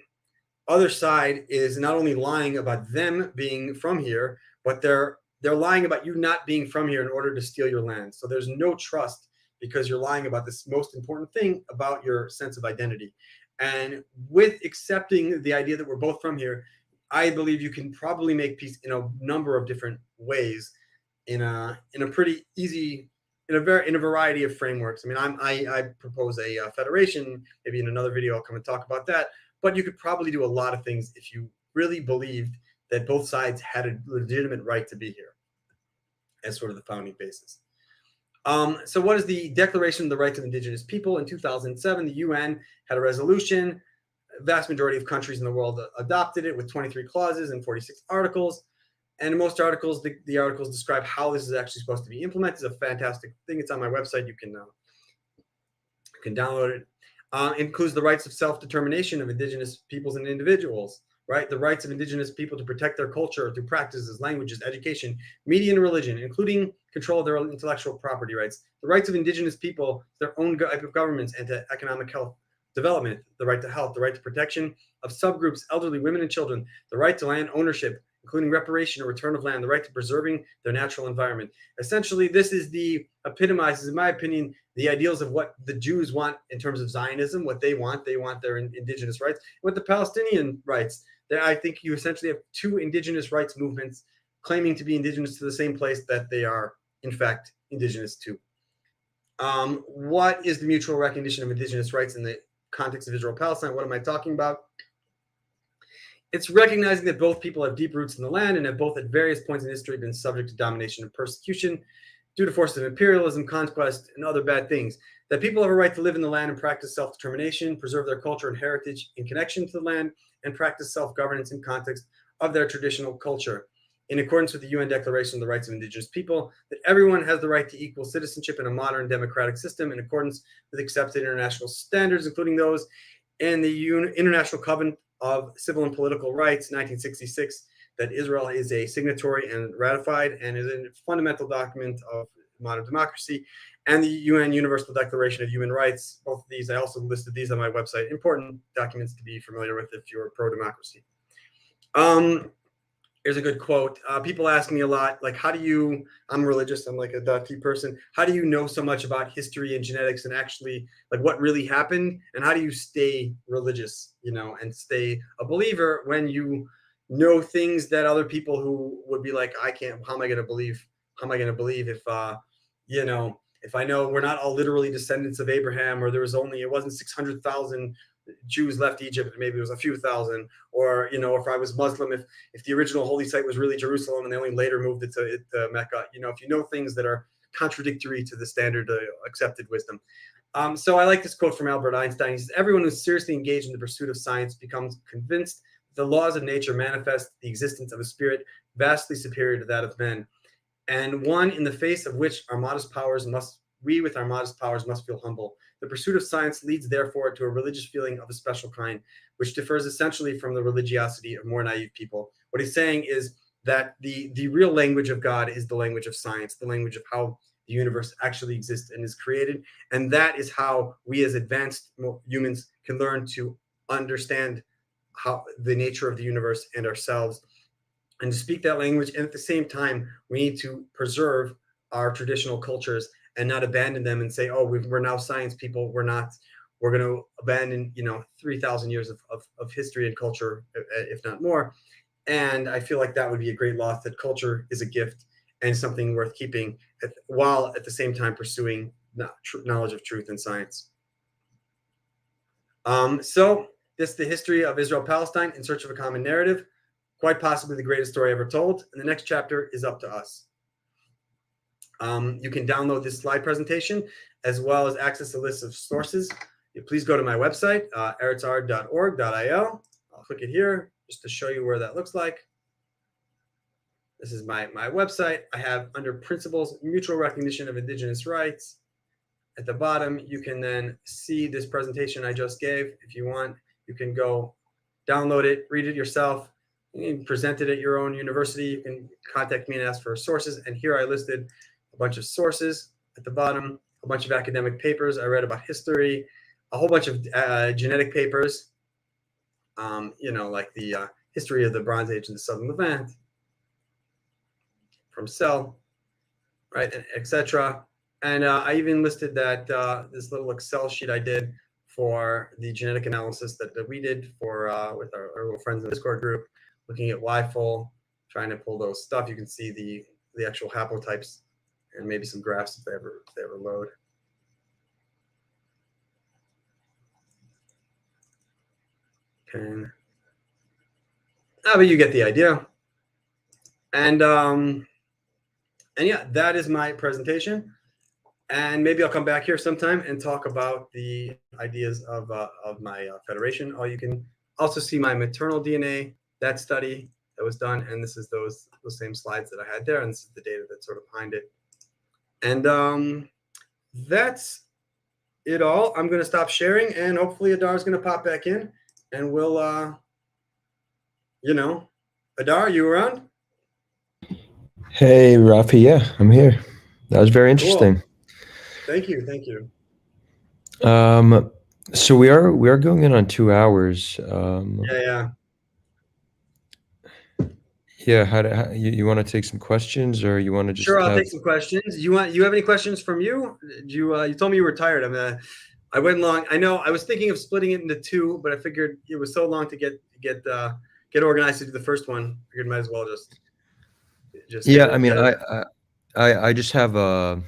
other side is not only lying about them being from here, but they're lying about you not being from here in order to steal your land. So there's no trust because you're lying about this most important thing about your sense of identity. And with accepting the idea that we're both from here, I believe you can probably make peace in a number of different ways, in a pretty easy, in a variety of frameworks. I mean, I propose a federation. Maybe in another video I'll come and talk about that. But you could probably do a lot of things if you really believed that both sides had a legitimate right to be here as sort of the founding basis. So what is the Declaration of the Rights of Indigenous People? In 2007, the UN had a resolution. A vast majority of countries in the world adopted it with 23 clauses and 46 articles. And in most articles, the articles describe how this is actually supposed to be implemented. It's a fantastic thing. It's on my website. You can download it. Includes the rights of self-determination of indigenous peoples and individuals, right? The rights of indigenous people to protect their culture through practices, languages, education, media, and religion, including control of their intellectual property rights. The rights of indigenous people, their own type of governments, and to economic health development, the right to health, the right to protection of subgroups, elderly, women, and children, the right to land ownership, including reparation or return of land, the right to preserving their natural environment. Essentially, this is epitomizes, in my opinion, the ideals of what the Jews want in terms of Zionism, what they want. They want their indigenous rights. What the Palestinian rights, I think you essentially have two indigenous rights movements claiming to be indigenous to the same place that they are, in fact, indigenous to. What is the mutual recognition of indigenous rights in the context of Israel-Palestine? What am I talking about? It's recognizing that both people have deep roots in the land and have both at various points in history been subject to domination and persecution due to forces of imperialism, conquest, and other bad things. That people have a right to live in the land and practice self-determination, preserve their culture and heritage in connection to the land, and practice self-governance in context of their traditional culture. In accordance with the UN Declaration of the Rights of Indigenous People, that everyone has the right to equal citizenship in a modern democratic system in accordance with accepted international standards, including those in the International Covenant of Civil and Political Rights, 1966, that Israel is a signatory and ratified and is a fundamental document of modern democracy, and the UN Universal Declaration of Human Rights. Both of these, I also listed these on my website. Important documents to be familiar with if you're pro-democracy. Here's a good quote. People ask me a lot, like, how do you, I'm religious, I'm like a Dati person. How do you know so much about history and genetics and actually like what really happened? And how do you stay religious, and stay a believer when you know things that other people who would be like, I can't, how am I going to believe? How am I going to believe if, if I know we're not all literally descendants of Abraham, or it wasn't 600,000 Jews left Egypt, maybe it was a few thousand, or if I was Muslim, if the original holy site was really Jerusalem and they only later moved it to Mecca, if you know things that are contradictory to the standard accepted wisdom. So I like this quote from Albert Einstein. He says, everyone who's seriously engaged in the pursuit of science becomes convinced that the laws of nature manifest the existence of a spirit vastly superior to that of men, and one in the face of which we with our modest powers must feel humble. The pursuit of science leads, therefore, to a religious feeling of a special kind, which differs essentially from the religiosity of more naive people. What he's saying is that the real language of God is the language of science, the language of how the universe actually exists and is created. And that is how we as advanced humans can learn to understand how the nature of the universe and ourselves, and to speak that language. And at the same time, we need to preserve our traditional cultures and not abandon them and say, oh, we're now science people. We're not we're going to abandon 3,000 years of history and culture, if not more. And I feel like that would be a great loss, that culture is a gift and something worth keeping, while at the same time pursuing knowledge of truth and science. So this is the history of Israel-Palestine in search of a common narrative, quite possibly the greatest story ever told. And the next chapter is up to us. You can download this slide presentation as well as access a list of sources. Please go to my website, eritzar.org.il. I'll click it here just to show you where that looks like. This is my website. I have under Principles, Mutual Recognition of Indigenous Rights. At the bottom, you can then see this presentation I just gave. If you want, you can go download it, read it yourself. You can present it at your own university. You can contact me and ask for sources. And here I listed a bunch of sources at the bottom, a bunch of academic papers I read about history, a whole bunch of genetic papers, like the history of the Bronze Age in the Southern Levant, from Cell, right, etc. And I even listed that this little Excel sheet I did for the genetic analysis that we did for with our little friends in the Discord group, looking at YFOL, trying to pull those stuff. You can see the actual haplotypes and maybe some graphs if they ever load. Okay. But you get the idea. And yeah, that is my presentation. And maybe I'll come back here sometime and talk about the ideas of my federation. Or you can also see my maternal DNA, that study that was done. And this is those same slides that I had there. And this is the data that's sort of behind it. And that's it all. I'm going to stop sharing, and hopefully Adar is going to pop back in, and we'll, Adar, you around? Hey, Rafi. Yeah, I'm here. That was very interesting. Cool. Thank you. So we are going in on 2 hours. Yeah. Yeah. How you want to take some questions, or you want to just? Sure, I'll take some questions. You have any questions from you? You told me you were tired. I went long. I know I was thinking of splitting it into 2, but I figured it was so long to get organized to do the first one. I figured might as well just. Yeah, I mean, I just have I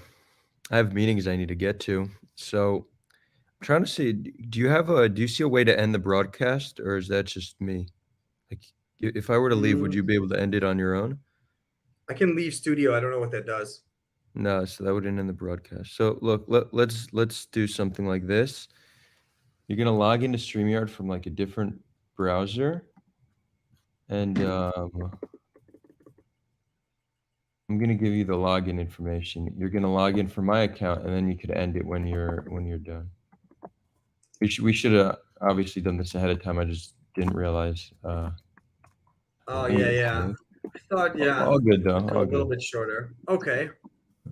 have meetings I need to get to, so I'm trying to see. Do you see a way to end the broadcast, or is that just me? Like, if I were to leave, would you be able to end it on your own? I can leave studio. I don't know what that does. No, so that wouldn't end the broadcast. So look, let's do something like this. You're gonna log into StreamYard from like a different browser, and I'm gonna give you the login information. You're gonna log in from my account, and then you could end it when you're done. We should have obviously done this ahead of time. I just didn't realize. Oh yeah. I thought All good though. A little bit shorter. Okay.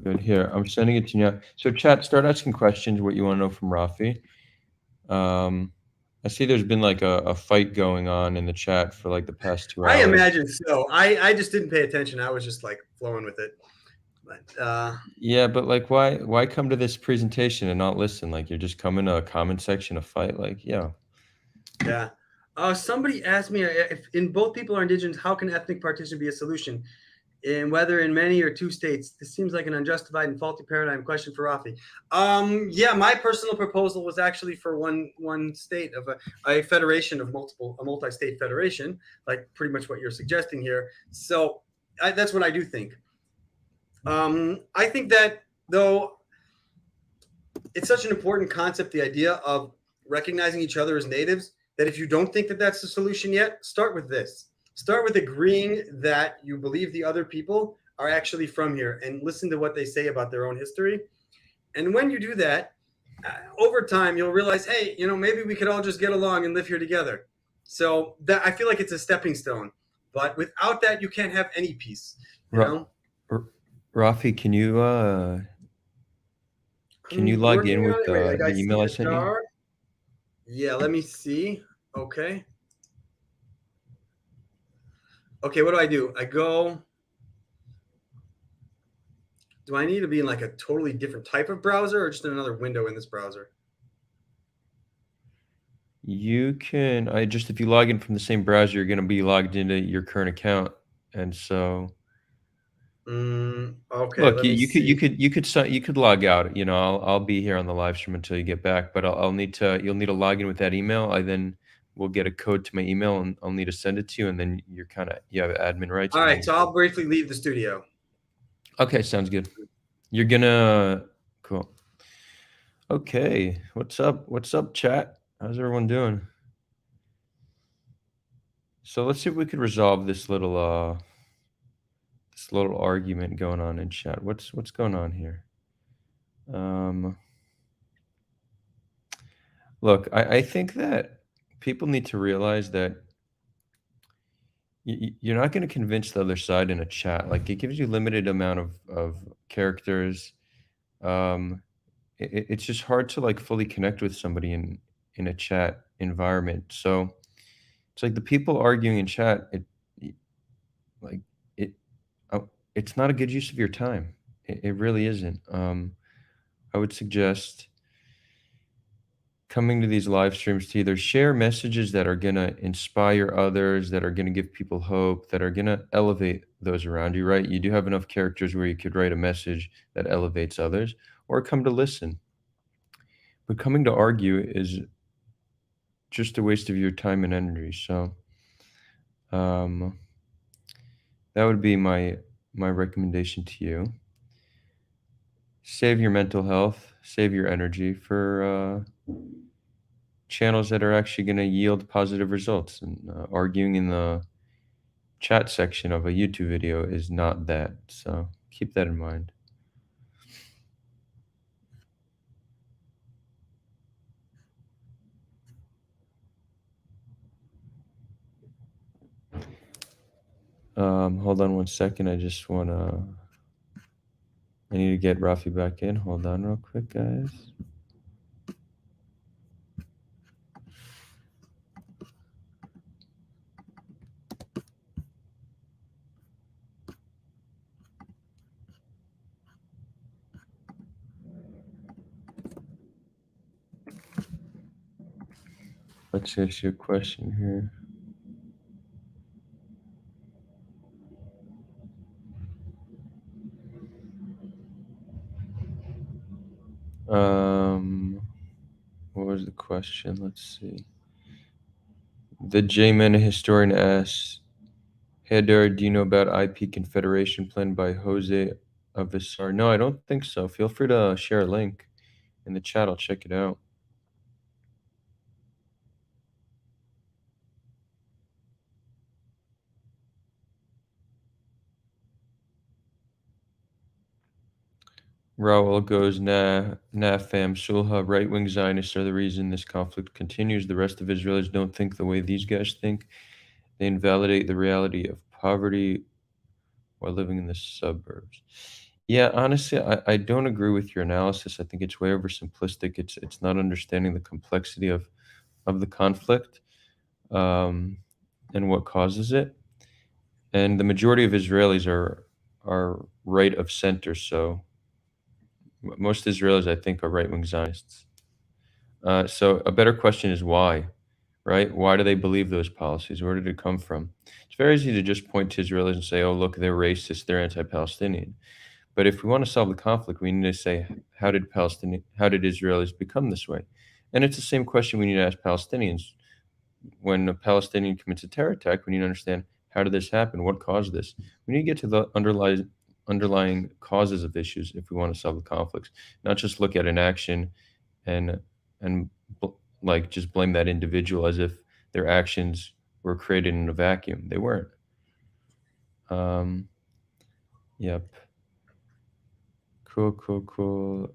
Good. Here, I'm sending it to you now. So chat, start asking questions. What you want to know from Rafi? I see there's been like a fight going on in the chat for like the past 2 hours. I imagine so. I just didn't pay attention. I was just like flowing with it. But yeah, but like why come to this presentation and not listen? Like you're just coming to a comment section to fight? Like, yeah. Somebody asked me if in both people are indigenous, how can ethnic partition be a solution? And whether in many or 2 states, this seems like an unjustified and faulty paradigm. Question for Rafi. Yeah, my personal proposal was actually for one state of a federation of a multi-state federation, like pretty much what you're suggesting here. So that's what I do think. I think that though it's such an important concept, the idea of recognizing each other as natives, that if you don't think that that's the solution yet, start with this. Start with agreeing that you believe the other people are actually from here and listen to what they say about their own history. And when you do that, over time, you'll realize, hey, maybe we could all just get along and live here together. So that I feel like it's a stepping stone. But without that, you can't have any peace. Rafi, can you log in with the email I sent you? Yeah, let me see. Okay, what do? I go. Do I need to be in like a totally different type of browser or just in another window in this browser? You can, if you log in from the same browser, you're going to be logged into your current account. And so, Okay, look, let me see. you could log out. You know, I'll be here on the live stream until you get back, but you'll need to log in with that email. I then will get a code to my email, and I'll need to send it to you, and then you have admin rights. All And right, so I'll briefly leave the studio. okay, sounds good. You're gonna cool. Okay, what's up? What's up, chat? How's everyone doing? So let's see if we could resolve this little argument going on in chat. What's going on here? Look, I think that people need to realize that you're not going to convince the other side in a chat. Like it gives you limited amount of characters. Um, it's just hard to like fully connect with somebody in a chat environment. So it's like the people arguing in chat. Like it, it's not a good use of your time. It really isn't. I would suggest coming to these live streams to either share messages that are going to inspire others, that are going to give people hope, that are going to elevate those around you, right? You do have enough characters where you could write a message that elevates others, or come to listen. But coming to argue is just a waste of your time and energy. So um, that would be my recommendation to you. Save your mental health, save your energy for channels that are actually going to yield positive results. And arguing in the chat section of a YouTube video is not that. So keep that in mind. Hold on one second. I need to get Rafi back in. Hold on real quick, guys. Let's ask you a question here. What was the question? Let's see. The J-Man historian asks, "Hey Adar, do you know about IP Confederation plan by Jose Avisar?" No, I don't think so. Feel free to share a link in the chat. I'll check it out. Raul goes, nah, fam. Sulha, right-wing Zionists are the reason this conflict continues. The rest of Israelis don't think the way these guys think. They invalidate the reality of poverty while living in the suburbs. Yeah, honestly, I don't agree with your analysis. I think it's way oversimplistic. It's not understanding the complexity of the conflict and what causes it. And the majority of Israelis are right of center, so most Israelis, I think, are right-wing Zionists. So a better question is why, right? Why do they believe those policies? Where did it come from? It's very easy to just point to Israelis and say, "Oh, look, they're racist, they're anti-Palestinian." But if we want to solve the conflict, we need to say, how did Israelis become this way? And it's the same question we need to ask Palestinians. When a Palestinian commits a terror attack, we need to understand, how did this happen? What caused this? We need to get to the underlying causes of issues if we want to solve the conflicts, not just look at an action and and like just blame that individual as if their actions were created in a vacuum. They weren't. Yep. Cool.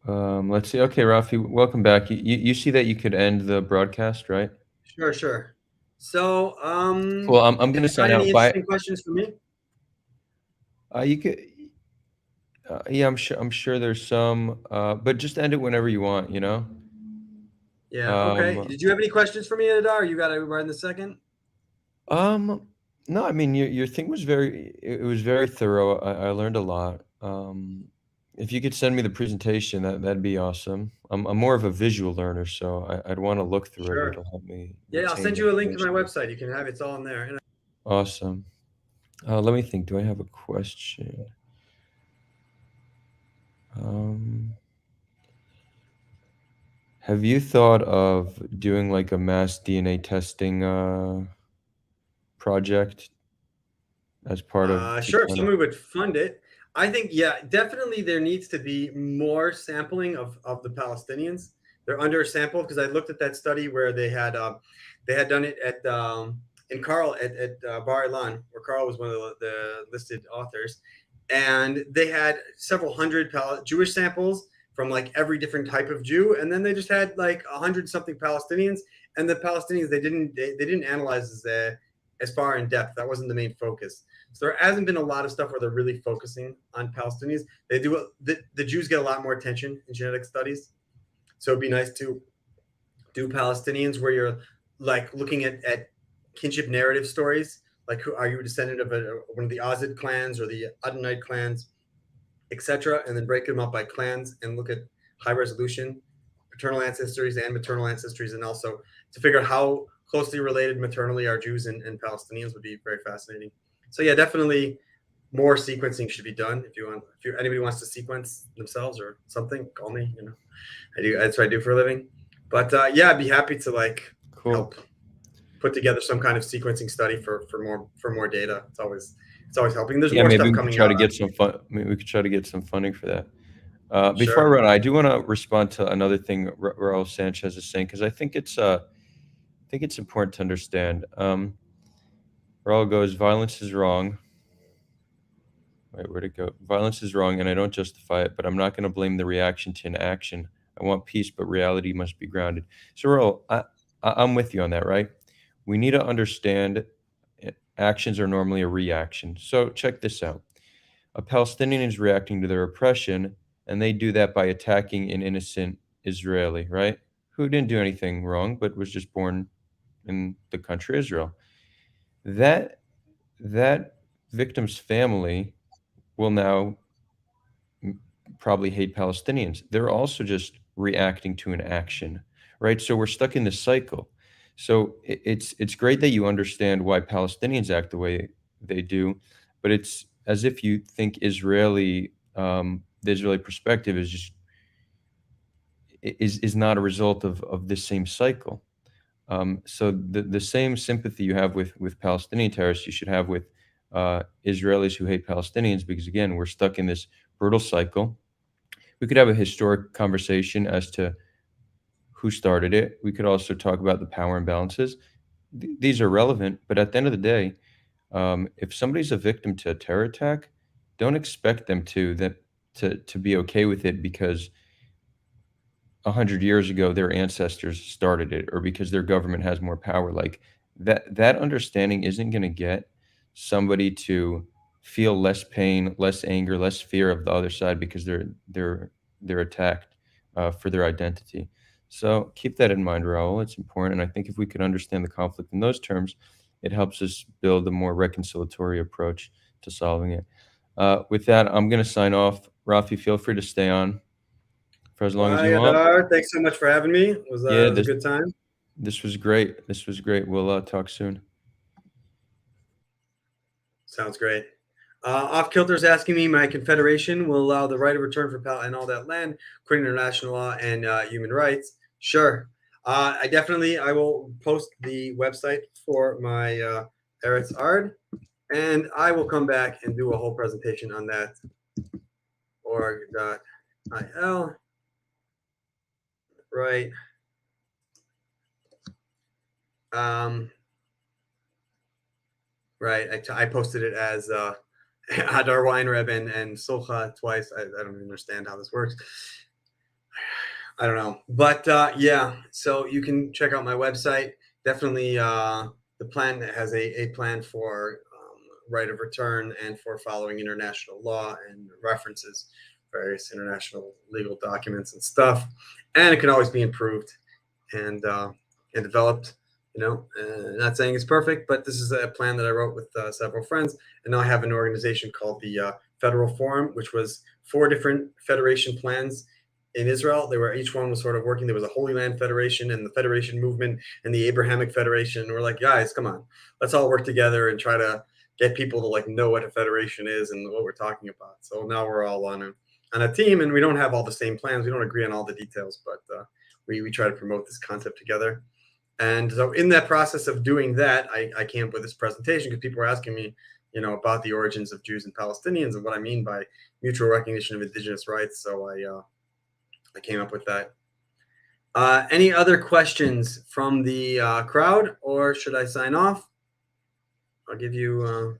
Let's see. Okay, Rafi, welcome back. You see that you could end the broadcast, right? Sure. So, Cool. I'm did gonna you sign find any out. Bye. interesting questions for me? You could. Yeah, I'm sure there's some. But just end it whenever you want. You know. Yeah. Okay. Did you have any questions for me, Adar? You got it right in the second. No, I mean your thing was it was very thorough. I learned a lot. If you could send me the presentation, that'd be awesome. I'm more of a visual learner, so I'd want to look through it. Sure. It'll help me Yeah, I'll retain send the you a link to my information. website. You can have it's all in there. And Awesome. Let me think. Do I have a question? Um, have you thought of doing like a mass DNA testing project as part of to Sure, if kind of? somebody would fund it. I think, yeah, definitely there needs to be more sampling of the Palestinians. They're undersampled because I looked at that study where they had done it at in Carl at Bar Ilan, where Carl was one of the listed authors, and they had several hundred Jewish samples from like every different type of Jew, and then they just had like 100 something Palestinians, and the Palestinians they didn't analyze as far in depth. That wasn't the main focus. So there hasn't been a lot of stuff where they're really focusing on Palestinians. They do the Jews get a lot more attention in genetic studies, so it'd be nice to do Palestinians where you're like looking at kinship narrative stories, like who are you a descendant of one of the Ozid clans or the Adonite clans, etc., and then break them up by clans and look at high resolution paternal ancestries and maternal ancestries, and also to figure out how closely related maternally are Jews and Palestinians would be very fascinating. So yeah, definitely more sequencing should be done. If anybody wants to sequence themselves or something, call me. I do. That's what I do for a living. But yeah, I'd be happy to like Cool. help put together some kind of sequencing study for more data. It's always helping. There's Yeah, more maybe stuff we could coming try out. to get some fun. Maybe we could try to get some funding for that. Before I Sure. run, I do want to respond to another thing Raul Sanchez is saying because I think it's important to understand. Raul goes, violence is wrong. Wait, where'd it go? Violence is wrong, and I don't justify it, but I'm not going to blame the reaction to inaction. I want peace, but reality must be grounded. So, Raul, I'm with you on that, right? We need to understand actions are normally a reaction. So, check this out. A Palestinian is reacting to their oppression, and they do that by attacking an innocent Israeli, right? Who didn't do anything wrong, but was just born in the country Israel. That that victim's family will now probably hate Palestinians. They're also just reacting to an action, right? So we're stuck in this cycle. So it's great that you understand why Palestinians act the way they do, but it's as if you think the Israeli perspective is just is not a result of this same cycle. So the same sympathy you have with Palestinian terrorists, you should have with Israelis who hate Palestinians, because again, we're stuck in this brutal cycle. We could have a historic conversation as to who started it. We could also talk about the power imbalances. These are relevant, but at the end of the day, if somebody's a victim to a terror attack, don't expect them to be okay with it because 100 years ago their ancestors started it or because their government has more power. Like that understanding isn't going to get somebody to feel less pain, less anger, less fear of the other side because they're attacked for their identity. So keep that in mind, Raul. It's important, and I think if we could understand the conflict in those terms, it helps us build a more reconciliatory approach to solving it. With that, I'm going to sign off. Rafi, feel free to stay on for as long as you Bye, want. Adar. Thanks so much for having me. Yeah, It was a good time. this was great. This was great. We'll talk soon. Sounds great. Off Kilter's asking me, my confederation will allow the right of return for and all that land, according to international law and human rights. Sure. I will post the website for my Eretz Ard, and I will come back and do a whole presentation on that. Org.il. Right. Right. I posted it as Adar Weinreb and Sulha twice. I don't understand how this works. I don't know. But yeah, so you can check out my website. Definitely the plan has a plan for right of return and for following international law and references various international legal documents and stuff. And it can always be improved and developed. Not saying it's perfect, but this is a plan that I wrote with several friends. And now I have an organization called the Federal Forum, which was 4 different federation plans in Israel. Each one was sort of working. There was a Holy Land Federation and the Federation Movement and the Abrahamic Federation. And we're like, guys, come on, let's all work together and try to get people to like know what a federation is and what we're talking about. So now we're all on a team, and we don't have all the same plans. We don't agree on all the details, but we try to promote this concept together. And so in that process of doing that, I came up with this presentation because people were asking me, about the origins of Jews and Palestinians and what I mean by mutual recognition of indigenous rights. So I came up with that. Any other questions from the crowd, or should I sign off? I'll give you.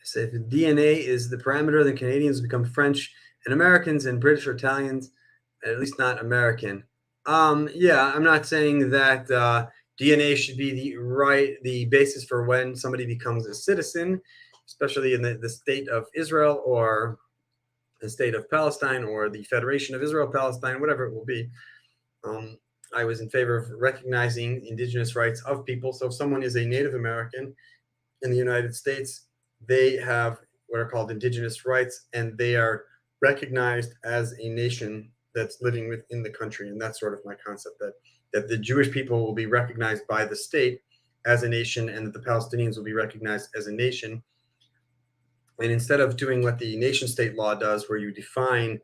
So if DNA is the parameter, then Canadians become French and Americans, and British or Italians, at least not American. Yeah, I'm not saying that DNA should be the basis for when somebody becomes a citizen, especially in the state of Israel or the state of Palestine or the Federation of Israel, Palestine, whatever it will be. I was in favor of recognizing indigenous rights of people. So if someone is a Native American in the United States, they have what are called indigenous rights, and they are recognized as a nation that's living within the country. And that's sort of my concept, that the Jewish people will be recognized by the state as a nation, and that the Palestinians will be recognized as a nation. And instead of doing what the nation state law does, where you define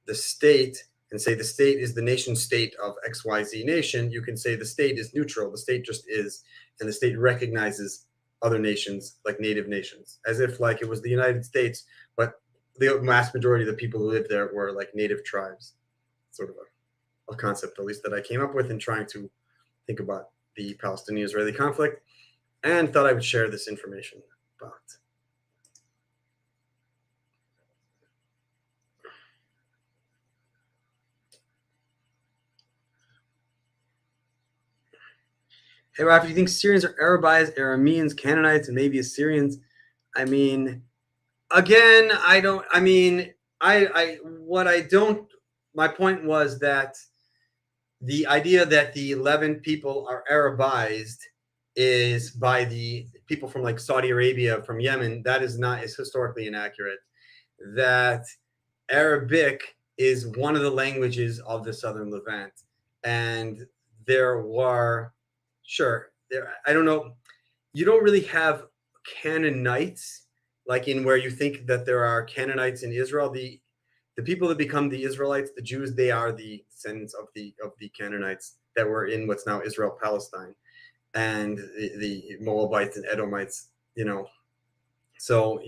the state and say the state is the nation state of XYZ nation, you can say the state is neutral. The state just is, and the state recognizes other nations like native nations, as if like it was the United States, but the vast majority of the people who lived there were like native tribes. Sort of a concept, at least, that I came up with in trying to think about the Palestinian-Israeli conflict, and thought I would share this information about. Hey, Rafi, do you think Syrians are Arabized, Arameans, Canaanites, and maybe Assyrians? I mean, again, I don't. I mean, what I don't. My point was that the idea that the 11 people are Arabized is by the people from like Saudi Arabia, from Yemen. That is historically inaccurate. That Arabic is one of the languages of the Southern Levant, and there were. Sure. I don't know. You don't really have Canaanites, like in where you think that there are Canaanites in Israel. The people that become the Israelites, the Jews, they are the descendants of the Canaanites that were in what's now Israel, Palestine, and the Moabites and Edomites. So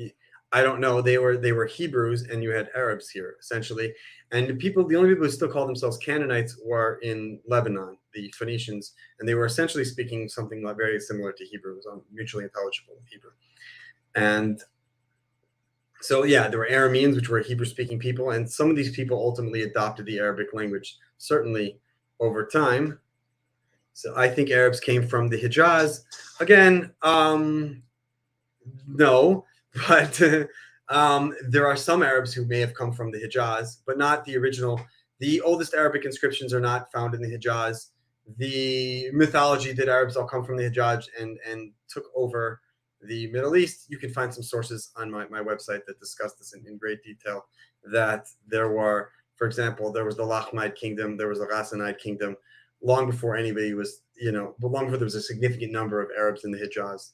I don't know. They were Hebrews, and you had Arabs here essentially. And the only people who still call themselves Canaanites were in Lebanon, the Phoenicians, and they were essentially speaking something very similar to Hebrew. It was mutually intelligible Hebrew. And so, yeah, there were Arameans, which were Hebrew-speaking people, and some of these people ultimately adopted the Arabic language, certainly over time. So I think Arabs came from the Hijaz. Again, no, but there are some Arabs who may have come from the Hijaz, but not the original. The oldest Arabic inscriptions are not found in the Hijaz. The mythology that Arabs all come from the Hijaz and took over the Middle East. You can find some sources on my website that discuss this in great detail, that there were, for example, there was the Lakhmide kingdom, there was the Ghassanide kingdom, long before anybody was, but long before there was a significant number of Arabs in the Hijaz.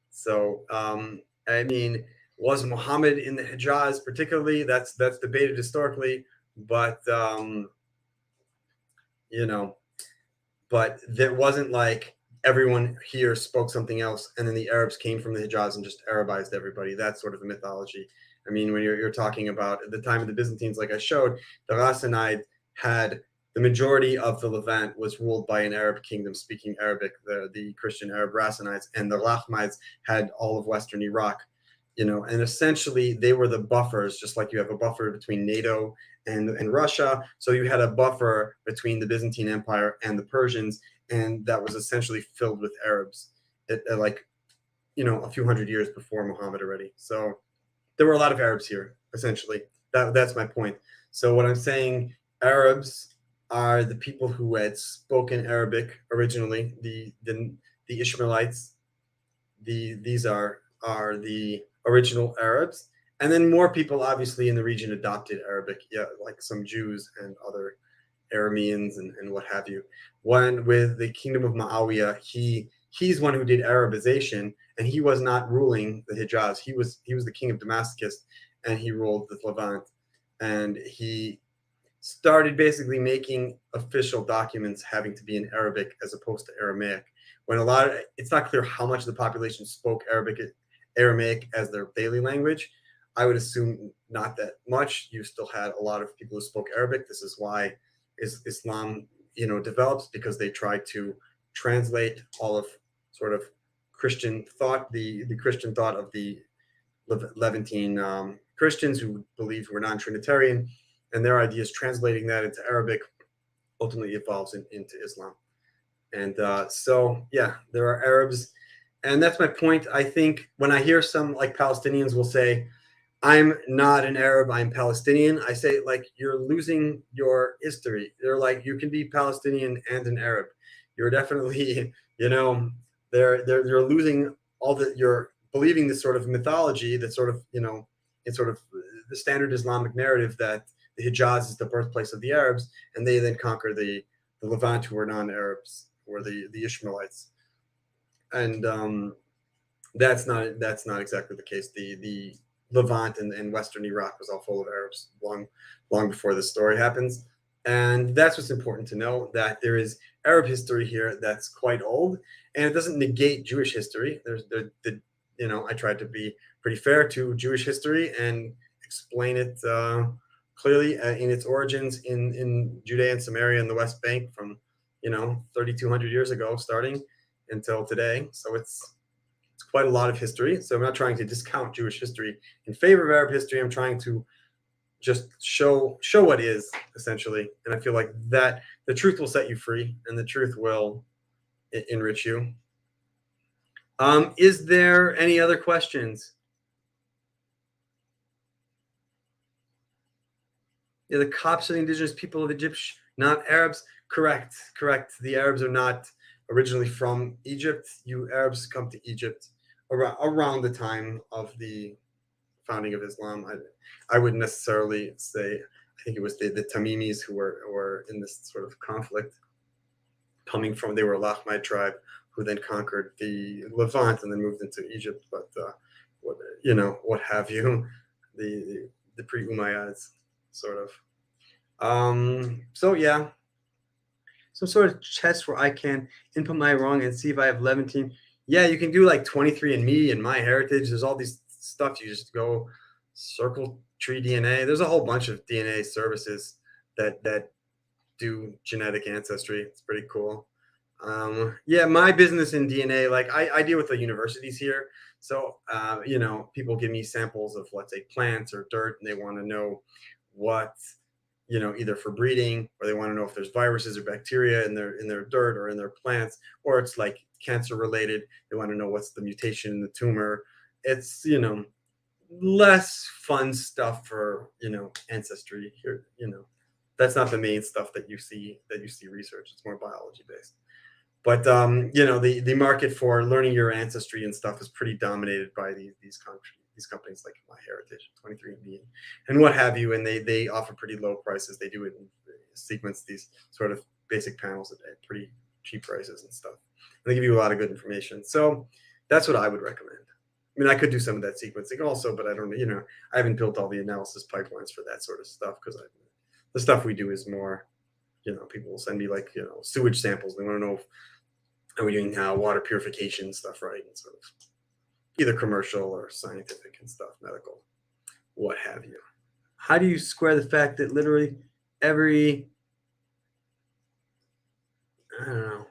So, I mean, was Muhammad in the Hijaz particularly? That's debated historically, but but there wasn't like everyone here spoke something else, and then the Arabs came from the Hijaz and just Arabized everybody. That's sort of a mythology. I mean, when you're talking about at the time of the Byzantines, like I showed, the Ghassanide had the majority of the Levant was ruled by an Arab kingdom speaking Arabic, the Christian Arab Rassanides, and the Lakhmides had all of Western Iraq, and essentially they were the buffers, just like you have a buffer between NATO and Russia. So you had a buffer between the Byzantine Empire and the Persians, and that was essentially filled with Arabs, like, a few hundred years before Muhammad already. So there were a lot of Arabs here, essentially. That's my point. So what I'm saying Arabs are the people who had spoken Arabic originally. The Ishmaelites. These are the original Arabs, and then more people obviously in the region adopted Arabic. Yeah, like some Jews and other Arameans and what have you. One with the kingdom of Muawiyah, he's one who did Arabization, and he was not ruling the Hijaz. He was the king of Damascus, and he ruled the Levant, and he started basically making official documents having to be in Arabic as opposed to Aramaic. When it's not clear how much of the population spoke Aramaic as their daily language. I would assume not that much. You still had a lot of people who spoke Arabic. This is why Islam, develops, because they tried to translate all of sort of Christian thought, the Christian thought of the Levantine Christians who believed were non-Trinitarian, and their ideas translating that into Arabic ultimately evolves into Islam. And so, yeah, there are Arabs. And that's my point. I think when I hear some like Palestinians will say, I'm not an Arab, I'm Palestinian. I say, like, you're losing your history. They're like, you can be Palestinian and an Arab. You're definitely, they're losing all that. You're believing this sort of mythology that sort of, it's sort of the standard Islamic narrative that the Hijaz is the birthplace of the Arabs, and they then conquer the Levant, who were non-Arabs, or the Ishmaelites. And that's not exactly the case. The Levant and Western Iraq was all full of Arabs long before this story happens. And that's what's important to know, that there is Arab history here that's quite old, and it doesn't negate Jewish history. I tried to be pretty fair to Jewish history and explain it clearly in its origins in Judea and Samaria and the West Bank from 3,200 years ago starting until today. So it's quite a lot of history. So I'm not trying to discount Jewish history in favor of Arab history. I'm trying to just show what is, essentially. And I feel like that the truth will set you free, and the truth will enrich you. Is there any other questions? Yeah, the Copts are the indigenous people of Egypt, not Arabs. Correct. The Arabs are not originally from Egypt. You Arabs come to Egypt around the time of the founding of Islam. I wouldn't necessarily say. I think it was the Tamimis who were in this sort of conflict. They were a Lahmite tribe who then conquered the Levant and then moved into Egypt. But what have you, the pre-Umayyads sort of. So yeah, some sort of test where I can input my wrong and see if I have Levantine. Yeah, you can do like 23andMe and MyHeritage. There's all these stuff. You just go circle tree DNA. There's a whole bunch of DNA services that do genetic ancestry. It's pretty cool. Yeah, my business in DNA, like I deal with the universities here. So, people give me samples of, let's say, plants or dirt, and they want to know what, either for breeding, or they want to know if there's viruses or bacteria in their dirt or in their plants, or it's like cancer related. They want to know what's the mutation in the tumor. It's, less fun stuff for, ancestry here. That's not the main stuff that you see research. It's more biology based. But the market for learning your ancestry and stuff is pretty dominated by these companies like MyHeritage, 23andMe, and what have you. And they offer pretty low prices. They do it in sequence these sort of basic panels at pretty cheap prices and stuff. And they give you a lot of good information. So that's what I would recommend. I mean, I could do some of that sequencing also, but I don't, I haven't built all the analysis pipelines for that sort of stuff, because the stuff we do is more, people will send me like, sewage samples. They want to know if are we doing water purification stuff right, and sort of either commercial or scientific and stuff, medical, what have you. How do you square the fact that literally every, I don't know.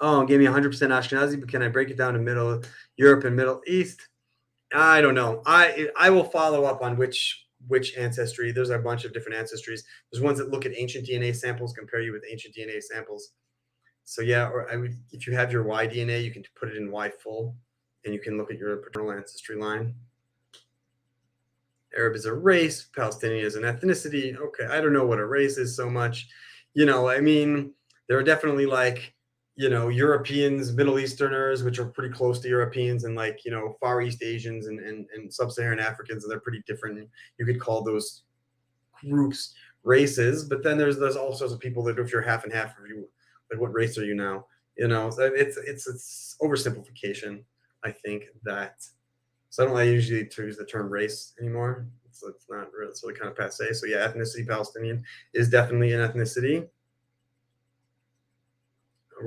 Oh, give me 100% Ashkenazi, but can I break it down to Middle Europe and Middle East? I don't know. I will follow up on which ancestry. There's a bunch of different ancestries. There's ones that look at ancient DNA samples, compare you with ancient DNA samples. So yeah, or if you have your Y DNA, you can put it in Y full, and you can look at your paternal ancestry line. Arab is a race, Palestinian is an ethnicity. Okay, I don't know what a race is so much. I mean, there are definitely like, Europeans, Middle Easterners, which are pretty close to Europeans, and like, Far East Asians and Sub-Saharan Africans, and they're pretty different. You could call those groups races, but then there's all sorts of people that if you're half and half, like what race are you now? It's oversimplification, I think that. So I don't usually use the term race anymore. It's not really, it's really kind of passe. So yeah, ethnicity, Palestinian is definitely an ethnicity.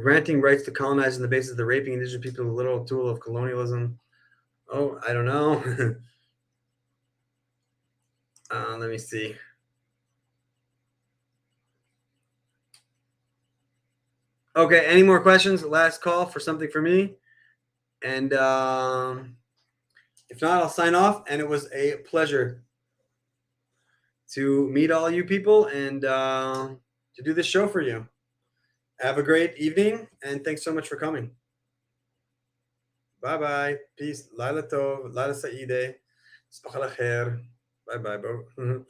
Granting rights to colonize on the basis of the raping indigenous people is a literal tool of colonialism. Oh, I don't know. Let me see. Okay, any more questions? Last call for something for me. And if not, I'll sign off. And it was a pleasure to meet all you people and to do this show for you. Have a great evening, and thanks so much for coming. Bye-bye. Peace. Laila tov. Laila sa'ide. Sabach al khair. Bye-bye, bro.